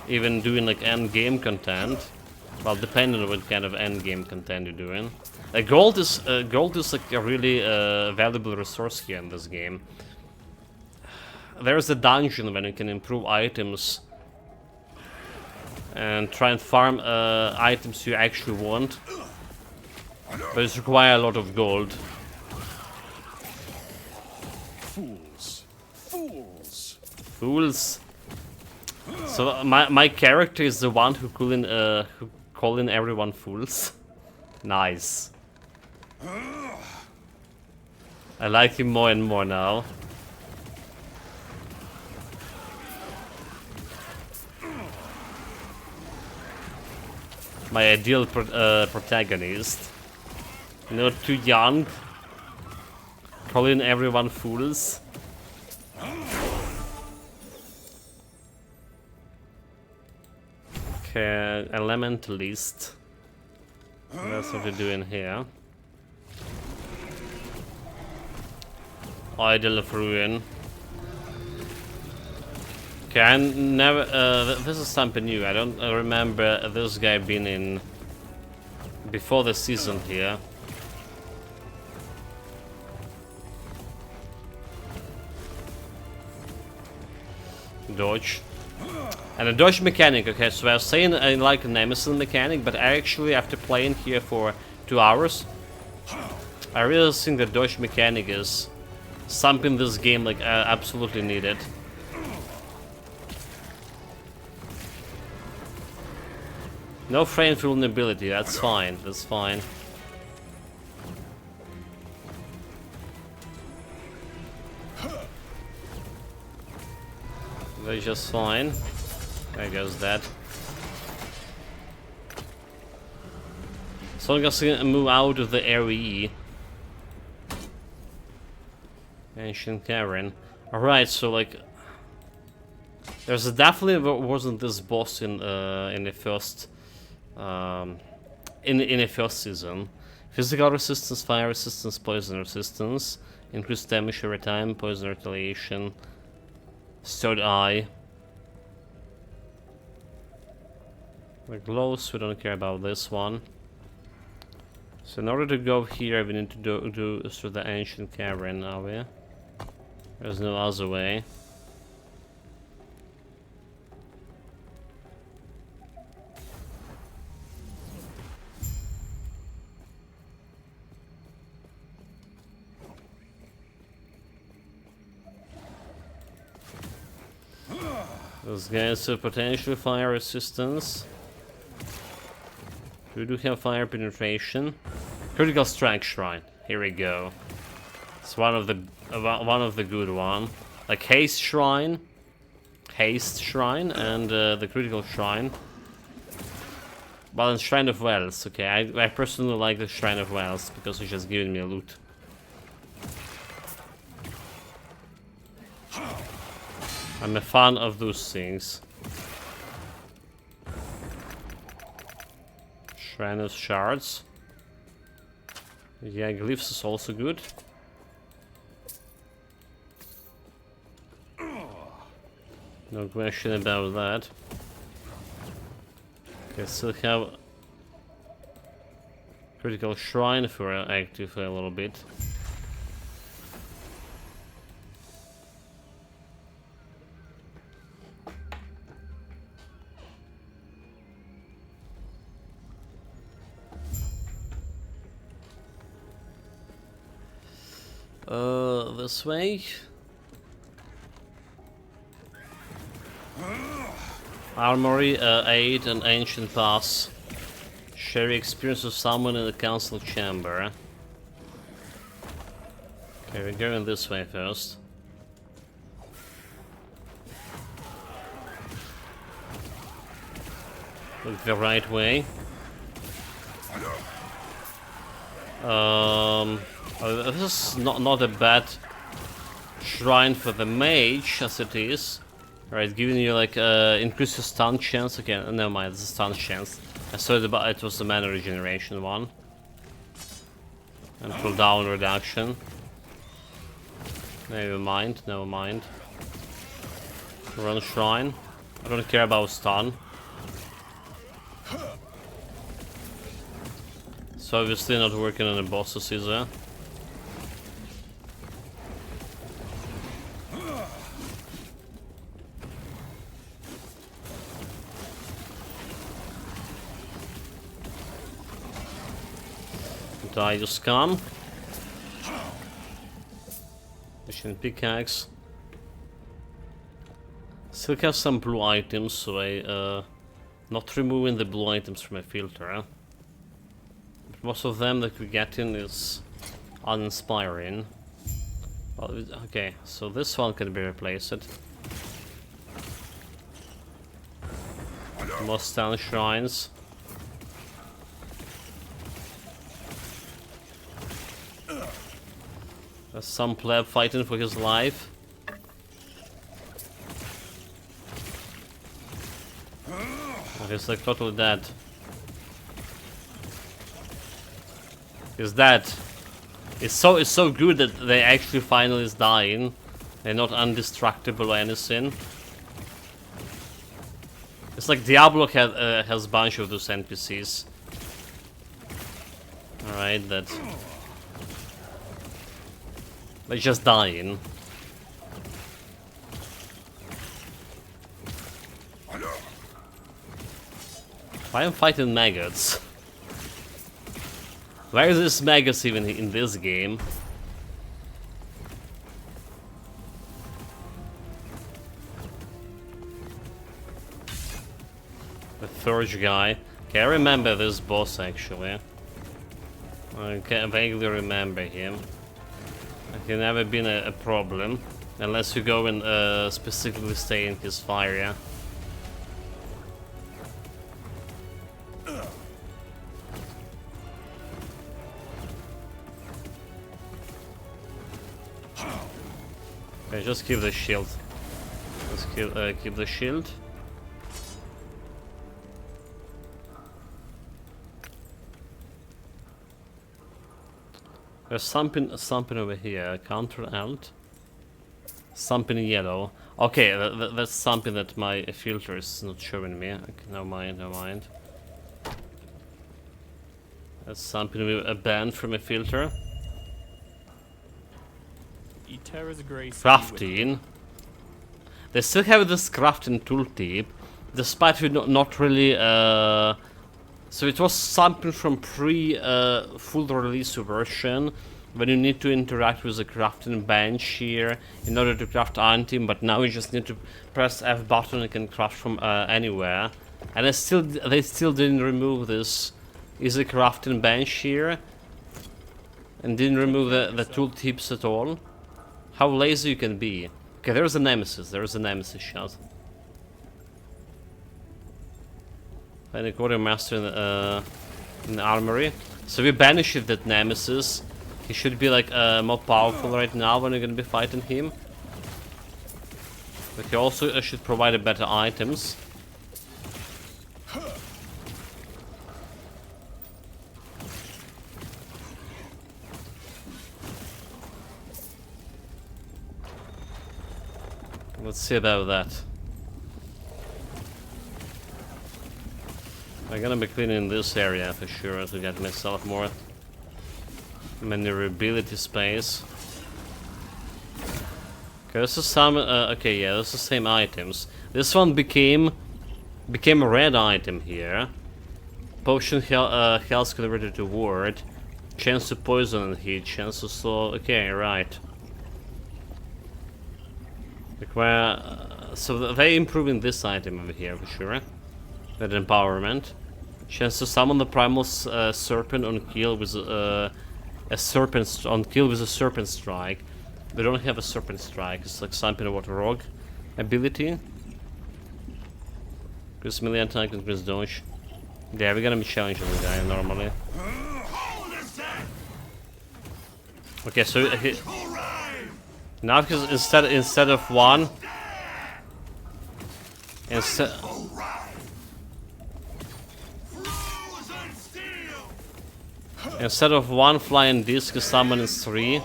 A: even doing like end game content. Well, depending on what kind of end game content you're doing. Gold is like a really valuable resource here in this game. There's a dungeon when you can improve items and try and farm items you actually want, but it requires a lot of gold. Fools. So my character is the one who calling everyone fools. Nice. I like him more and more now. My ideal protagonist. Not too young. Calling everyone fools. Okay, Elementalist. That's what we're doing here. Harbingers of Ruin. Okay, I never. This is something new. I don't remember this guy being in before the season here. Dodge. And a dodge mechanic, okay, so I was saying I like a Nemesis mechanic, but actually after playing here for 2 hours, I really think the dodge mechanic is something this game like absolutely needed. No frame vulnerability, that's fine, that's fine. That's just fine. There goes that. So I'm gonna move out of the area. Ancient Cavern. Alright, so like there's definitely wasn't this boss in the first in the first season. Physical resistance, fire resistance, poison resistance, increased damage every time, poison retaliation, third eye. The glows, we don't care about this one. So in order to go here, we need to do through the ancient cavern, are we? There's no other way. Those guys have potential fire resistance. We do have fire penetration. Critical strike shrine. Here we go. It's one of the good one. Like haste shrine, and the critical shrine. But then shrine of wells. Okay, I personally like the shrine of wells because it's just giving me loot. I'm a fan of those things. Shrine of Shards. Yeah, Glyphs is also good. No question about that. Okay, still have Critical Shrine for active for a little bit. This way. Armory, aid, and ancient pass. Share experience of someone in the council chamber. Okay, we're going this way first. Look the right way. This is not a bad shrine for the mage as it is. Alright, giving you like increase your stun chance. Okay, never mind, this is stun chance. I saw it was the mana regeneration one. And cooldown reduction. Never mind, never mind. Run shrine. I don't care about stun. So obviously not working on the bosses either. Die, you scum. Mission pickaxe. Still have some blue items, so I not removing the blue items from my filter. Huh? But most of them that we get in is uninspiring. Well, okay, so this one can be replaced. More stun shrines. There's some pleb fighting for his life. Oh, he's like totally dead. He's dead. It's so good that they actually finally is dying. They're not indestructible or anything. It's like Diablo has a bunch of those NPCs. Alright, that... They're just dying. Why am I fighting maggots? Where is this maggots even in this game? The third guy. Okay, I remember this boss actually. I can vaguely remember him. It can never been a problem. Unless you go and specifically stay in his fire. Okay, just keep the shield. Let's keep the shield. There's something over here. Counter alt. Something yellow. Okay, that's something that my filter is not showing me. Okay, no mind, no mind. That's something with a band from a filter. Crafting. They still have this crafting tooltip, despite we not really. So it was something from full release version, when you need to interact with the crafting bench here in order to craft item, but now you just need to press F button and you can craft from anywhere. And they still didn't remove this easy crafting bench here, and didn't remove the tooltips at all. How lazy you can be. Okay, there's a nemesis. There's a nemesis shot. Find a quartermaster in the armory. So we banished that nemesis. He should be like more powerful right now when you're gonna be fighting him. But he also should provide better items. Let's see about that. I'm gonna be cleaning this area for sure to get myself more maneuverability space. Okay, this is some. Okay, yeah, this is the same items. This one became a red item here. Potion health converted to ward. Chance to poison and heat. Chance to slow. Okay, right. So they improving this item over here for sure. That empowerment. Chance to summon the primal serpent on kill with a serpent strike. They don't have a serpent strike. It's like something about rogue ability. Increase melee attack, increase dodge. Yeah, we're gonna be challenging the guy normally. Okay, so now because instead of one, instead of one flying disc, you summon is 3.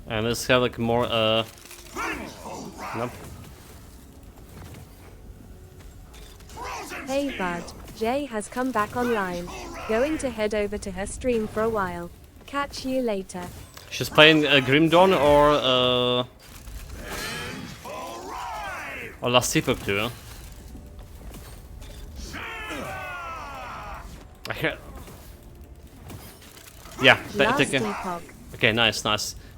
A: And let's have like more nope.
B: Hey bud, Jay has come back online. Going to head over to her stream for a while. Catch you later.
A: She's playing Grim Dawn or Last Epoch too. I hear. Yeah, take it. Okay, nice.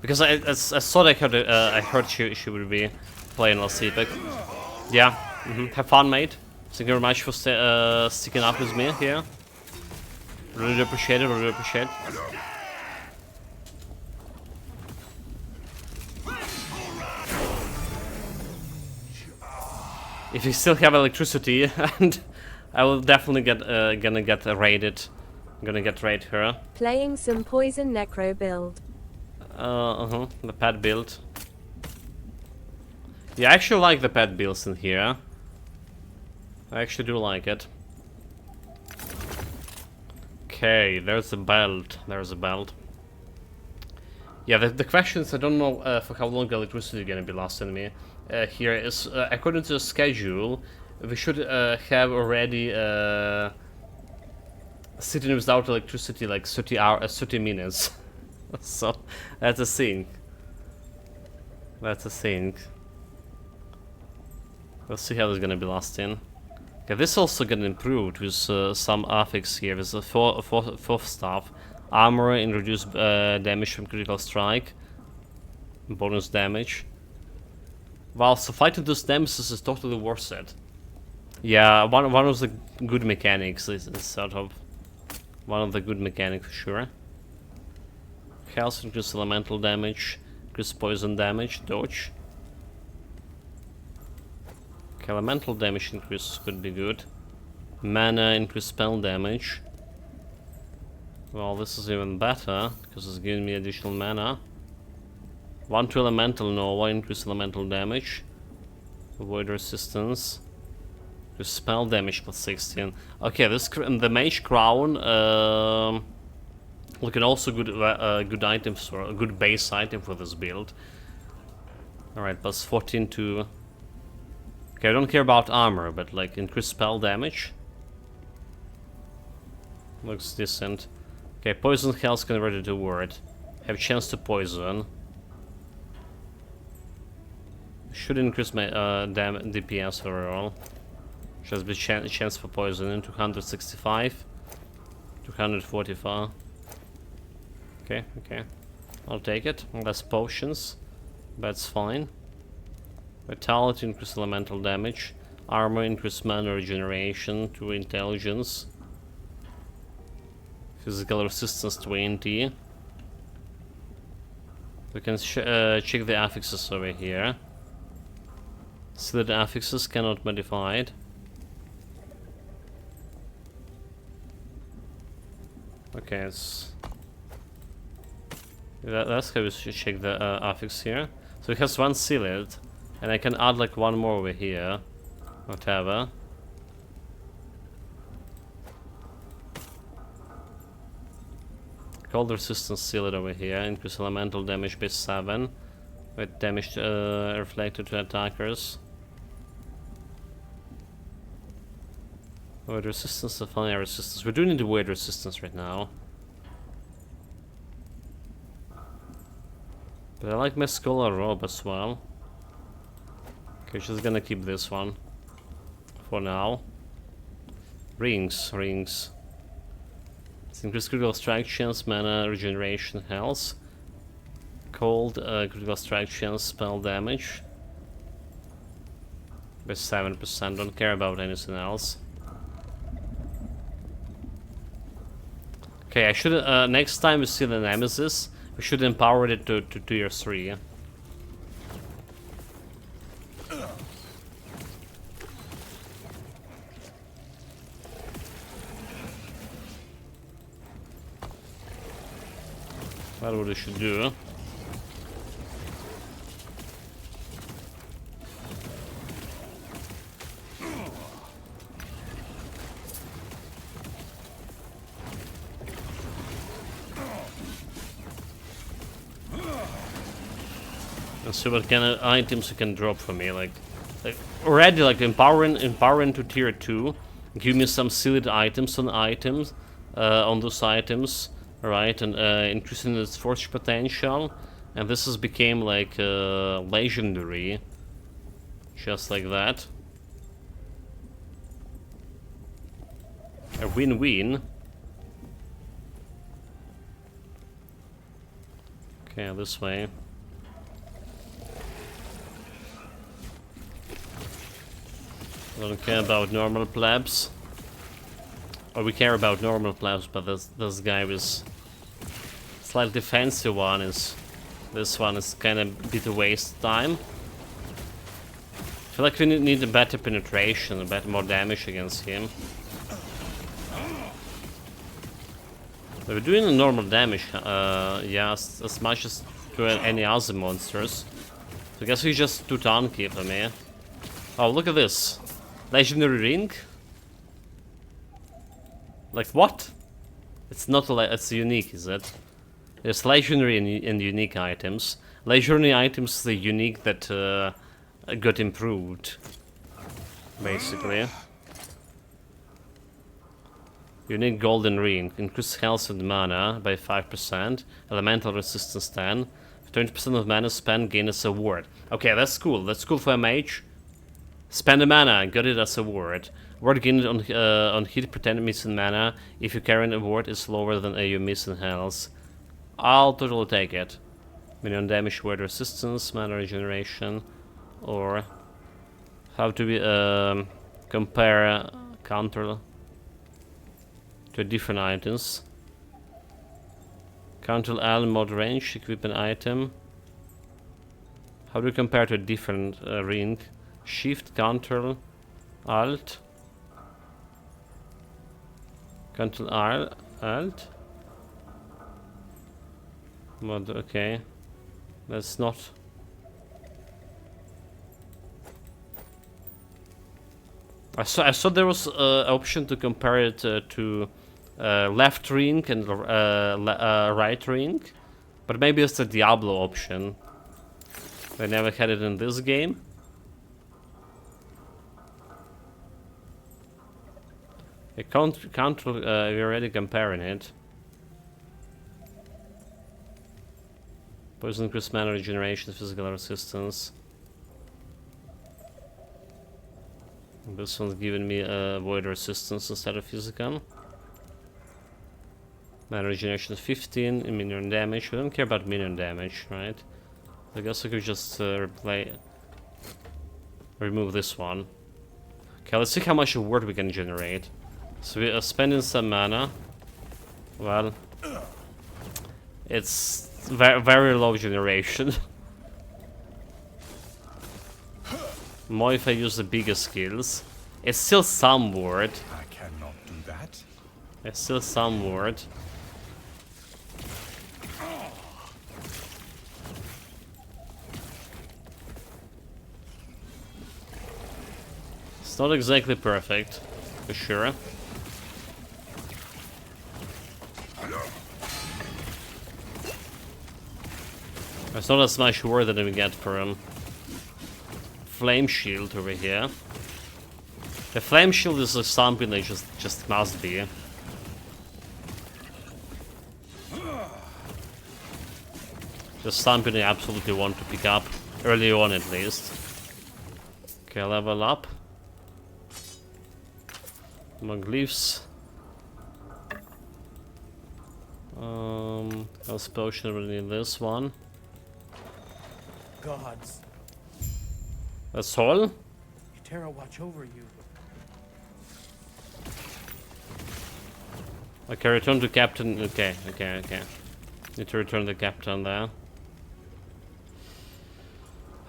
A: Because I thought I heard she would be playing Last Epoch. Yeah. Have fun, mate. Thank you very much for sticking up with me here. Really appreciate it. If you still have electricity, and I will definitely gonna get raided. I'm gonna get raid her.
B: Playing some poison necro build.
A: The pet build. Yeah, I actually like the pet builds in here. I actually do like it. Okay, there's a belt. Yeah, the question is, I don't know for how long the electricity is gonna be lasting me. Here is, according to the schedule, we should have already sitting without electricity like 30 minutes. So that's a thing. That's a thing. Let's see how this is gonna be lasting. Okay, this also got improved with some affix here. There's a fourth staff. Armor and reduced damage from critical strike. Bonus damage. Well, so fighting those nemesis is totally worth it. Yeah, one of the good mechanics is sort of one of the good mechanics for sure. Health increase elemental damage, increase poison damage, dodge. Okay, elemental damage increase could be good. Mana increase spell damage. Well, this is even better, because it's giving me additional mana. 1 to elemental Nova, increase elemental damage. Avoid resistance. Do spell damage plus 16. Okay, this the Mage Crown looking also good item for a good base item for this build. Alright, plus 14 to... Okay, I don't care about armor, but like increased spell damage. Looks decent. Okay, poison health converted to word. Have chance to poison. Should increase my DPS overall. Just be chance for poisoning. 265. 245. Okay, okay. I'll take it. Less potions. That's fine. Vitality increase elemental damage. Armor increase mana regeneration to intelligence. Physical resistance 20. We can check the affixes over here. So the affixes cannot be modified. Okay, that's how we should check the affix here. So it has one sealed, and I can add like one more over here. Whatever. Cold resistance sealed over here. Increase elemental damage by 7. With damage reflected to attackers. Void resistance, fire resistance. We do need the void resistance right now. But I like my Scholar robe as well. Okay, just gonna keep this one for now. Rings. It's increased critical strike chance, mana regeneration, health. Cold, critical strike chance, spell damage. By 7%, don't care about anything else. Okay, I should, next time we see the Nemesis, we should empower it to tier 3. That's what we should do. And see what kind of items you can drop for me, like already like empowering to tier 2. Give me some sealed items on those items, right? And increasing its force potential. And this has became like legendary, just like that. A win-win. Okay, this way. I don't care about normal plebs. Or we care about normal plebs, but this guy with slightly fancy one is... This one is kind of a bit of waste time. I feel like we need a better penetration, more damage against him. But we're doing normal damage, yeah, as much as to any other monsters. So I guess he's just too tanky for me. Oh, look at this. Legendary ring? Like what? It's not like it's unique, is it? There's legendary and unique items. Legendary items is the unique that got improved, basically. Unique golden ring. Increase health and mana by 5%. Elemental resistance 10. 20% of mana spent gain as a ward. Okay, that's cool. That's cool for a mage. Spend the mana, got it as a ward. Ward gained on hit, pretend missing mana. If you carry a ward, is lower than you missing health. I'll totally take it. Minion damage, ward resistance, mana regeneration, or how to be compare counter to different items. Counter L mod range, equip an item. How do you compare to a different ring? Shift, Ctrl, Alt. Ctrl R, Alt. Mod, okay. That's not. I saw there was an option to compare it to left ring and right ring, but maybe it's the Diablo option. I never had it in this game. We're already comparing it. Poison increase mana regeneration, physical resistance. This one's giving me void resistance instead of physical. Mana regeneration 15, and minion damage. We don't care about minion damage, right? I guess I could just remove this one. Okay, let's see how much ward we can generate. So we are spending some mana. Well, it's very low generation. More if I use the bigger skills. It's still some ward.
C: I cannot do that.
A: It's still some ward. It's not exactly perfect, for sure. It's not as much ward that we get from flame shield over here. The flame shield is something that just must be. Just something I absolutely want to pick up early on at least. Okay, level up. More glyphs. Health potion, we need this one.
I: Gods.
J: That's all?
I: Terra watch over you.
A: Okay, return to captain. Okay. Need to return the captain there.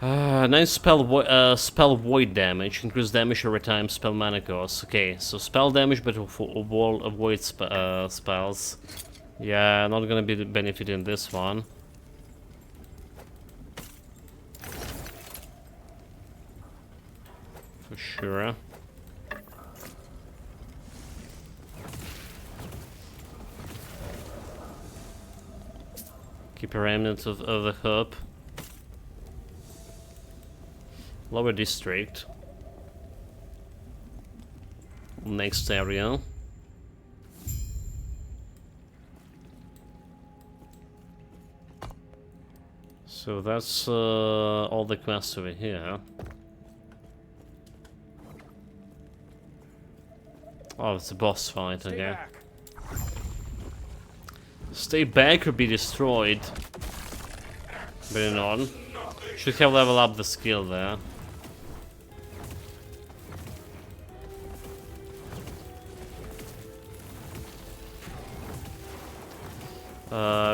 A: Nice spell void damage. Increase damage every time spell mana costs. Okay, so spell damage, but for wall avoid spells. Yeah, not gonna be benefiting this one. For sure. Keep a remnant of the hub. Lower district. Next area. So that's all the quests over here. Oh, it's a boss fight, okay. Stay back or be destroyed. Bring it on. Should have leveled up the skill there.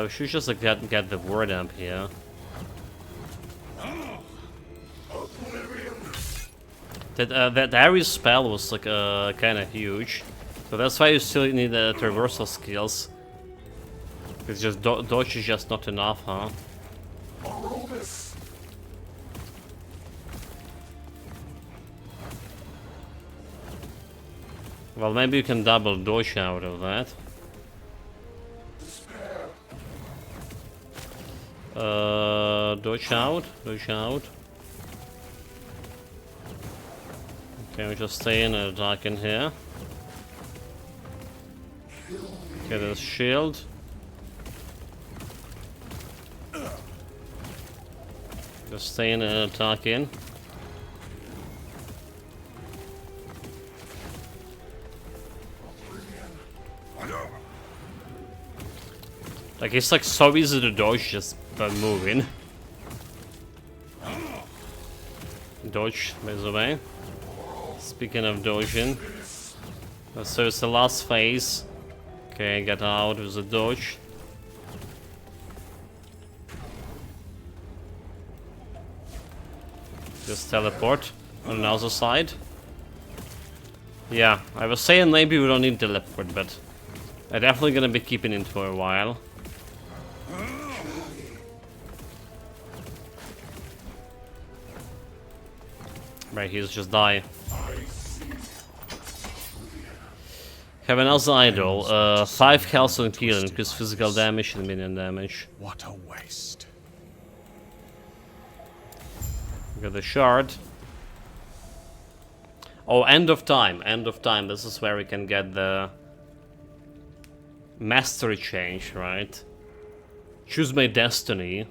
A: We should just like, get the word up here. That Ares spell was like kind of huge, so that's why you still need the traversal skills. It's just dodge is just not enough, huh? Well, maybe you can double dodge out of that. Dodge out, dodge out. Okay, we just stay in and attack in here. Okay, there's shield. Just stay in and attack in. Like, it's like so easy to dodge just by moving. Dodge, by the way. Speaking of dodging. So it's the last phase. Okay, get out with the dodge. Just teleport on the other side. Yeah, I was saying maybe we don't need teleport, but I'm definitely gonna be keeping it for a while. Right, he's just die. Have another idol. 5 health on kill, increase physical damage and minion damage.
C: What a waste.
A: Got the shard. Oh, end of time. End of time. This is where we can get the mastery change, right? Choose my destiny.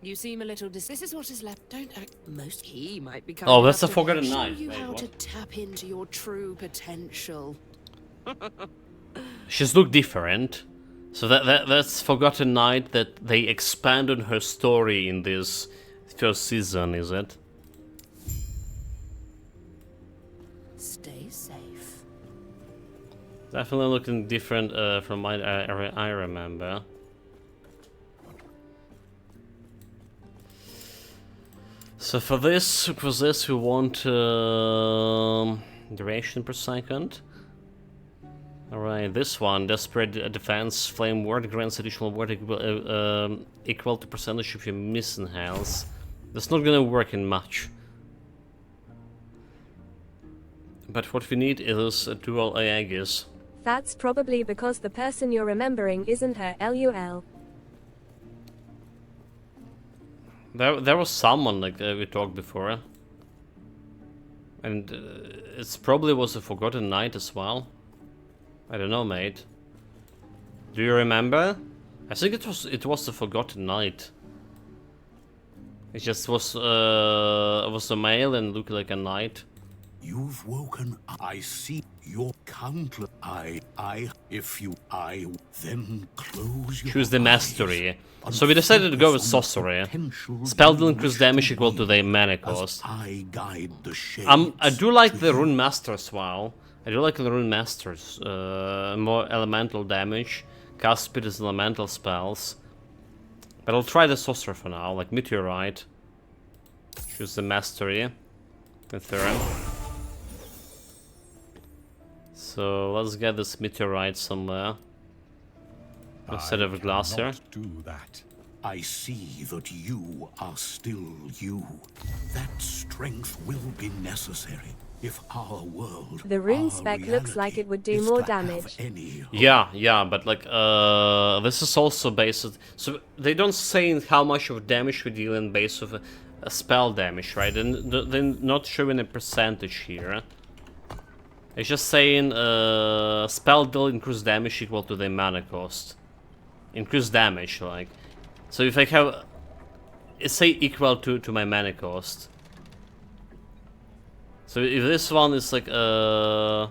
D: You seem a little This is what is left. Don't act. Most he might be.
A: Oh, that's a
D: to
A: Forgotten
D: show
A: Knight.
D: you
A: Wait,
D: how
A: what?
D: to tap into your true potential.
A: She's look different. So that's Forgotten Knight that they expand on her story in this first season, is it?
D: Stay safe.
A: Definitely looking different from what I remember. So for this we want duration per second. Alright, this one, Desperate Defense, Flame Ward grants additional ward equal to percentage of your missing health. That's not gonna work in much. But what we need is a dual Aegis.
B: That's probably because the person you're remembering isn't her LUL.
A: There was someone like we talked before. And it's probably was a Forgotten Knight as well. I don't know, mate. Do you remember? I think it was the Forgotten Knight. It just was a male and looked like a knight.
J: You've woken. I see your countless. Then close your
A: Choose the
J: eyes.
A: mastery. So we decided to go with Sorcerer. Spell deal increase damage equal to their mana cost.
J: I guide the shades.
A: I do like the Rune Master as well. I do like the Rune Masters. More elemental damage. Cast speed is elemental spells. But I'll try the Sorcerer for now, like Meteorite. Choose the Mastery. The third. So let's get this Meteorite somewhere. Instead of a Glacier.
C: Do that.
J: I see that you are still you. That strength will be necessary if our world.
B: The rune spec looks like it would do more damage.
A: Yeah, but like this is also based. So they don't say how much of damage we deal in base of a spell damage, right? And they're not showing a percentage here. It's just saying spell deal increase damage equal to the mana cost. Increase damage, like. So if I have, say equal to my mana cost. So if this one is like how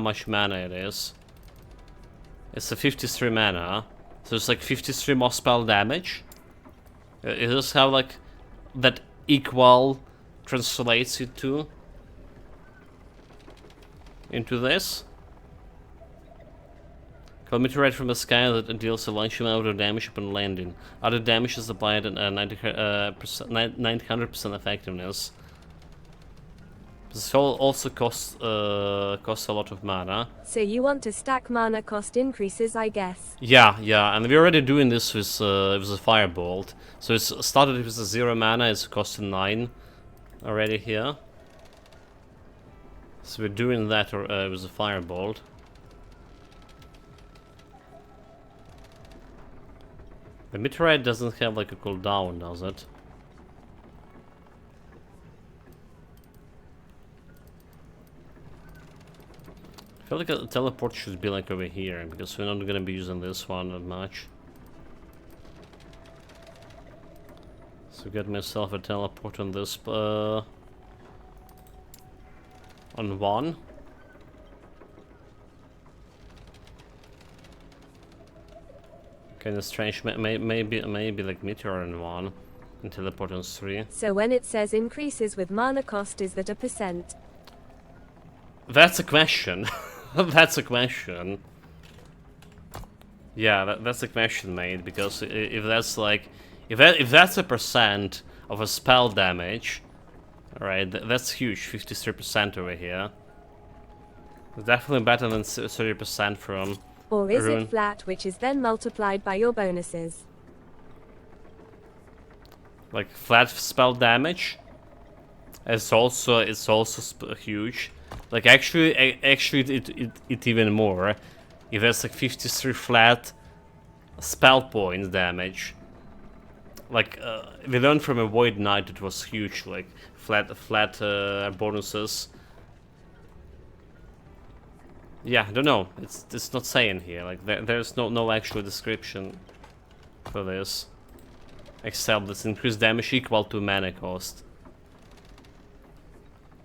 A: much mana it is? It's a 53 mana, so it's like 53 more spell damage. Is this how like that equal translates it to into this? Call Meteorite from the sky that deals a large amount of damage upon landing. Other damage is applied at 900% effectiveness. This also costs a lot of mana.
B: So you want to stack mana cost increases, I guess.
A: Yeah, and we're already doing this with a Firebolt. So it's started with a 0 mana, it's costing 9 already here. So we're doing that or with a firebolt. The meteorite doesn't have like a cooldown, does it? I feel like a teleport should be like over here, because we're not gonna be using this one that much. So get myself a teleport on this, on one. Kinda strange, maybe like meteor on one, and teleport on 3.
B: So when it says increases with mana cost, is that a percent?
A: That's a question. That's a question. Yeah, that's a question, mate. Because if that's like, if that's a percent of a spell damage, alright, that's huge. 53% over here. Definitely better than 30% from.
B: Or is
A: Ruin.
B: it flat, which is then multiplied by your bonuses?
A: Like flat spell damage. It's also huge. Like actually it even more. If there's like 53 flat spell points damage. Like we learned from a Void Knight, it was huge. Like flat bonuses. Yeah, I don't know. It's not saying here. Like there's no actual description for this, except this increased damage equal to mana cost.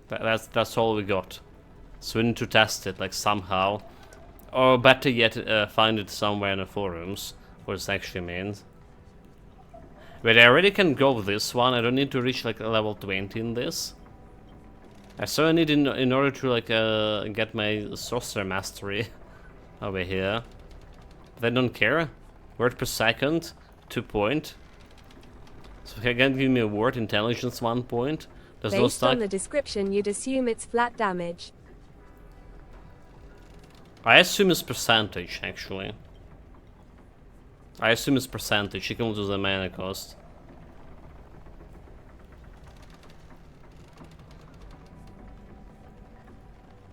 A: That's all we got. So we need to test it like somehow, or better yet, find it somewhere in the forums what it actually means. But I already can go with this one. I don't need to reach like a level 20 in this. I still need in order to like get my Sorcerer mastery over here. They don't care. Word per second, 2 point. So if you can give me a word intelligence 1 point. Does those
B: Based on
A: stack?
B: the description, you'd assume it's flat damage.
A: I assume it's percentage actually. I assume it's percentage equal to the mana cost.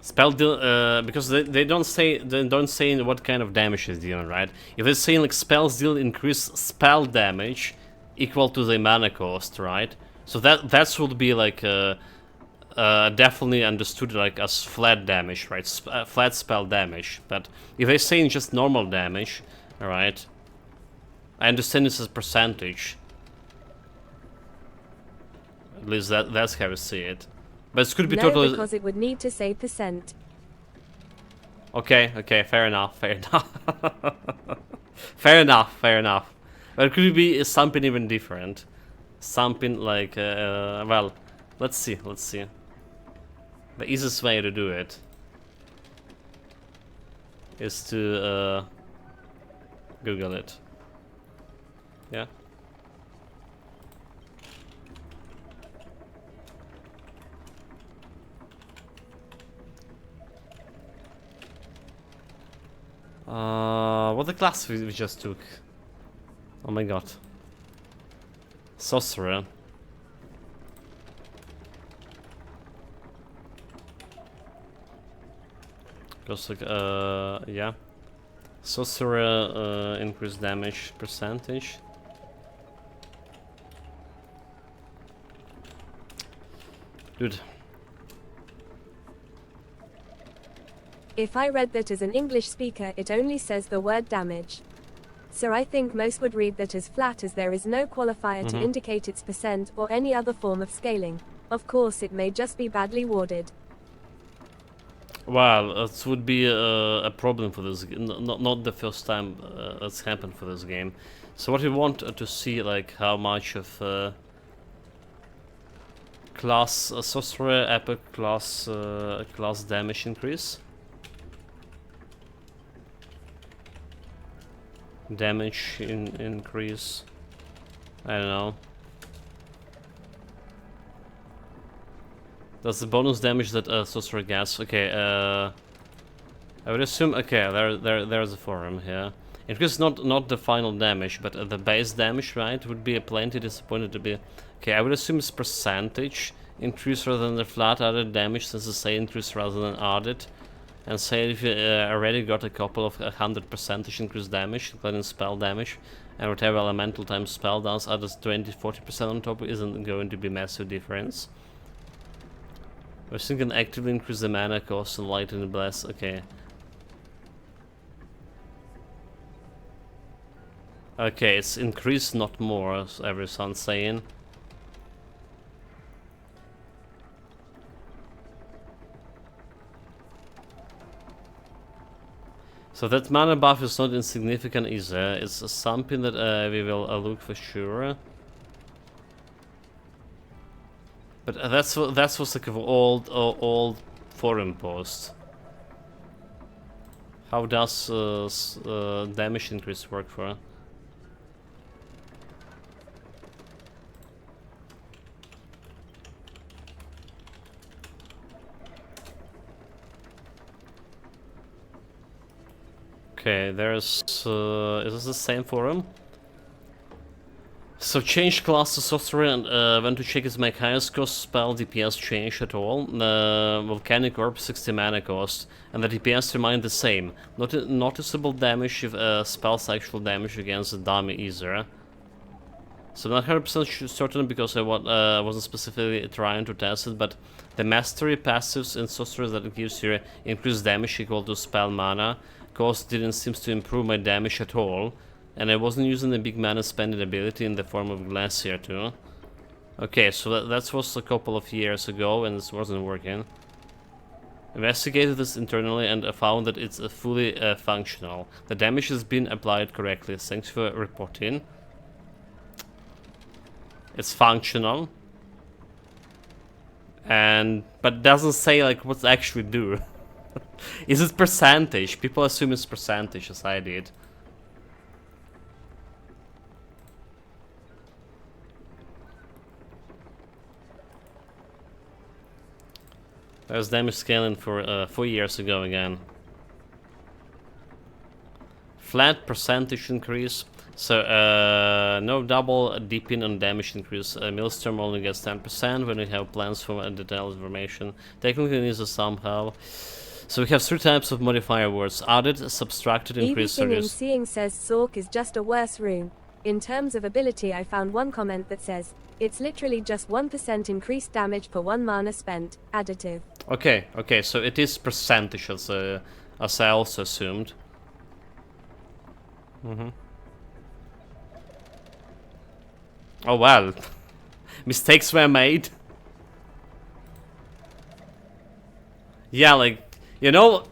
A: Spell deal, because they don't say what kind of damage is dealing, right? If they're saying like spells deal increased spell damage equal to the mana cost, right? So that would be like definitely understood like as flat damage, right? Flat spell damage. But if they're saying just normal damage, all right, I understand this as percentage. At least that's how I see it. But it could be
B: No,
A: totally.
B: because it would need to say percent.
A: Okay, fair enough. Fair enough. But it could be something even different. Something like, well, let's see. The easiest way to do it is to Google it. Yeah. What the class we just took? Oh my god. Sorcerer. Goes like, yeah. Sorcerer, increased damage percentage. Dude.
B: If I read that as an English speaker, it only says the word damage. So I think most would read that as flat, as there is no qualifier to indicate its percent or any other form of scaling. Of course, it may just be badly worded.
A: Well, it would be a problem for this. Not the first time it's happened for this game. So what we want to see, like how much of class Sorcerer Epoch class class damage increase. Damage increase. I don't know. That's the bonus damage that Sorcerer gets. Okay, I would assume. Okay, there's a forum here. Increase not the final damage, but the base damage, right? Would be plenty disappointed to be. Okay, I would assume it's percentage increase rather than the flat added damage, since it's say increase rather than added. And say if you already got a couple of 100% increased damage, including spell damage, and whatever elemental times spell does add 20-40% on top, isn't going to be massive difference. We're still can actively increase the mana cost and lighten the bless. Okay. Okay, it's increased, not more, as everyone's saying. So that mana buff is not insignificant either. It's something that we will look for sure. But that's what's like an old forum post. How does damage increase work for? Okay, there's is this the same forum? So change class to Sorcerer and when to check is make highest cost spell DPS change at all. Volcanic Orb 60 mana cost, and the DPS remain the same. Noticeable damage if spell's actual damage against the dummy either. So I'm not 100% certain because I wasn't specifically trying to test it, but the mastery passives in Sorcerer that gives you increased damage equal to spell mana cost didn't seem to improve my damage at all. And I wasn't using the big mana spending ability in the form of Glacier too. Okay, so that was a couple of years ago and this wasn't working. Investigated this internally and I found that it's fully functional. The damage has been applied correctly. Thanks for reporting. It's functional. But doesn't say like what's actually do. Is it percentage? People assume it's percentage as I did. There's damage scaling for 4 years ago again. Flat percentage increase. So no double deeping on damage increase. Millstorm only gets 10% when we have plans for detailed information. Technically needs a somehow. So we have 3 types of modifier words. Added, subtracted, increased,
B: Everything in
A: reduced.
B: Seeing says Sork is just a worse rune. In terms of ability, I found one comment that says, it's literally just 1% increased damage per 1 mana spent. Additive.
A: Okay, so it is percentage as I also assumed. Oh well. Mistakes were made. Yeah, like, you know,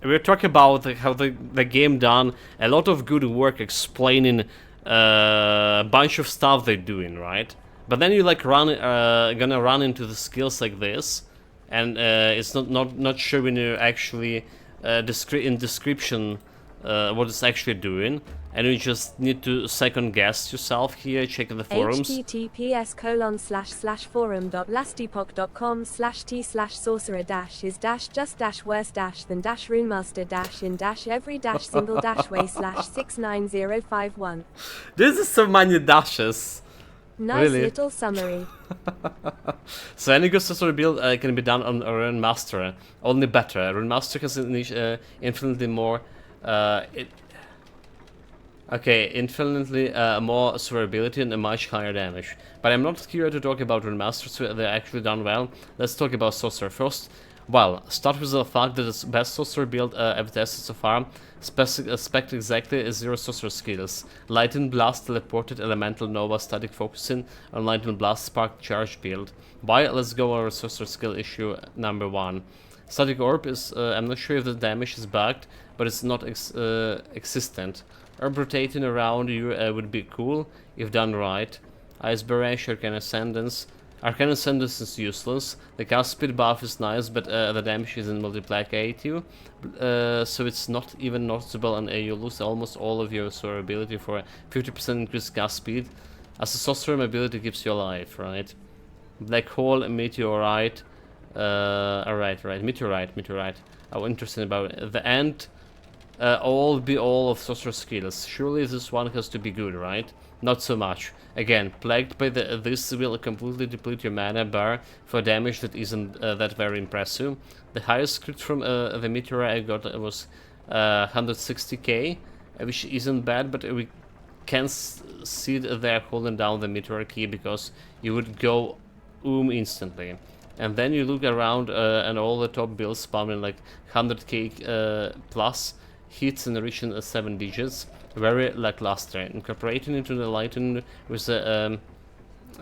A: we're talking about how the game done a lot of good work explaining a bunch of stuff they're doing, right? But then you like gonna run into the skills like this, and it's not showing you actually in description what it's actually doing, and you just need to second guess yourself here, check the forums.
B: https://forum.lastypoc.com/t/sorcerer-is-just-worse-than-/way/69051.
A: This is so many dashes.
B: Nice
A: Really?
B: little summary.
A: So any good sorcery build can be done on a Rune Master, only better. Rune Master has infinitely more infinitely more survivability and a much higher damage. But I'm not here to talk about Rune Masters, so they're actually done well. Let's talk about Sorcerer first. Well, start with the fact that it's best Sorcerer build I've tested so far. Spec exactly is 0 Sorcerer skills. Lightning Blast, Teleported, Elemental Nova, Static Focusing, on Lightning Blast, Spark Charge build. Why? Let's go over Sorcerer skill issue number 1. Static Orb is, I'm not sure if the damage is bugged, but it's not existent. Orb rotating around you would be cool if done right. Ice Barrage, Arcane Ascendance. Arcane Ascendance is useless. The cast speed buff is nice, but the damage isn't multiplied you. So it's not even noticeable, and you lose almost all of your survivability for 50% increased cast speed. As a sorcerer, ability keeps you alive, right? Black Hole, Meteorite. Right. Meteorite. I'm interested about it. The End. all be all of sorcerer skills. Surely this one has to be good, right? Not so much. Again, plagued by this will completely deplete your mana bar for damage that isn't that very impressive. The highest crit from the meteor I got was 160k, which isn't bad, but we can see that they're holding down the meteor key because you would go instantly. And then you look around and all the top builds spamming like 100k plus hits and reaching 7 digits. Very lackluster. Incorporating into the Lighten with the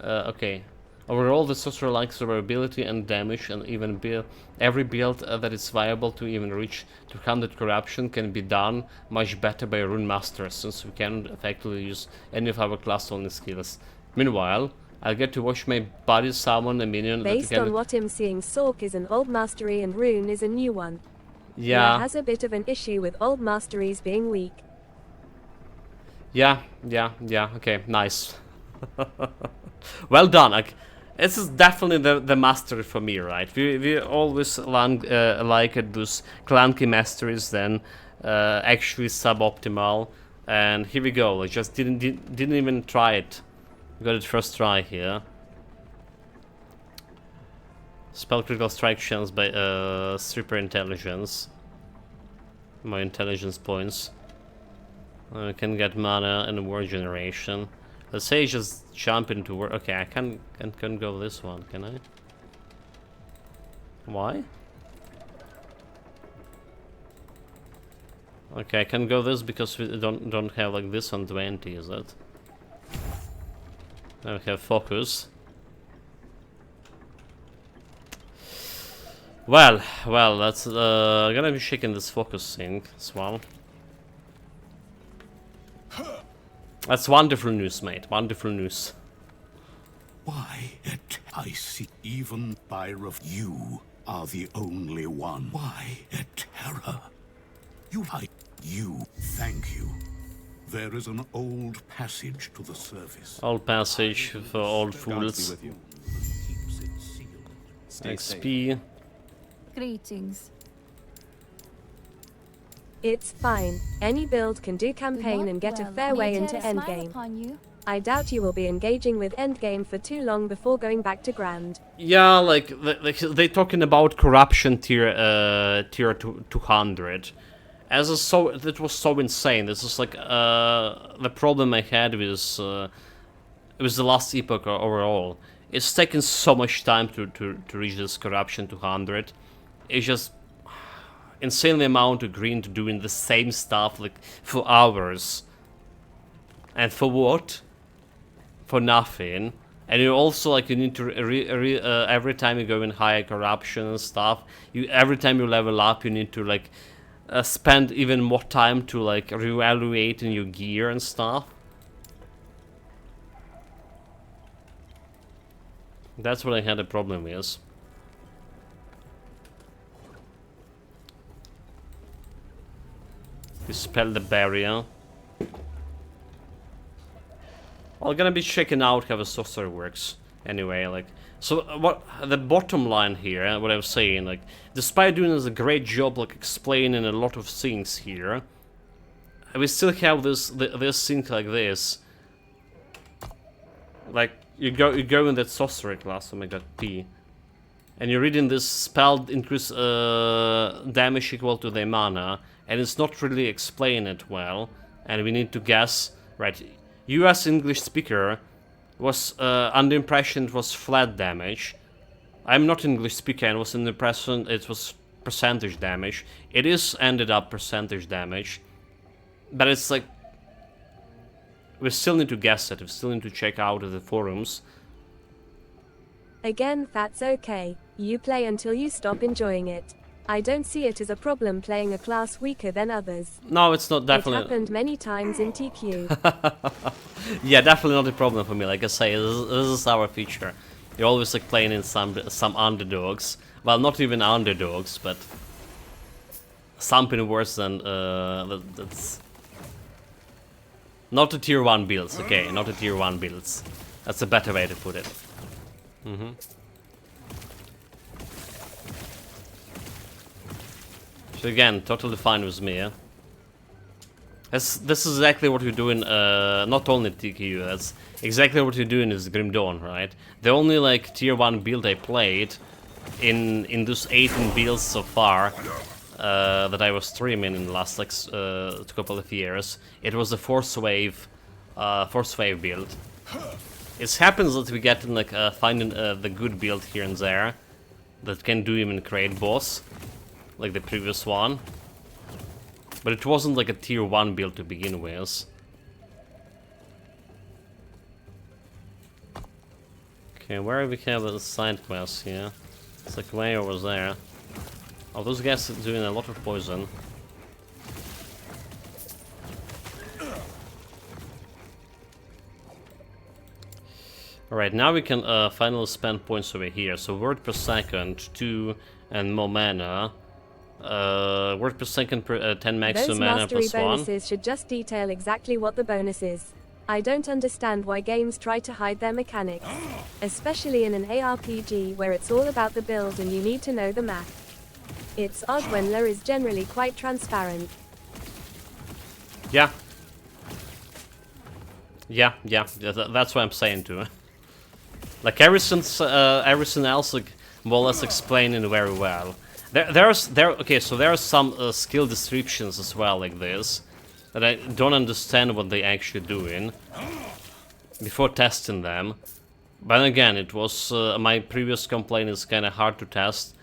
A: okay. Overall, the sorcerer likes survivability and damage, and even every build that is viable to even reach 200 corruption can be done much better by Rune Masters, since we can't effectively use any of our class only skills. Meanwhile, I'll get to watch my buddy summon a minion.
B: Based on what I'm seeing, Sork is an old mastery and Rune is a new one.
A: Yeah.
B: Has a bit of an issue with old masteries being weak.
A: Yeah, okay, nice. Well done. Like, this is definitely the mastery for me, right? We always like those clunky masteries, then actually suboptimal, and here we go. I just didn't even try it. Got it first try here. Spell critical strike chance by super intelligence. My intelligence points. I can get mana and word generation. Let's say just jump into word. Okay, I can go this one, can I? Why? Okay, I can go this because we don't have like this on 20, is it? Now we have focus. Well, that's gonna be shaking this focus thing as well. That's wonderful news, mate. Wonderful news.
J: Why, I see even by you are the only one. Why, a terror? You, thank you. There is an old passage to the surface.
A: Old passage for old fools. XP.
M: Greetings.
B: It's fine. Any build can do campaign and get a fair way into endgame. I doubt you will be engaging with endgame for too long before going back to Grand.
A: Yeah, like they talking about corruption tier 200. That was so insane. This is like the problem I had with the last Epoch overall. It's taken so much time to reach this corruption 200. It's just insanely amount of green to doing the same stuff like for hours. And for what? For nothing. And you also like you need to every time you go in higher corruption and stuff, every time you level up you need to like spend even more time to like reevaluate in your gear and stuff. That's what I had a problem with. Dispel the barrier. I'm gonna be checking out how the sorcerer works. Anyway, like, so what the bottom line here, what I was saying, like, despite doing a great job, like, explaining a lot of things here, we still have this thing like this. Like, you go in that sorcerer class. Oh my god, P. And you're reading this spell increase damage equal to the mana, and it's not really explained it well, and we need to guess, right? You as English speaker was under impression it was flat damage. I'm not English speaker and was in the impression it was percentage damage. It is ended up percentage damage, but it's like we still need to guess it. We still need to check out the forums.
B: Again, that's okay. You play until you stop enjoying it. I don't see it as a problem playing a class weaker than others.
A: No, it's not definitely.
B: It happened many times in TQ.
A: Yeah, definitely not a problem for me. Like I say, this is our feature. You're always like playing in some underdogs. Well, not even underdogs, but something worse than that's not the tier 1 builds. Okay, not the tier 1 builds. That's a better way to put it. So again, totally fine with me. This is exactly what you're doing, not only TKU, that's exactly what you're doing is Grim Dawn, right? The only like tier 1 build I played in those 18 builds so far that I was streaming in the last like couple of years, it was the Force Wave build. It happens that we get like finding the good build here and there that can do even create boss, like the previous one. But it wasn't like a tier 1 build to begin with. Okay, where we have a side quest here? It's like way over there. Oh, those guys are doing a lot of poison. Alright, now we can finally spend points over here. So word per second, 2 and more mana. Word per second, 10 max
B: Those
A: mana
B: mastery
A: plus 1.
B: bonuses should just detail exactly what the bonus is. I don't understand why games try to hide their mechanics. Especially in an ARPG where it's all about the build and you need to know the math. It's odd when lore is generally quite transparent.
A: Yeah. Yeah, that's what I'm saying too. Like everything else, like, more or less explaining very well. Okay, so there are some skill descriptions as well like this that I don't understand what they actually doing before testing them. But again, it was my previous complaint is kind of hard to test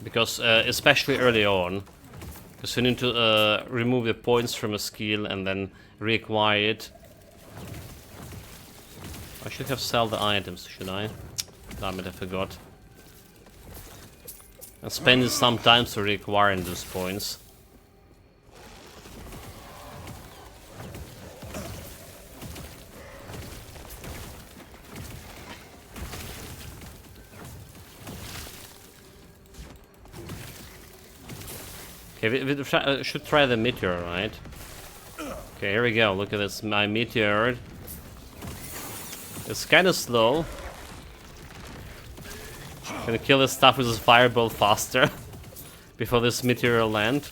A: because especially early on, because you need to remove the points from a skill and then reacquire it. I should have sold the items, should I? Damn it, I forgot. And spending some time to reacquiring those points. Okay, we should try the meteor, right? Okay, here we go. Look at this, my meteor. It's kind of slow. Gonna kill this stuff with this fireball faster before this meteor land.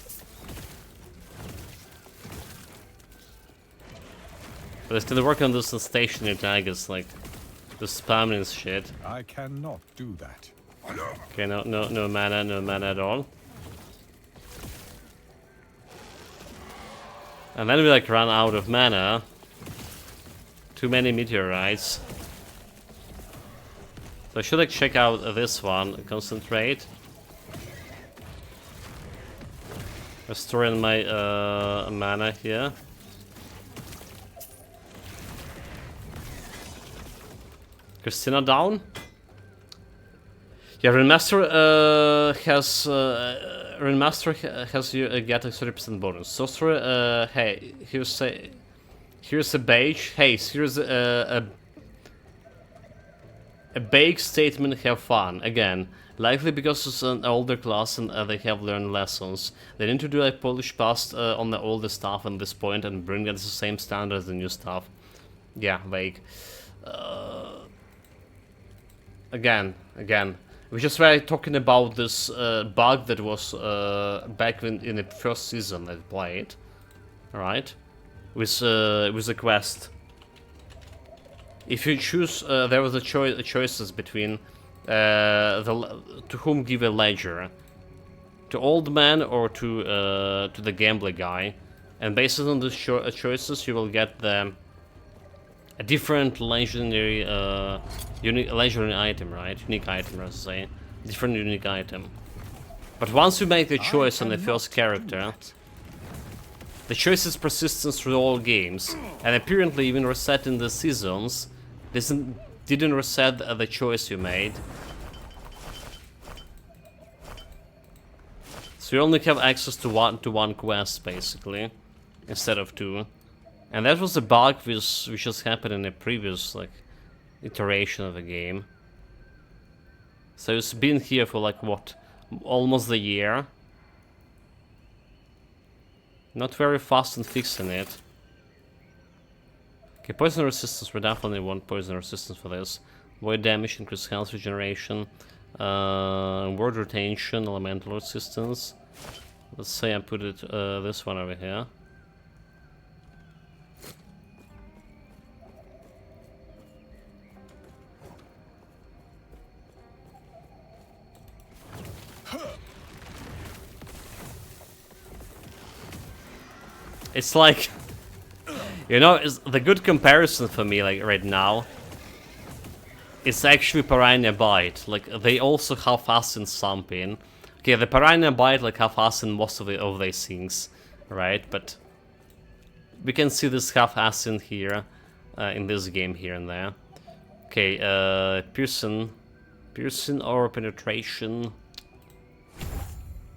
A: But I still work on this stationary targets, like the spamming shit.
C: I cannot do that.
A: Okay, no mana at all. And then we like run out of mana. Too many meteorites. So I should like check out this one, concentrate. Restoring my mana here. Christina down? Yeah, Remaster has you get a 30% bonus. Sorcerer, hey, here's a beige. Hey, here's a vague statement. Have fun again. Likely because it's an older class and they have learned lessons. They need to do a polish past on the older stuff at this point and bring it to the same standard as the new stuff. Yeah, vague. Again. We just were talking about this bug that was back in the first season I played, right? With a quest. If you choose, there was choices between to whom give a ledger, to old man or to the gambler guy, and based on the choices, you will get a different legendary, unique legendary item, right? Unique item, let's say, different unique item. But once you make the choice on the first character, the choice is persistent through all games, and apparently even resetting the seasons didn't reset the choice you made. So you only have access to one quest basically, instead of two. And that was a bug which just happened in a previous like iteration of the game. So it's been here for like what, almost a year. Not very fast in fixing it. Okay, poison resistance, we definitely want poison resistance for this. Void damage, increased health regeneration, word retention, elemental resistance. Let's say I put it this one over here. It's like, you know, it's the good comparison for me, like right now. It's actually Piranha Byte. Like they also half-ass in something. Okay, the Piranha Byte like half-ass in most of these things, right? But we can see this half-ass in here, in this game here and there. Okay, Pearson or penetration.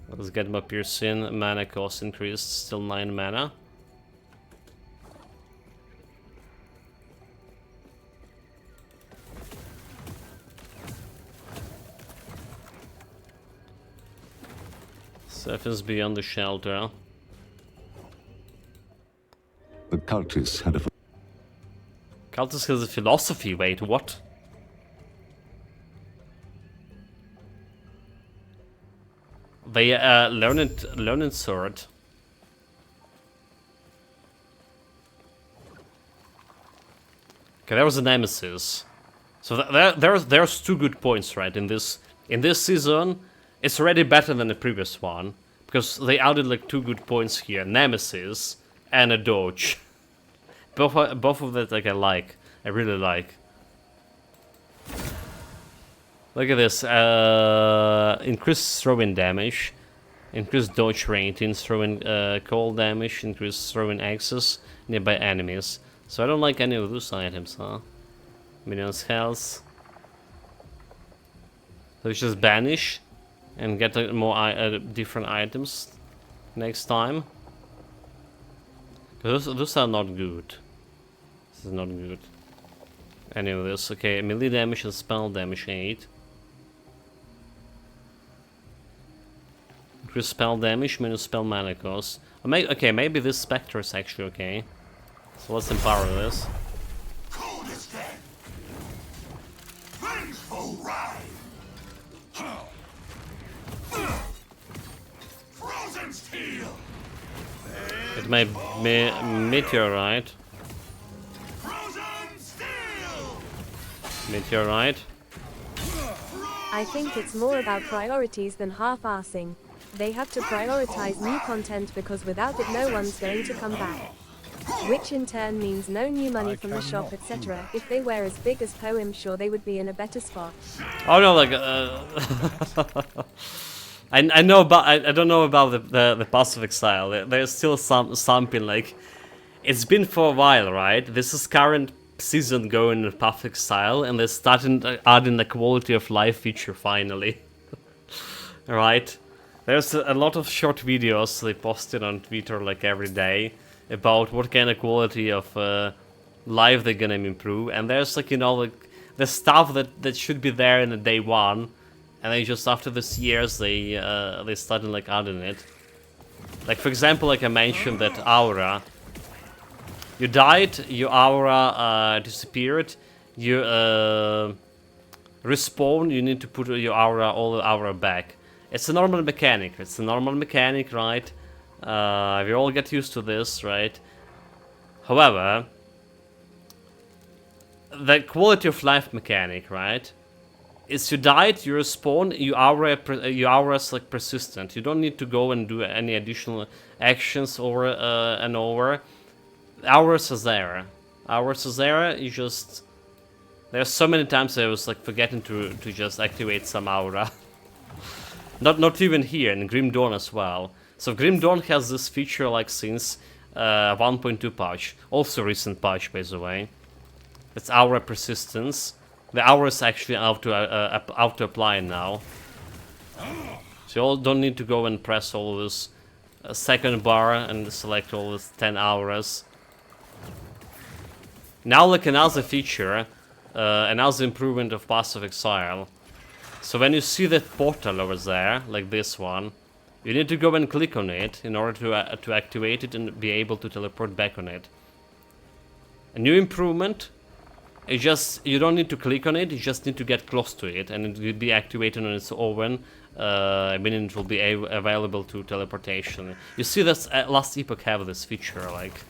A: Let's get my Pearson. Mana cost increased, still 9 mana. Surface beyond the shelter.
J: The cultists had a...
A: Cultist has a philosophy, wait, what? They learned sword. Okay, there was a nemesis. So there's 2 good points, right? In this season, it's already better than the previous one because they added like 2 good points here: nemesis and a dodge. both of that like I really like. Look at this, increased throwing damage, increased dodge rating, throwing cold damage, increased throwing access nearby enemies. So I don't like any of those items, huh? Minions health. So we just banish and get more different items next time. Those are not good. This is not good. Any of this, okay, melee damage and spell damage 8. Increase spell damage, minus spell mana cost. Okay, maybe this Spectre is actually okay. So let's empower this.
H: Cold is dead. Vengeful ride. Frozen steel.
A: It may meteorite.
H: Frozen steel.
A: Meteorite.
B: I think it's more about priorities than half-assing. They have to prioritize new content because without it no one's going to come back. Which in turn means no new money from the shop, etc. If they were as big as Poe, I'm sure they would be in a better spot.
A: Oh no, like I know about I don't know about the Pass of Exile. There's still something like it's been for a while, right? This is current season going in Path of Exile, and they're starting adding the quality of life feature finally. Right? There's a lot of short videos they posted on Twitter like every day about what kind of quality of life they're gonna improve, and there's like, you know, like the stuff that should be there in the day one, and then just after this years they started like adding it. Like for example, like I mentioned that aura. You died, your aura disappeared, you respawn, you need to put your aura, all the aura back. It's a normal mechanic, right? We all get used to this, right? However, the quality of life mechanic, right? Is you died, you respawn, your aura is like persistent. You don't need to go and do any additional actions over and over. Auras is there. Auras is there, you just... There's so many times I was like forgetting to just activate some aura. Not even here, in Grim Dawn as well. So Grim Dawn has this feature like since 1.2 patch. Also recent patch, by the way. It's aura persistence. The aura is actually out to apply now. So you all don't need to go and press all this second bar and select all this 10 auras. Now like another feature, another improvement of Pass of Exile. So when you see that portal over there, like this one, you need to go and click on it in order to activate it and be able to teleport back on it. A new improvement you don't need to click on it, you just need to get close to it, and it will be activated on its own. Meaning it will be available to teleportation. You see, this last Epoch have this feature, like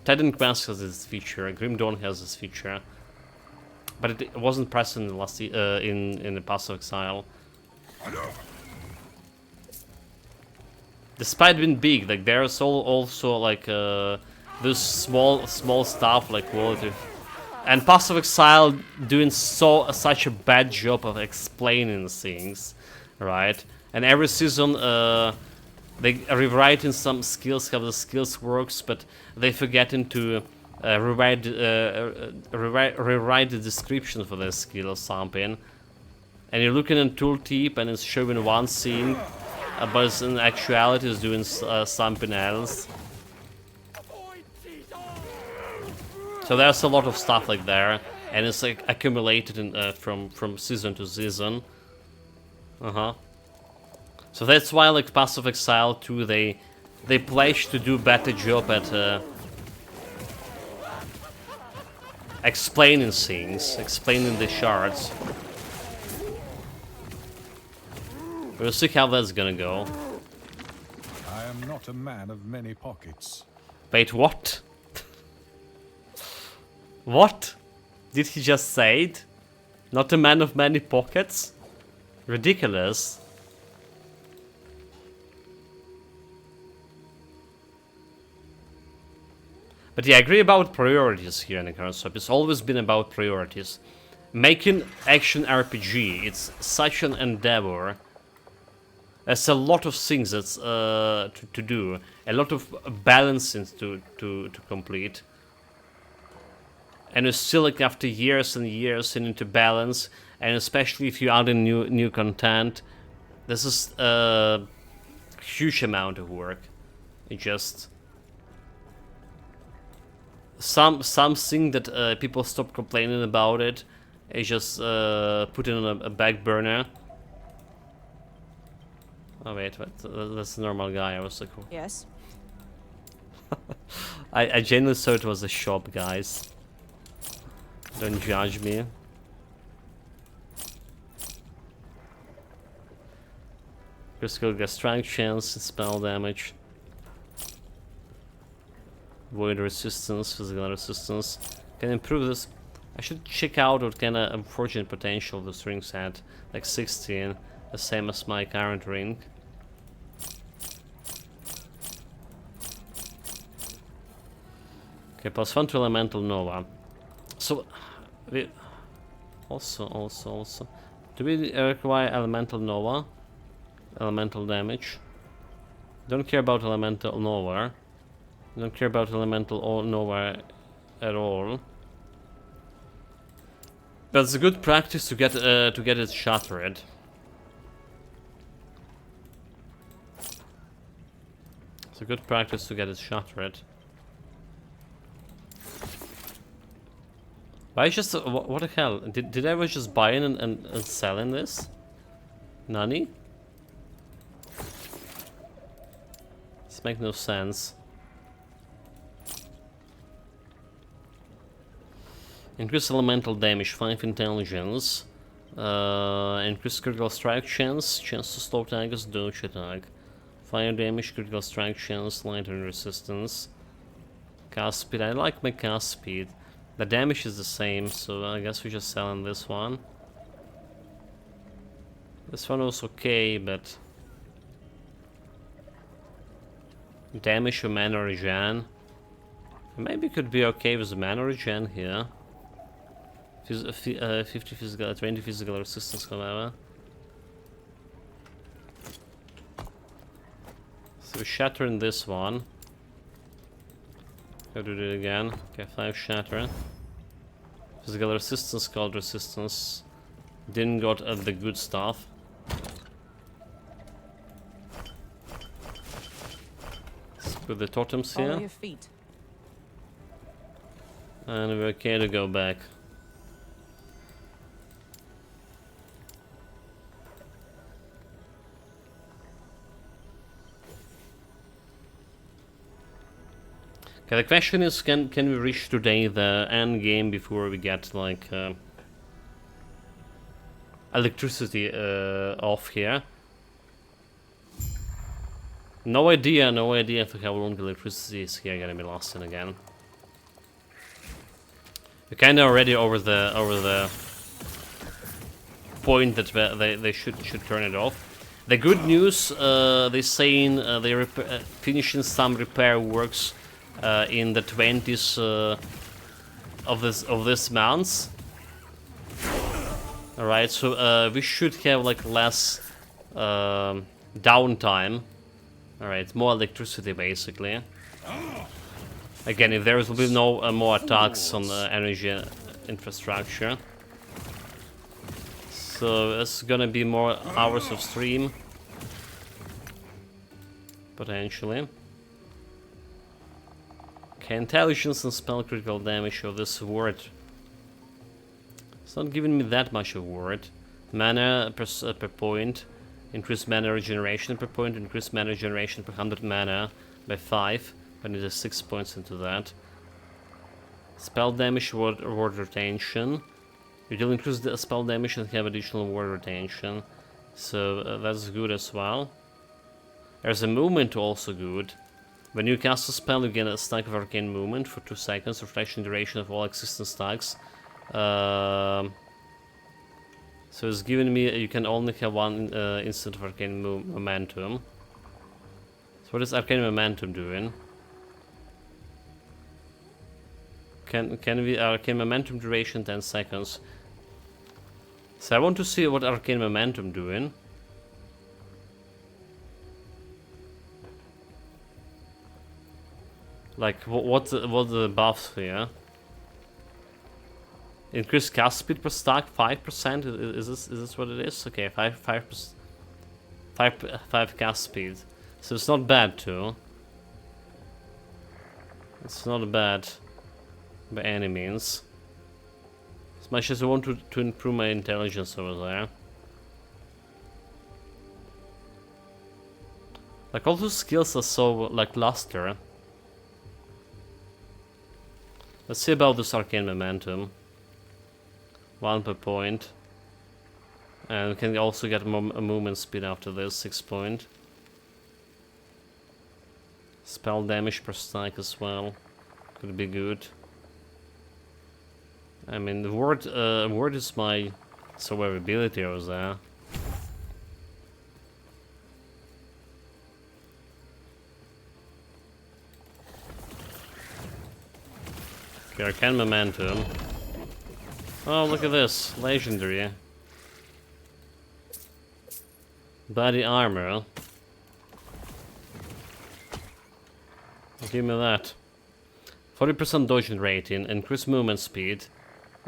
A: Titan Quest has this feature, Grim Dawn has this feature, but it wasn't present in last in the Pass of Exile. Despite being big, like there's also like this small stuff like quality, and Pass of Exile doing such a bad job of explaining things, right? And every season they rewriting some skills, how the skills works, but they forgetting to rewrite the description for the skill or something. And you're looking at tooltip and it's showing one scene, but in actuality it's doing something else. So there's a lot of stuff like there, and it's like accumulated in, from season to season. So that's why like Pass of Exile 2, they pledge to do better job at explaining things, explaining the shards. We'll see how that's gonna go.
C: I am not a man of many pockets.
A: Wait, what? What? Did he just say it? Not a man of many pockets? Ridiculous. But yeah, I agree about priorities here in the current swap. It's always been about priorities. Making action RPG, it's such an endeavor. There's a lot of things that's to do, a lot of balancing to complete. And it's still like after years and years you need to balance, and especially if you add in new content, this is a huge amount of work. It just something that people stop complaining about it. It's just put it on a back burner. Oh wait, that's a normal guy. I was like, oh.
G: Yes.
A: I genuinely thought it was a shop, guys. Don't judge me. Critical gas strike chance, spell damage. Void resistance, physical resistance. Can improve this. I should check out what kind of unfortunate potential this ring's had. Like 16, the same as my current ring. Okay, +1 to Elemental Nova. So, we also. Do we require Elemental Nova? Elemental damage. Don't care about Elemental Nova. Don't care about Elemental Nova at all. But it's a good practice to get it shattered. It's a good practice to get it shattered. Why just what the hell? Did I was just buying and selling this? Nani? This makes no sense. Increase elemental damage, 5 intelligence. Increase critical strike chance to slow targets, dodge attack. Fire damage, critical strike chance, lightning resistance. Cast speed, I like my cast speed. The damage is the same, so I guess we're just selling this one. This one was okay, but... Damage or mana regen. Maybe could be okay with the mana regen here. 50 physical, 20 physical resistance, however. So we're shattering this one. Go do it again. Okay, 5 shatter. Physical resistance, cold resistance. Didn't got the good stuff. Let's put the totems here.
G: Follow your feet.
A: And we're okay to go back. Okay, the question is, can we reach today the end game before we get like electricity off here? No idea for how long electricity is here gonna be lost in again. We're kinda already over the point that they should turn it off. The good news, they're saying they're finishing some repair works in the 20s of this month. All right, so we should have like less downtime. All right, more electricity basically. Again, if there will be no more attacks on the energy infrastructure. So it's gonna be more hours of stream. Potentially. Okay, intelligence and spell critical damage of this word. It's not giving me that much of word. Mana per point. Increase mana regeneration per point. Increase mana regeneration per 100 mana by 5. I need 6 points into that. Spell damage, word retention. You will increase the spell damage and have additional word retention. So that's good as well. There's a movement also good. When you cast a spell, you get a stack of arcane movement for 2 seconds, refreshing duration of all existing stacks. So it's giving me you can only have 1 instant of arcane momentum. So what is arcane momentum doing? Can we arcane momentum duration 10 seconds? So I want to see what arcane momentum doing. Like what the buffs here? Increase cast speed per stack 5%. Is this what it is? Okay, 5 cast speed. So it's not bad too. It's not bad by any means. As much as I want to improve my intelligence over there. Like all those skills are so like luster. Let's see about this arcane momentum. 1 per point. And we can also get a movement speed after this, 6 point. Spell damage per stack as well. Could be good. I mean, the word is my survivability over there. Okay, arcane momentum. Oh, look at this. Legendary. Body armor. Give me that. 40% dodging rating, increased movement speed.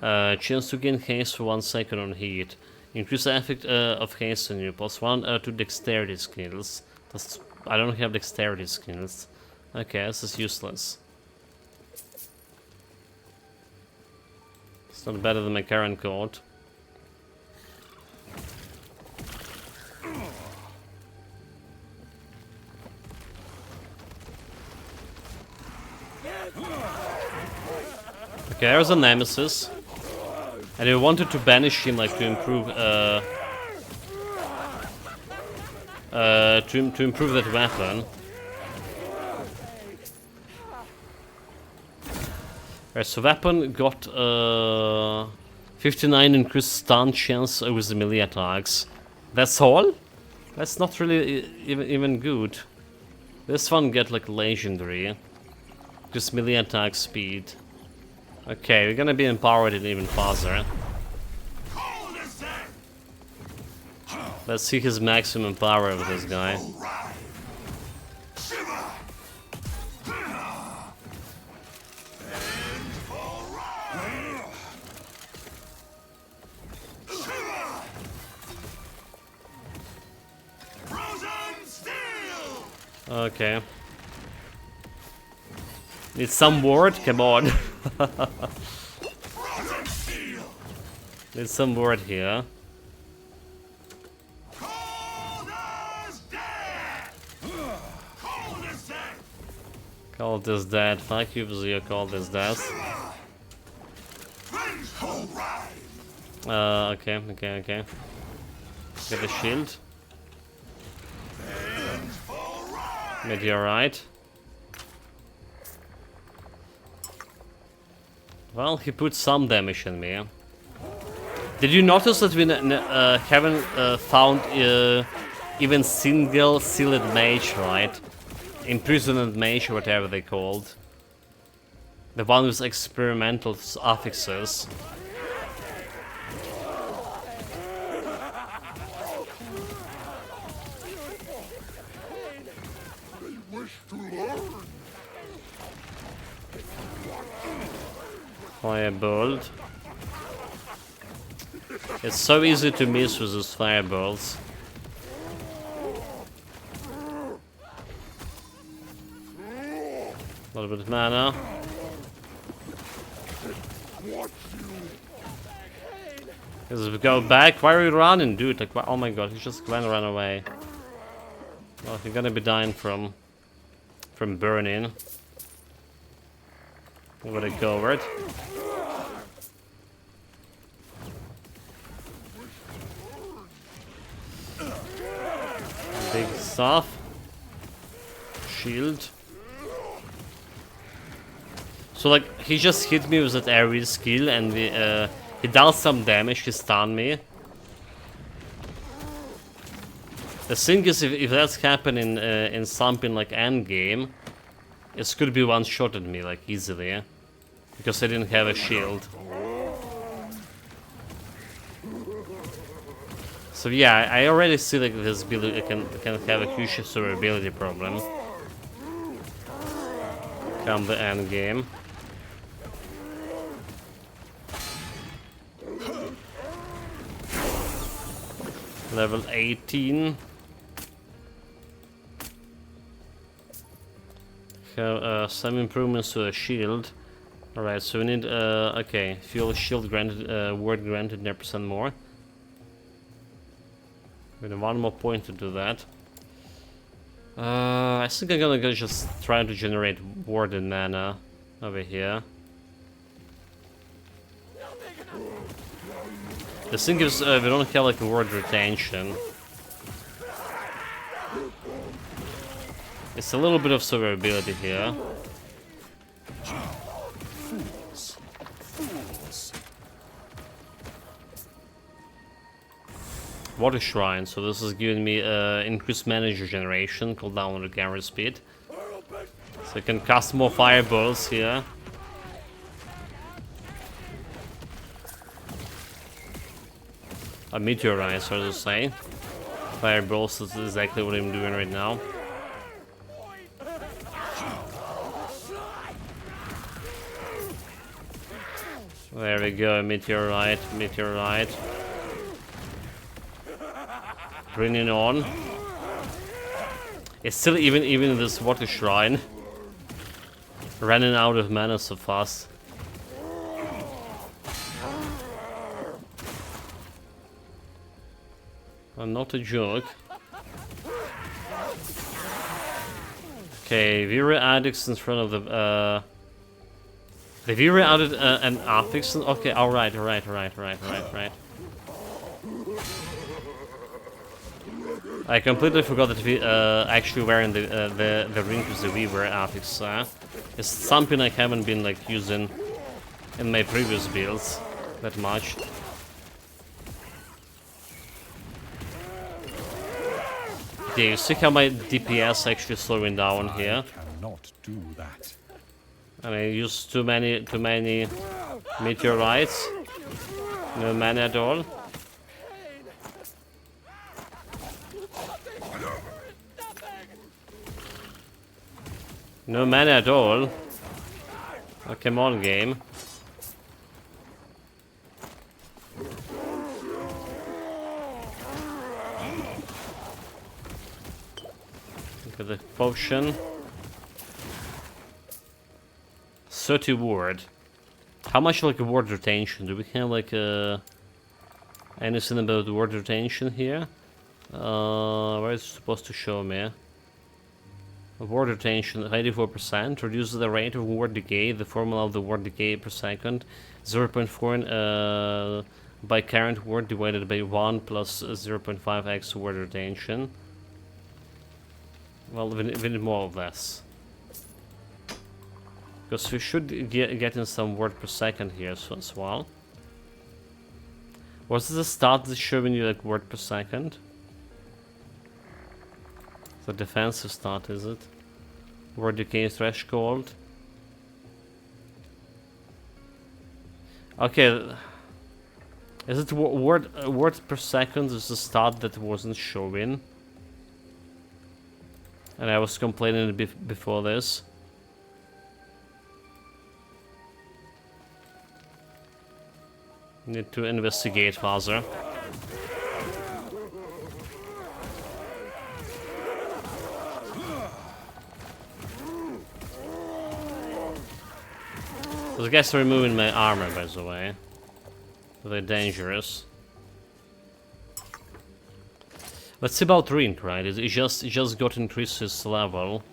A: Chance to gain haste for 1 second on heat. Increase the effect of haste on you. +1 to dexterity skills. I don't have dexterity skills. Okay, this is useless. It's not better than my current code. Okay, there's a nemesis. And I wanted to banish him, like, to improve that weapon. Alright, so weapon got 59 increased stun chance with the melee attacks. That's all? That's not really even good. This one get like legendary. Just melee attack speed. Okay, we're gonna be empowered even faster. Let's see his maximum power with this guy. Okay. Need some ward? Come on. Need some ward here. Call this dead. Fuck you, Zio. Call this death. Okay. Get the shield. Meteorite. Well, he put some damage on me. Did you notice that we haven't found even single sealed mage, right? Imprisoned mage, or whatever they called. The one with experimental affixes. Firebolt. It's so easy to miss with those fireballs. A little bit of mana. Let's go back. Why are you running, dude? Like, oh my god, he just ran away. Well, you're gonna be dying from burning. Over the covert. Big stuff. Shield. So like he just hit me with that aerial skill and he dealt some damage, he stunned me. The thing is, if that's happening in something like endgame, it could be one-shotted me like easily, because I didn't have a shield. So yeah, I already see like this build can have a huge survivability problem come the end game. Level 18. Have some improvements to the shield. Alright, so we need okay, fuel shield granted, word granted 9% more. We need one more point to do that. I think I'm gonna go just try to generate ward and mana over here. The thing is, we don't have like word retention. It's a little bit of survivability here. Water Shrine, so this is giving me increased manager generation, cool down on the camera speed. So I can cast more fireballs here. A meteorite, so to say. Fireballs is exactly what I'm doing right now. There we go, meteorite, meteorite. Bring it on. It's still even this water shrine running out of mana so fast. Not a joke. Okay, Vira addicts in front of the the Vira added an affix. Okay, alright. I completely forgot that we actually wearing the ring with the Weaver affix. It's something I haven't been like using in my previous builds that much. Yeah, you see how my DPS actually slowing down here.
C: Cannot do that.
A: And I used too many meteorites. No mana at all. No mana at all. Oh, come on, game. Look at the potion. 30 ward. How much like a ward retention? Do we have like anything about ward retention here? Where is it supposed to show me? Ward retention 84%, reduces the rate of ward decay, the formula of the ward decay per second, 0.4 by current ward divided by 1 plus 0.5x ward retention. Well, we need more of this. Because we should get in some word per second here as well. What's the stat that's showing you like word per second? The defensive stat, is it? Word decay threshold. Okay. Is it word per second is the stat that wasn't showing? And I was complaining before this. Need to investigate further. Those guys are removing my armor, by the way. They're dangerous. Let's see about Ring, right? It just got increased his level.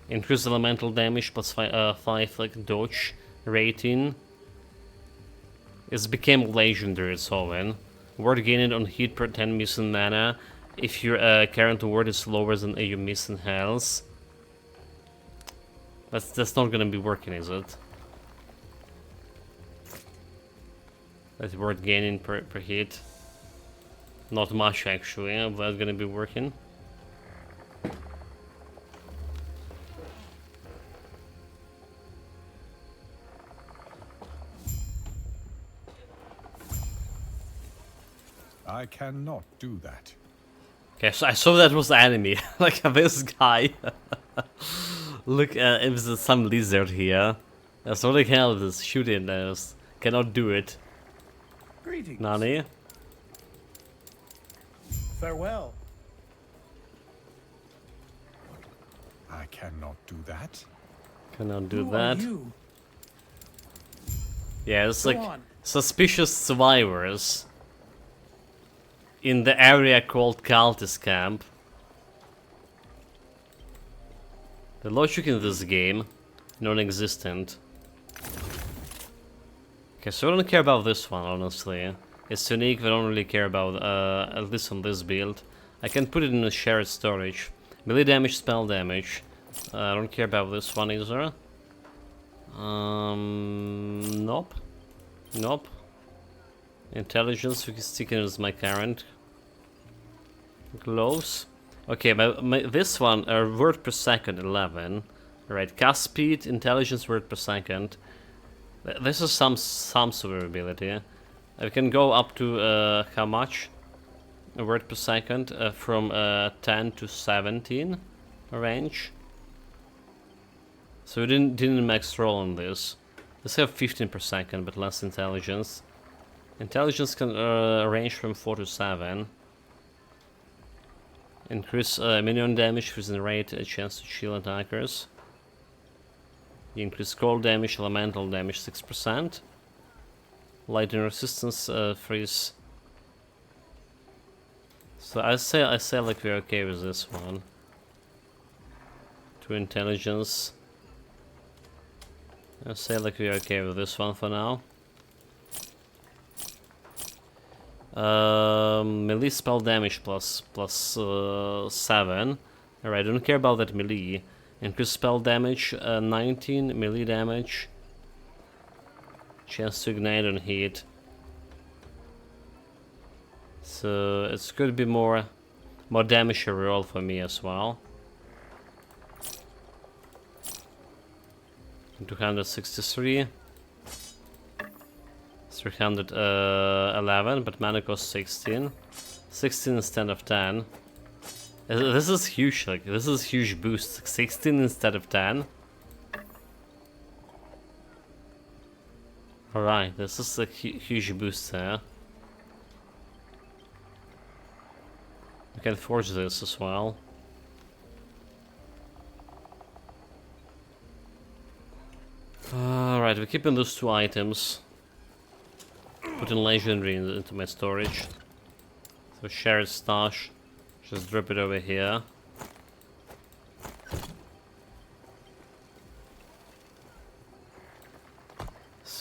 A: Increased elemental damage plus 5 like dodge rating. It's became legendary, it's all in. Ward gained on hit per 10 missing mana. If your current ward is lower than your missing health. That's not gonna be working, is it? That's word gaining per hit. Not much actually, but that's gonna be working.
C: I cannot do that.
A: Okay, so I saw that was the enemy. Like this guy. Look, it was some lizard here. That's what the hell is this shooting this. Cannot do it.
I: Greetings.
A: Nani?
I: Farewell.
C: I cannot do that.
A: Cannot do
I: Who
A: that.
I: Are you?
A: Yeah, it's
I: Go
A: like
I: on.
A: suspicious survivors in the area called Cultist Camp. The logic in this game, non-existent. Okay, so I don't care about this one, honestly. It's unique, we don't really care about, at least on this build. I can put it in a shared storage. Melee damage, spell damage. I don't care about this one either. Nope. Nope. Intelligence, we can stick it as my current. Gloves. Okay, this one, word per second, 11. Right, cast speed, intelligence, word per second. This is some survivability. We can go up to, how much? A word per second, from 10 to 17 range. So we didn't max roll on this. Let's have 15 per second, but less intelligence. Intelligence can range from 4 to 7. Increase minion damage within rate, a chance to shield attackers. Increase cold damage, elemental damage 6%. Lightning resistance freeze. So I say like we're okay with this one. 2 intelligence. I say like we're okay with this one for now. Melee spell damage plus 7. Alright, don't care about that melee. Increase spell damage 19, melee damage. Chance to ignite on hit. So it's going to be more damage roll for me as well. 263. 311, but mana cost 16. 16 instead of 10. This is huge, like, this is huge boost. 16 instead of 10. Alright, this is a huge boost there. We can forge this as well. Alright, we're keeping those 2 items. Putting legendary into my storage. So shared stash. Just drop it over here.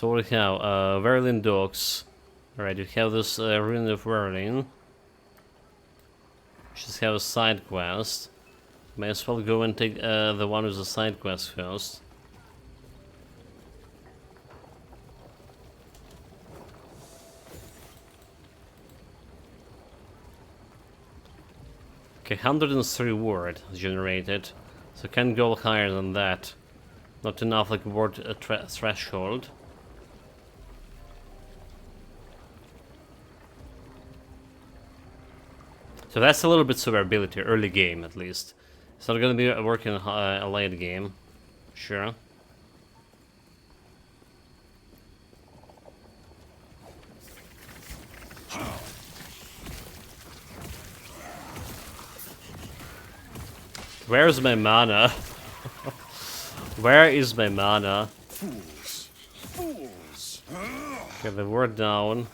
A: So what do we have? Verlin Docks. Alright, you have this Ruin of Verlin. Just have a side quest. May as well go and take the one with the side quest first. Okay, 103 word generated, so can't go higher than that. Not enough like word threshold. So that's a little bit survivability, early game at least. It's not gonna be working a late game, sure. Where's my mana? Where is my mana?
H: Fools. Fools.
A: Okay, the word down.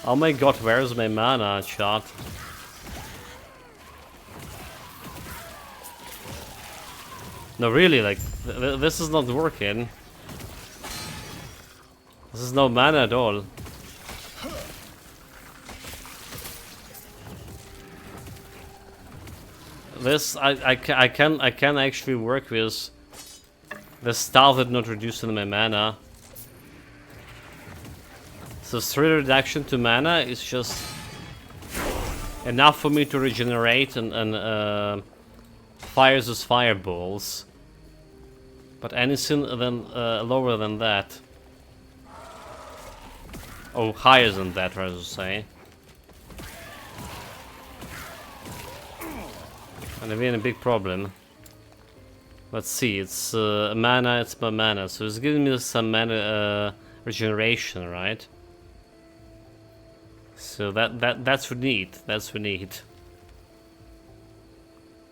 A: Oh my god, where's my mana, chat? No, really, like, this is not working. This is no mana at all. This, I can actually work with the stuff that not reducing my mana. So 3 reduction to mana is just enough for me to regenerate and fire those fireballs. But anything then lower than that, oh, higher than that, rather to say. And I'm in a big problem. Let's see, it's mana, it's my mana, so it's giving me some mana regeneration, right? So that's what we need. That's what we need.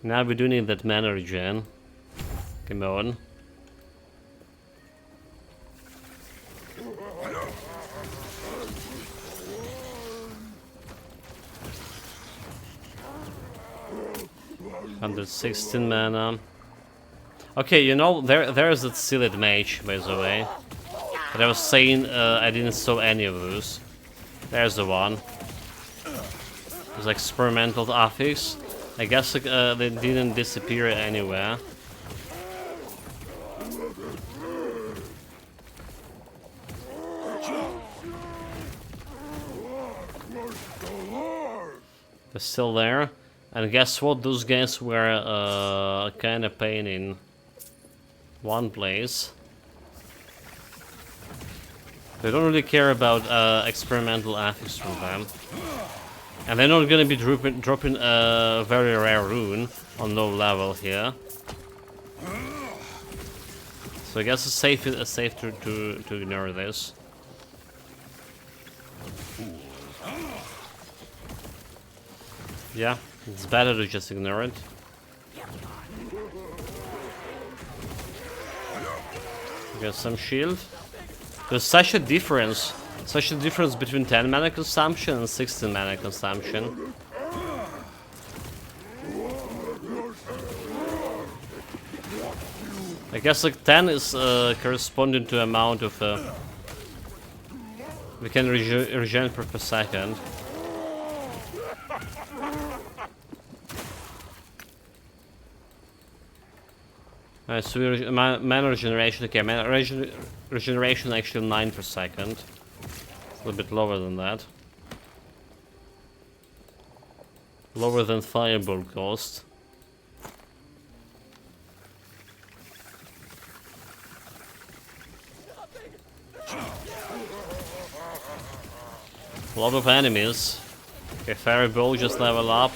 A: Now we do need that mana regen. Come on. $116 mana. Okay, you know, there's that Sealed Mage, by the way. But I was saying I didn't saw any of those. There's the one. There's like experimental affix. I guess they didn't disappear anywhere. They're still there. And guess what? Those guys were kind of pain in one place. They don't really care about experimental affix from them. And they're not gonna be dropping a very rare rune on low level here. So I guess it's safe to ignore this. Yeah, it's better to just ignore it. Got some shield. There's such a difference between 10 mana consumption and 16 mana consumption. I guess like 10 is corresponding to amount of we can regen per second. Alright, so mana regeneration, okay, mana regeneration actually 9 per second. It's a little bit lower than that. Lower than fireball cost. A lot of enemies. Okay, fireball just level up.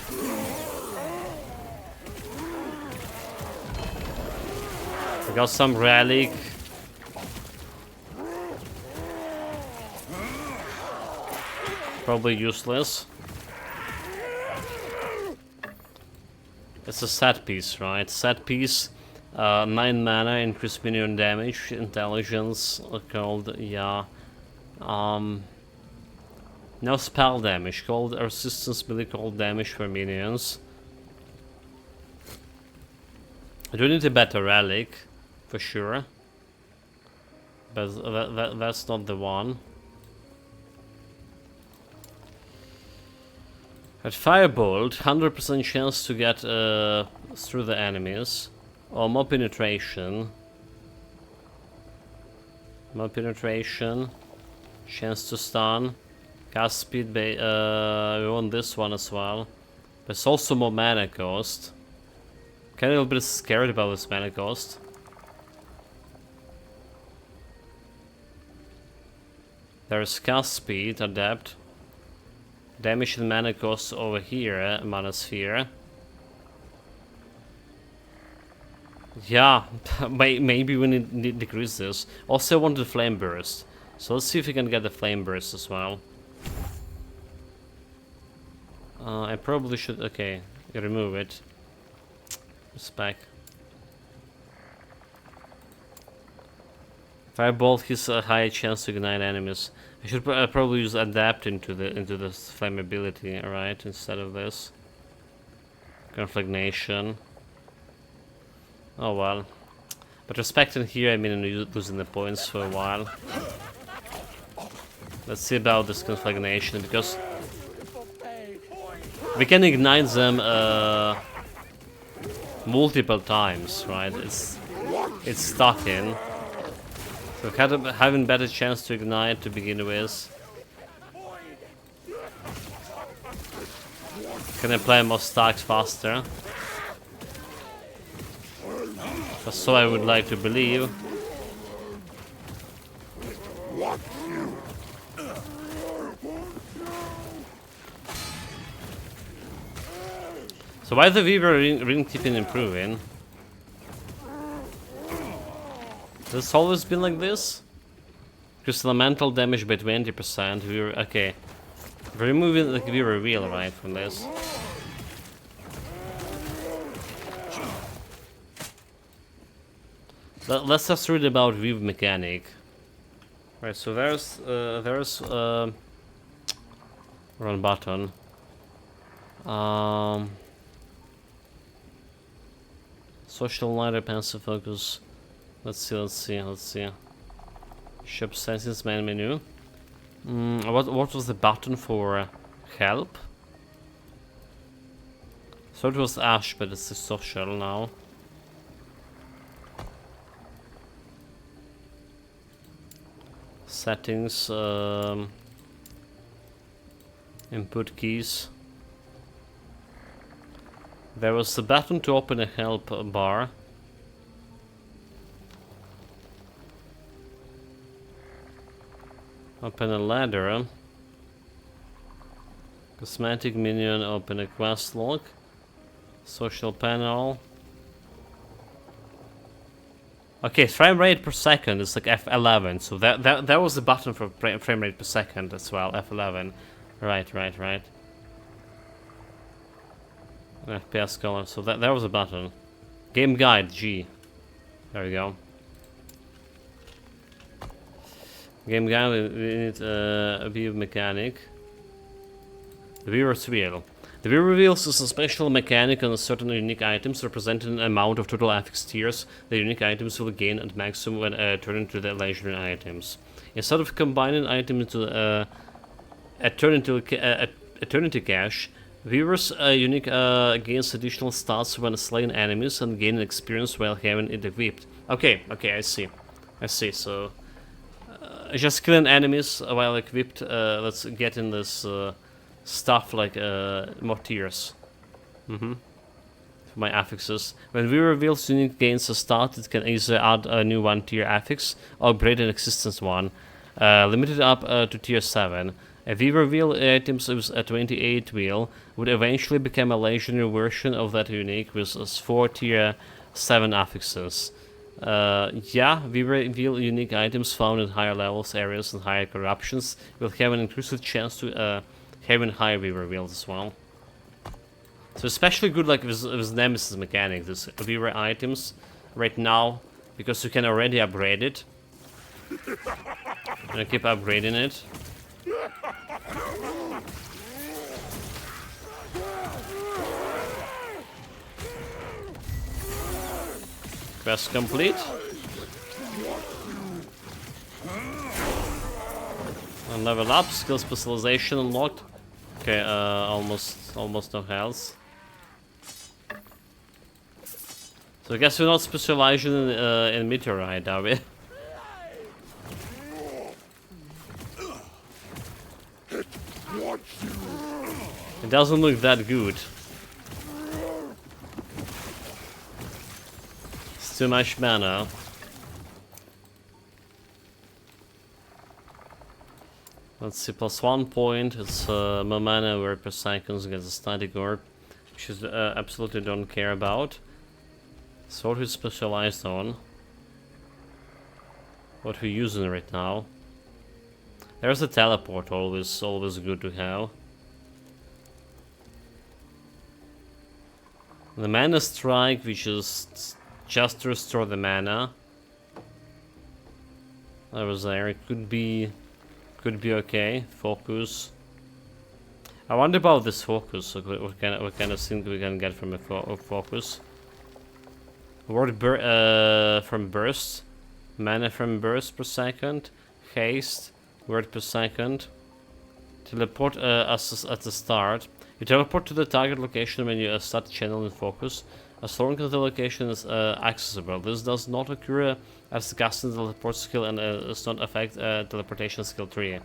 A: We got some relic. Probably useless. It's a set piece, right? Set piece. 9 mana, increased minion damage, intelligence, called, yeah. No spell damage, called resistance melee cold damage for minions. I do need a better relic. for sure. But that's not the one. At Firebolt, 100% chance to get through the enemies. Or more penetration. More penetration. Chance to stun. Cast speed, we want this one as well. But it's also more mana cost. Kind of a little bit scared about this mana cost. There's cast speed, adept. Damage and mana cost over here, mana sphere. Yeah, maybe we need to decrease this. Also, I want the flame burst. So let's see if we can get the flame burst as well. I probably should. Okay, remove it. Spec. Firebolt has a higher chance to ignite enemies. I should probably use adapt into the flammability, right? Instead of this. Conflagnation. Oh well. But respecting here, I mean, I'm losing the points for a while. Let's see about this conflagnation, because we can ignite them multiple times, right? It's stuck in. So having better chance to ignite to begin with. Can I play more stacks faster? So I would like to believe. So why the Weaver ring keeping improving? Has this always been like this? Because elemental damage by 20%. We're okay. We're removing the Weaver wheel right from this. Let's just read about weave mechanic. Right, so there's run button. Social lighter, pensive focus. Let's see. Shop settings, main menu. What was the button for help? So it was Ash, but it's the social now. Settings, input keys. There was a button to open a help bar. Open a ladder. Cosmetic minion, open a quest log. Social panel. Okay, frame rate per second is like F11, so that was the button for frame rate per second as well, F11. Right. FPS color, so that was a button. Game guide, G. There we go. Game guide, we need a view mechanic. The Weaver's Wheel. The Weaver Wheels is a special mechanic on certain unique items representing an amount of total affix tiers the unique items will gain at maximum when turned into the legendary items. Instead of combining items into Eternity Cache, Weaver's unique gains additional stats when slaying enemies and gaining experience while having it equipped. Okay, I see, so just killing enemies while equipped, let's get in this stuff like more tiers. For my affixes. When Weaver reveals unique gains a stat, it can either add a new 1-tier affix or upgrade an existing one, limited up to tier 7. A Weaver wheel items with a 28 wheel would eventually become a legendary version of that unique with 4 tier 7 affixes. Yeah, Weaver wheel unique items found in higher levels, areas, and higher corruptions will have an increased chance to having higher Weaver wheels as well. So especially good like with Nemesis mechanic, this Weaver items right now, because you can already upgrade it. And I keep upgrading it. Quest complete. And level up, skill specialization unlocked. Okay, almost no health. So I guess we're not specializing in meteorite, are we? It doesn't look that good. It's too much mana. Let's see, +1 point. It's more mana word per second against a static orb, which is absolutely don't care about. So what we specialized on. What we're using right now. There's a teleport, always good to have. The mana strike, which is just to restore the mana. That was there. It could be okay. Focus. I wonder about this focus. What kind of thing we can get from a focus? Word from burst, mana from burst per second, haste, word per second. Teleport at the start. You teleport to the target location when you start channeling focus, as long as the location is accessible. This does not occur as casting the teleport skill and does not affect teleportation skill tree.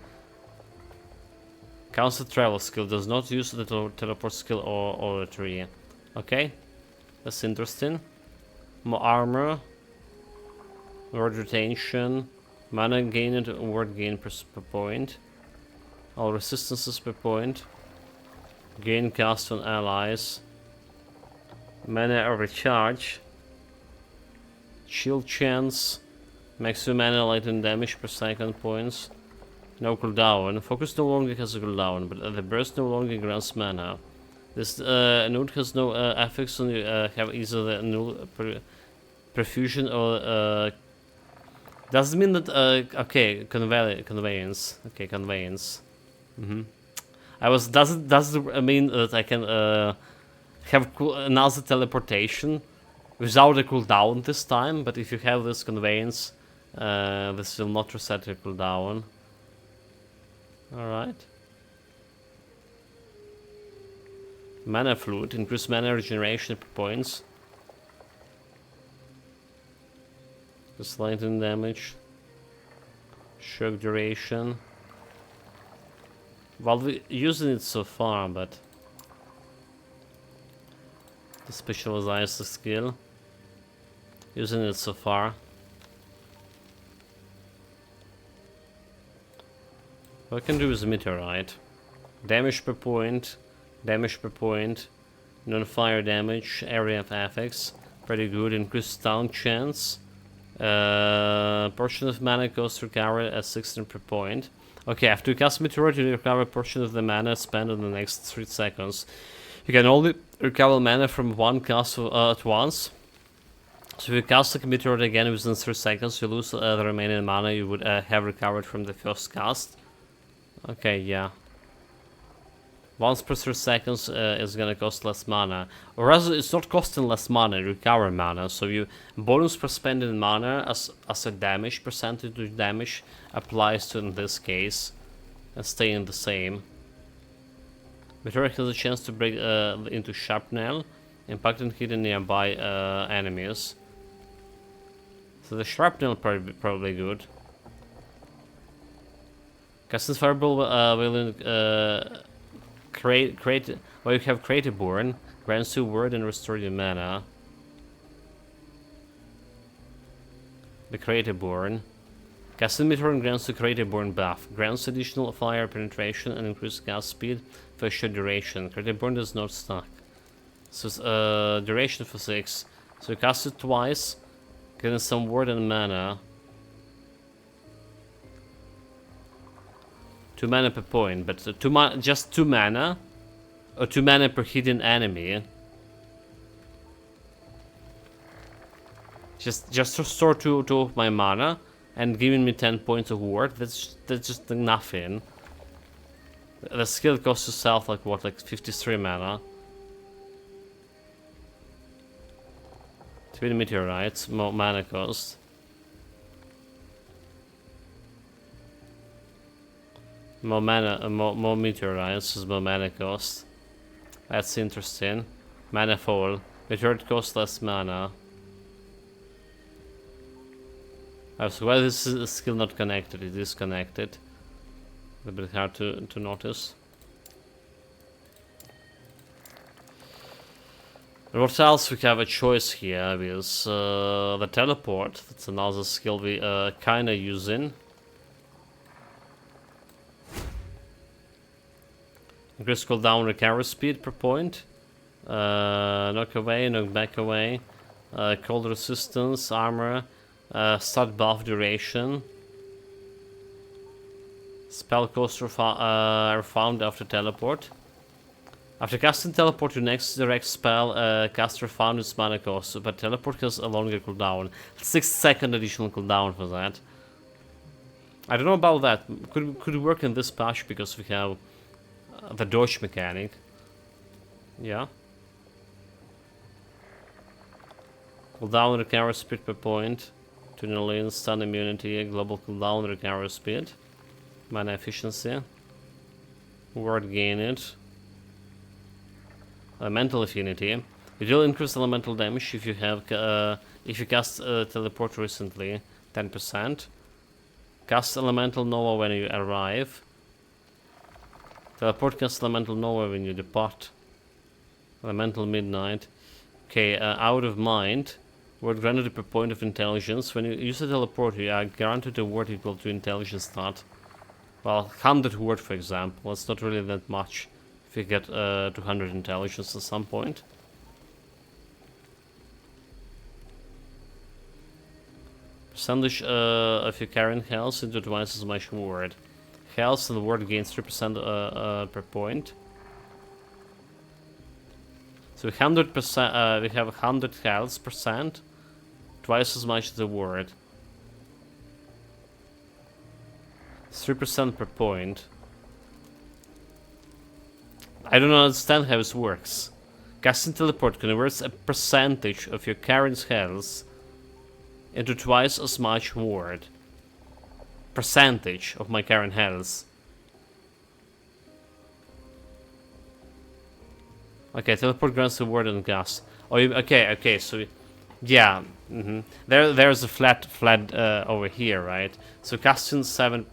A: Counts the travel skill, does not use the teleport skill or the tree. Okay, that's interesting. More armor, word retention, mana gain and word gain per point. All resistances per point. Gain cast on allies. Mana recharge. Shield chance. Maximum mana light and damage per second points. No cooldown. Focus no longer has a cooldown, but the burst no longer grants mana. This node has no effects on you have either the null perfusion or doesn't mean that okay, conveyance. Okay, conveyance. Does it mean that I can have another teleportation without a cooldown this time? But if you have this conveyance, this will not reset your cooldown. Alright. Mana flute, increase mana regeneration per points. Just lightning damage. Shock duration. Well, we're using it so far, but to specialize the skill. Using it so far. What I can do is meteorite. Damage per point. Damage per point. Non-fire damage. Area of effects. Pretty good. Increased stun chance. Portion of mana cost recovered at 16 per point. Okay, after you cast Meteorite, you recover a portion of the mana spent in the next 3 seconds. You can only recover mana from one cast at once. So if you cast a Meteorite again within 3 seconds, you lose the remaining mana you would have recovered from the first cast. Okay, yeah. Once per 3 seconds is gonna cost less mana. Or rather, it's not costing less mana, recover mana. So you bonus per spending mana as a damage percentage of damage applies to in this case. And staying the same. Meteor has a chance to break into shrapnel, impacting hidden nearby enemies. So the shrapnel probably good. Casting Fireball will well, you have Creative Born, grants you word and restore your mana. The Creative Born. Casting Meteor grants you Creative Born buff, grants additional fire penetration and increased cast speed for a short duration. Creative Born does not stack. So duration for 6. So you cast it twice, getting some word and mana. 2 mana per point, but just 2 mana, or 2 mana per hidden enemy. Just restore 2 of my mana and giving me 10 points of ward. That's just nothing. The skill costs yourself like what, like 53 mana. 3 meteorites, more mana cost. More mana, more meteorites is more mana cost. That's interesting. Mana fall. Meteorite costs less mana. So why is this skill not connected? It is connected. A bit hard to notice. What else we have a choice here is the teleport. That's another skill we kinda using. Increase cooldown recovery speed per point. Knock away, knock back away. Cold resistance, armor. Start buff duration. Spell cost found after teleport. After casting teleport, your next direct spell caster found its mana cost, but teleport has a longer cooldown. 6-second additional cooldown for that. I don't know about that. Could work in this patch because we have the dodge mechanic. Yeah. Cooldown recovery speed per point. Tunnel stun immunity, global cooldown recovery speed. Mana efficiency. Word gain it. Elemental affinity. You will increase elemental damage if you have if you cast teleport recently. 10%. Cast elemental nova when you arrive. Teleport cast elemental nova when you depart. Elemental midnight. Okay, out of mind. Word granted per point of intelligence. When you use a teleport, you are granted a word equal to intelligence stat. Well, 100 word, for example. It's not really that much. If you get 200 intelligence at some point. Percentage of your current health into twice as much word. Health and the word gains 3% per point. So 100%, we have 100 health percent, twice as much as the word. 3% per point. I don't understand how this works. Casting teleport converts a percentage of your current health into twice as much word. Percentage of my current health. Okay, teleport grants the word and gas. Oh, okay, so yeah, there's a flat over here, right? So casting 7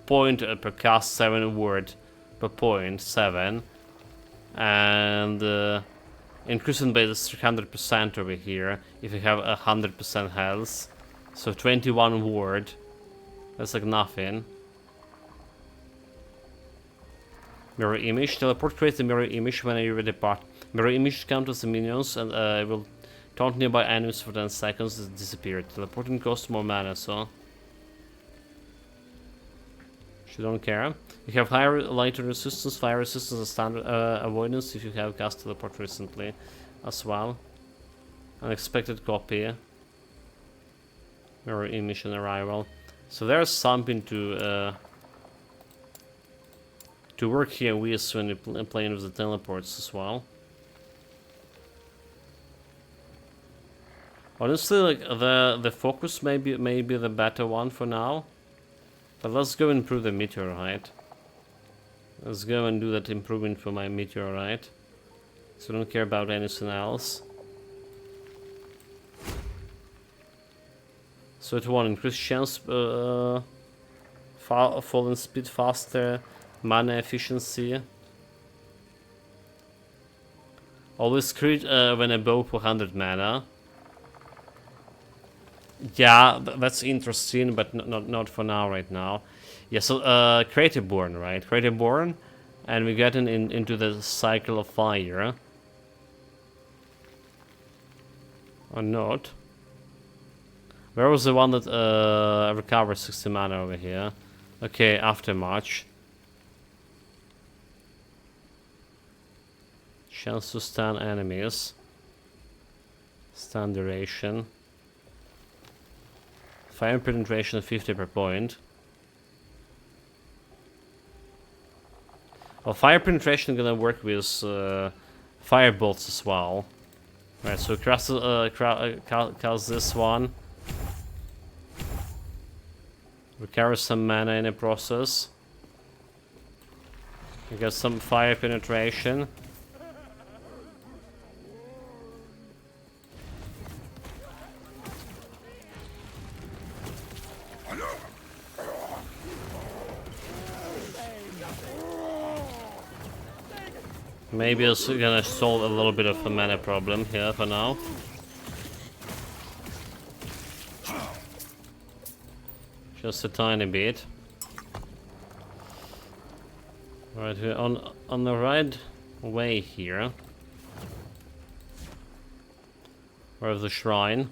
A: point per cast, 7 word per point, 7, and increasing by 300% over here if you have 100% health. So 21 word. That's like nothing. Mirror image. Teleport creates a mirror image when you depart. Mirror image counters the minions and will taunt nearby enemies for 10 seconds and disappear. Teleporting costs more mana, so you don't care. You have higher lighter resistance, fire resistance, and standard avoidance if you have cast teleport recently as well. Unexpected copy. Mirror image and arrival. So there's something to work here with when you're playing with the teleports as well. Honestly, like the focus may be the better one for now. But let's go and improve the meteorite. Let's go and do that improvement for my meteorite. So I don't care about anything else. So it won't increase chance, falling speed faster, mana efficiency. Always crit when above 100 mana. Yeah, that's interesting, but not for now, right now. Yeah, so Creative Born, right? Creative Born, and we get into the cycle of fire. Or not. Where was the one that recovers 60 mana over here? Okay, after March. Chance to stun enemies. Stun duration. Fire penetration 50 per point. Well, fire penetration gonna work with fire bolts as well. Right, so cast this one. Recover some mana in the process. We got some fire penetration. Maybe it's gonna solve a little bit of a mana problem here for now. Just a tiny bit. Right, we're on the right way here. Where's the shrine?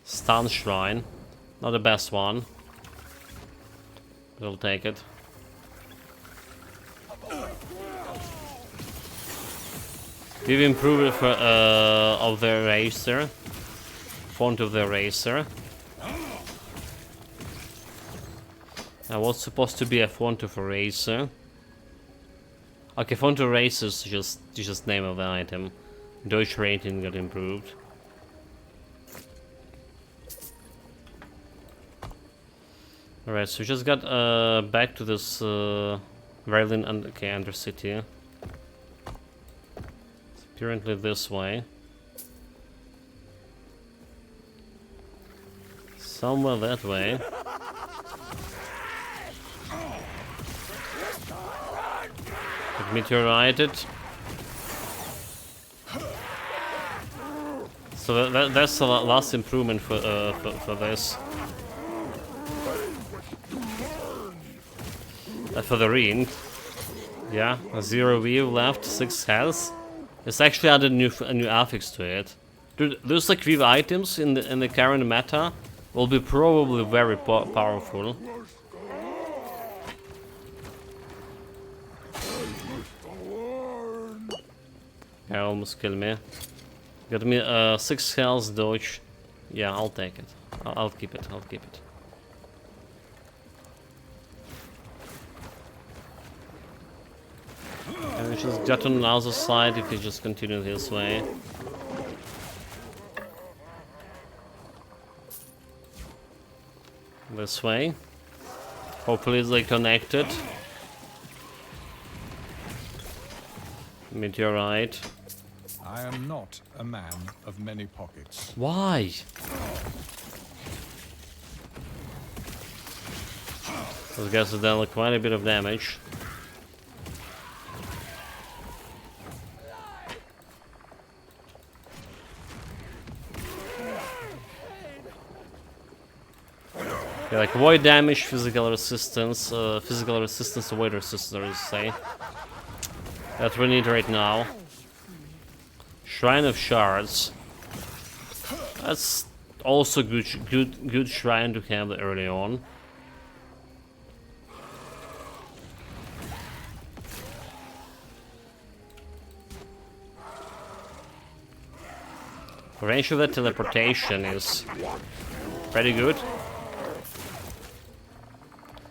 A: Stun shrine. Not the best one. We'll take it. We've improved it for, of the eraser. Font of the eraser. Now what's supposed to be a font of eraser? Okay, font of eraser is just name of the item. Dodge rating got improved. Alright, so we just got back to this Verlin and Undercity. It's apparently this way. Somewhere that way. Meteorited. So that's the last improvement for this. For the ring. Yeah, 0 V left, 6 health. It's actually added a new affix to it. Dude, those like Viv items in the current meta will be probably very powerful. Yeah, almost killed me. Got me 6 health dodge. Yeah, I'll take it. I'll keep it. I'll keep it. And we just got on the other side if we just continue this way. This way. Hopefully they connected. Meteorite.
C: I am not a man of many pockets.
A: Why? Those guys have done like quite a bit of damage. Yeah, like void damage, physical resistance, void resistance, I would say. That we need right now. Shrine of Shards. That's also good shrine to have early on. The range of that teleportation is pretty good.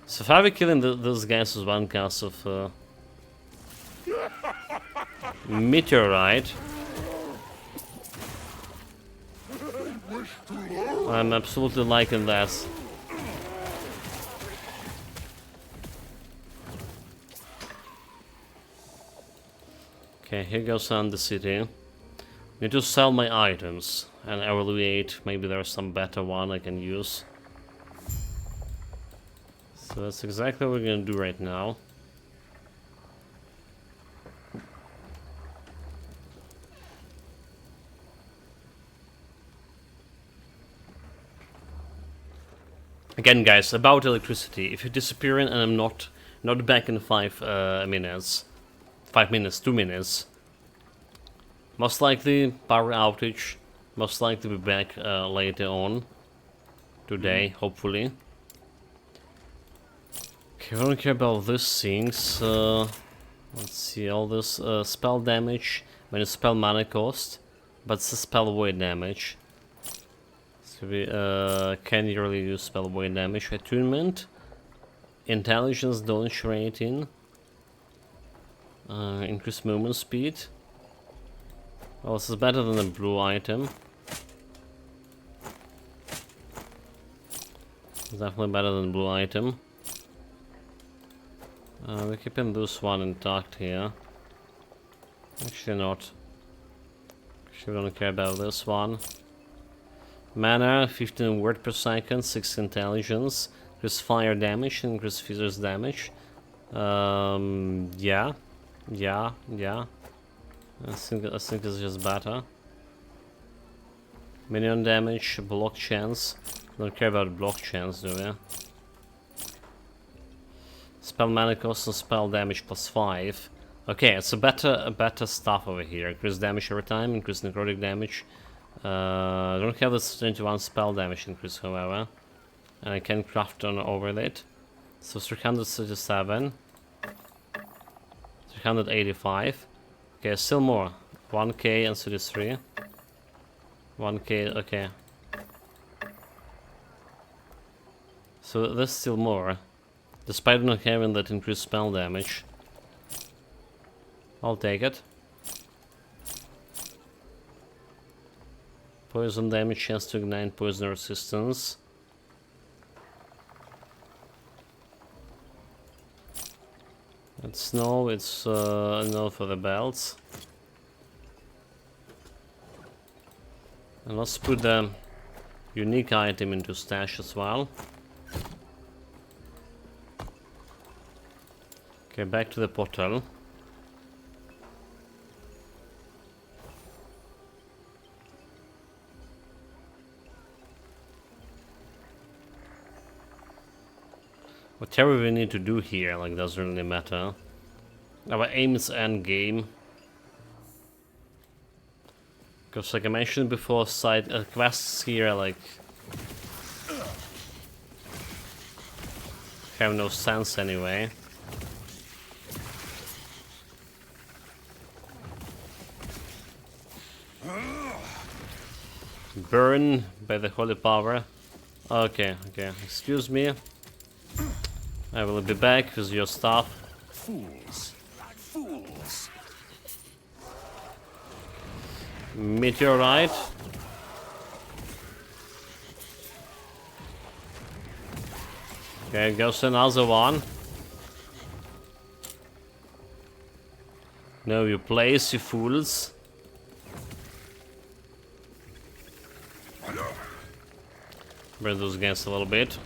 A: So if I were killing those guys with one cast of meteorite, I'm absolutely liking that. Okay, here goes on the city. Need to sell my items and evaluate. Maybe there's some better one I can use. So that's exactly what we're gonna do right now. Again, guys, about electricity. If you're disappearing and I'm not back in 5 minutes, 5 minutes, 2 minutes, most likely power outage. Most likely be back later on today, hopefully. Okay, we don't care about these things. Let's see, all this spell damage when it's spell mana cost, but it's a spell void damage. So we can really use spell void damage. Attunement, intelligence, dodge rating, increased movement speed. Well, this is better than the blue item. It's definitely better than the blue item. We're keeping this one intact here. Actually not. Actually we don't care about this one. Mana, 15 word per second, 6 intelligence, increase fire damage, increase physics damage. Yeah. I think it's just better. Minion damage, block chance. Don't care about block chance, do we? Spell mana cost and spell damage +5. Okay, it's a better stuff over here. Increase damage every time, increase necrotic damage. Don't have this 21 spell damage increase, however. And I can craft on over it. So 337. 385. Okay, still more. 1k and 33. 1k, okay. So there's still more. Despite not having that increased spell damage. I'll take it. Poison damage, chance to ignite poison resistance. It's no, it's no for the belts. And let's put the unique item into stash as well. Okay, back to the portal. Whatever we need to do here, like, doesn't really matter. Our aim is end game. Because, like I mentioned before, side quests here, like, have no sense anyway. Burn by the holy power. Okay, excuse me. I will be back with your stuff.
H: Fools. Fools.
A: Meteorite. Okay, goes another one. No, you place, you fools. Burn those guys a little bit.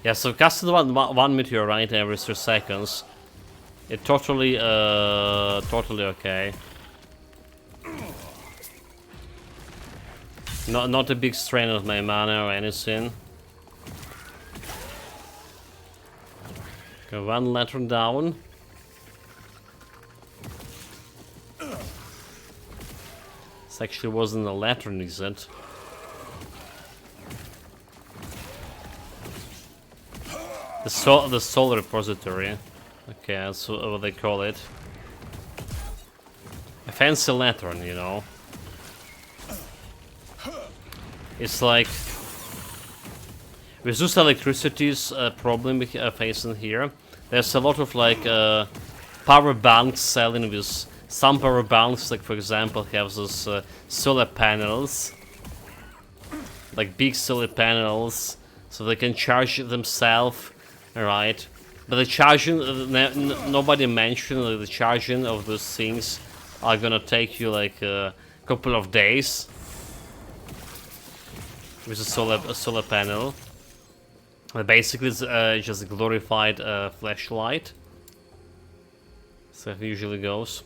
A: Yeah, so casting one meteorite every 3 seconds. It totally okay. Not a big strain of my mana or anything. Okay, 1 lantern down. This actually wasn't a lantern, is it? The soul repository. Okay, that's what they call it. A fancy lantern, you know. It's like with this electricity's problem we are facing here. There's a lot of like power banks selling with some power banks, like for example, have those solar panels, like big solar panels, so they can charge themselves. Right, but the charging, nobody mentioned that the charging of those things are gonna take you like a couple of days with a solar panel. Basically, it's just a glorified flashlight. So it usually goes.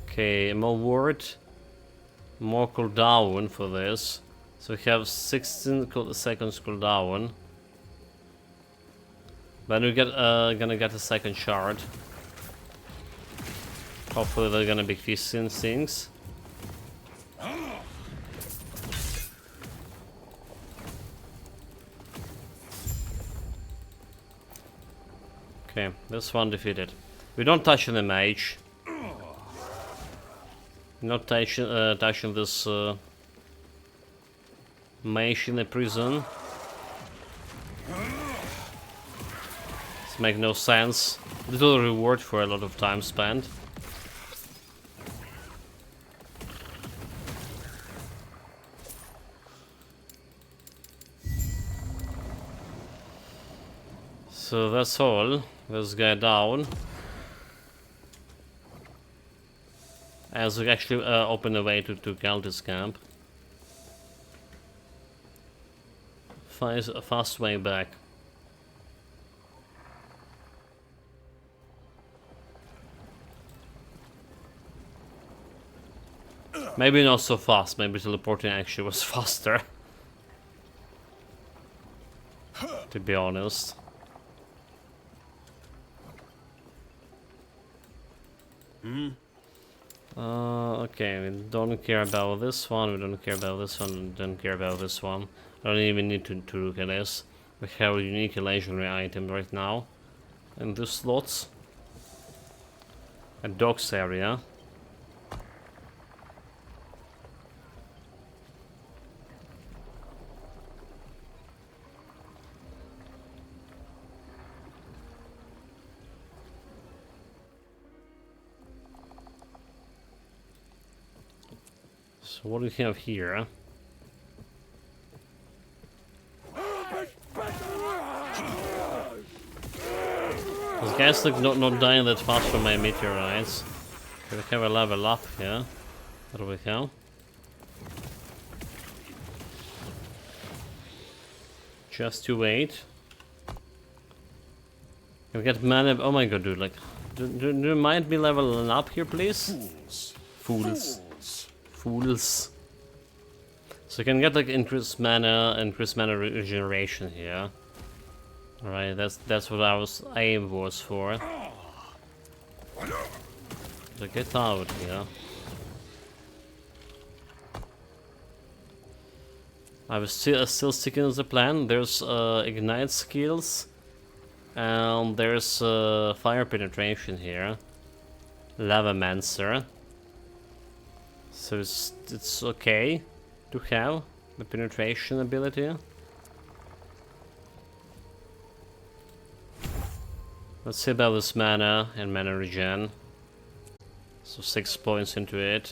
A: Okay, more word, more cooldown for this. So we have 16 seconds cooldown. But we're gonna get a second shard. Hopefully they're gonna be feasting things. Okay, this one defeated. We don't touch the mage. Not touching this mage in the prison. Make no sense. Little reward for a lot of time spent. So that's all. This guy down. As we actually open the way to Galtis camp. A fast way back. Maybe not so fast, maybe teleporting actually was faster. To be honest. Okay, we don't care about this one, we don't care about this one, we don't care about this one. I don't even need to look at this. We have a unique legendary item right now. In the slots. A docks area. So what do we have here? These guys look not dying that fast from my meteorites. We have a level up here. What do we have? Just to wait. Can we get mana? Oh my god, dude! Like, do you mind me leveling up here, please? Fools. Fools. So you can get like increased mana regeneration here. Alright, that's what I was aim was for. So get out here. I was still sticking to the plan. There's ignite skills, and there's fire penetration here. Lavamancer. So it's okay to have the penetration ability. Let's see about this mana and mana regen. So 6 points into it.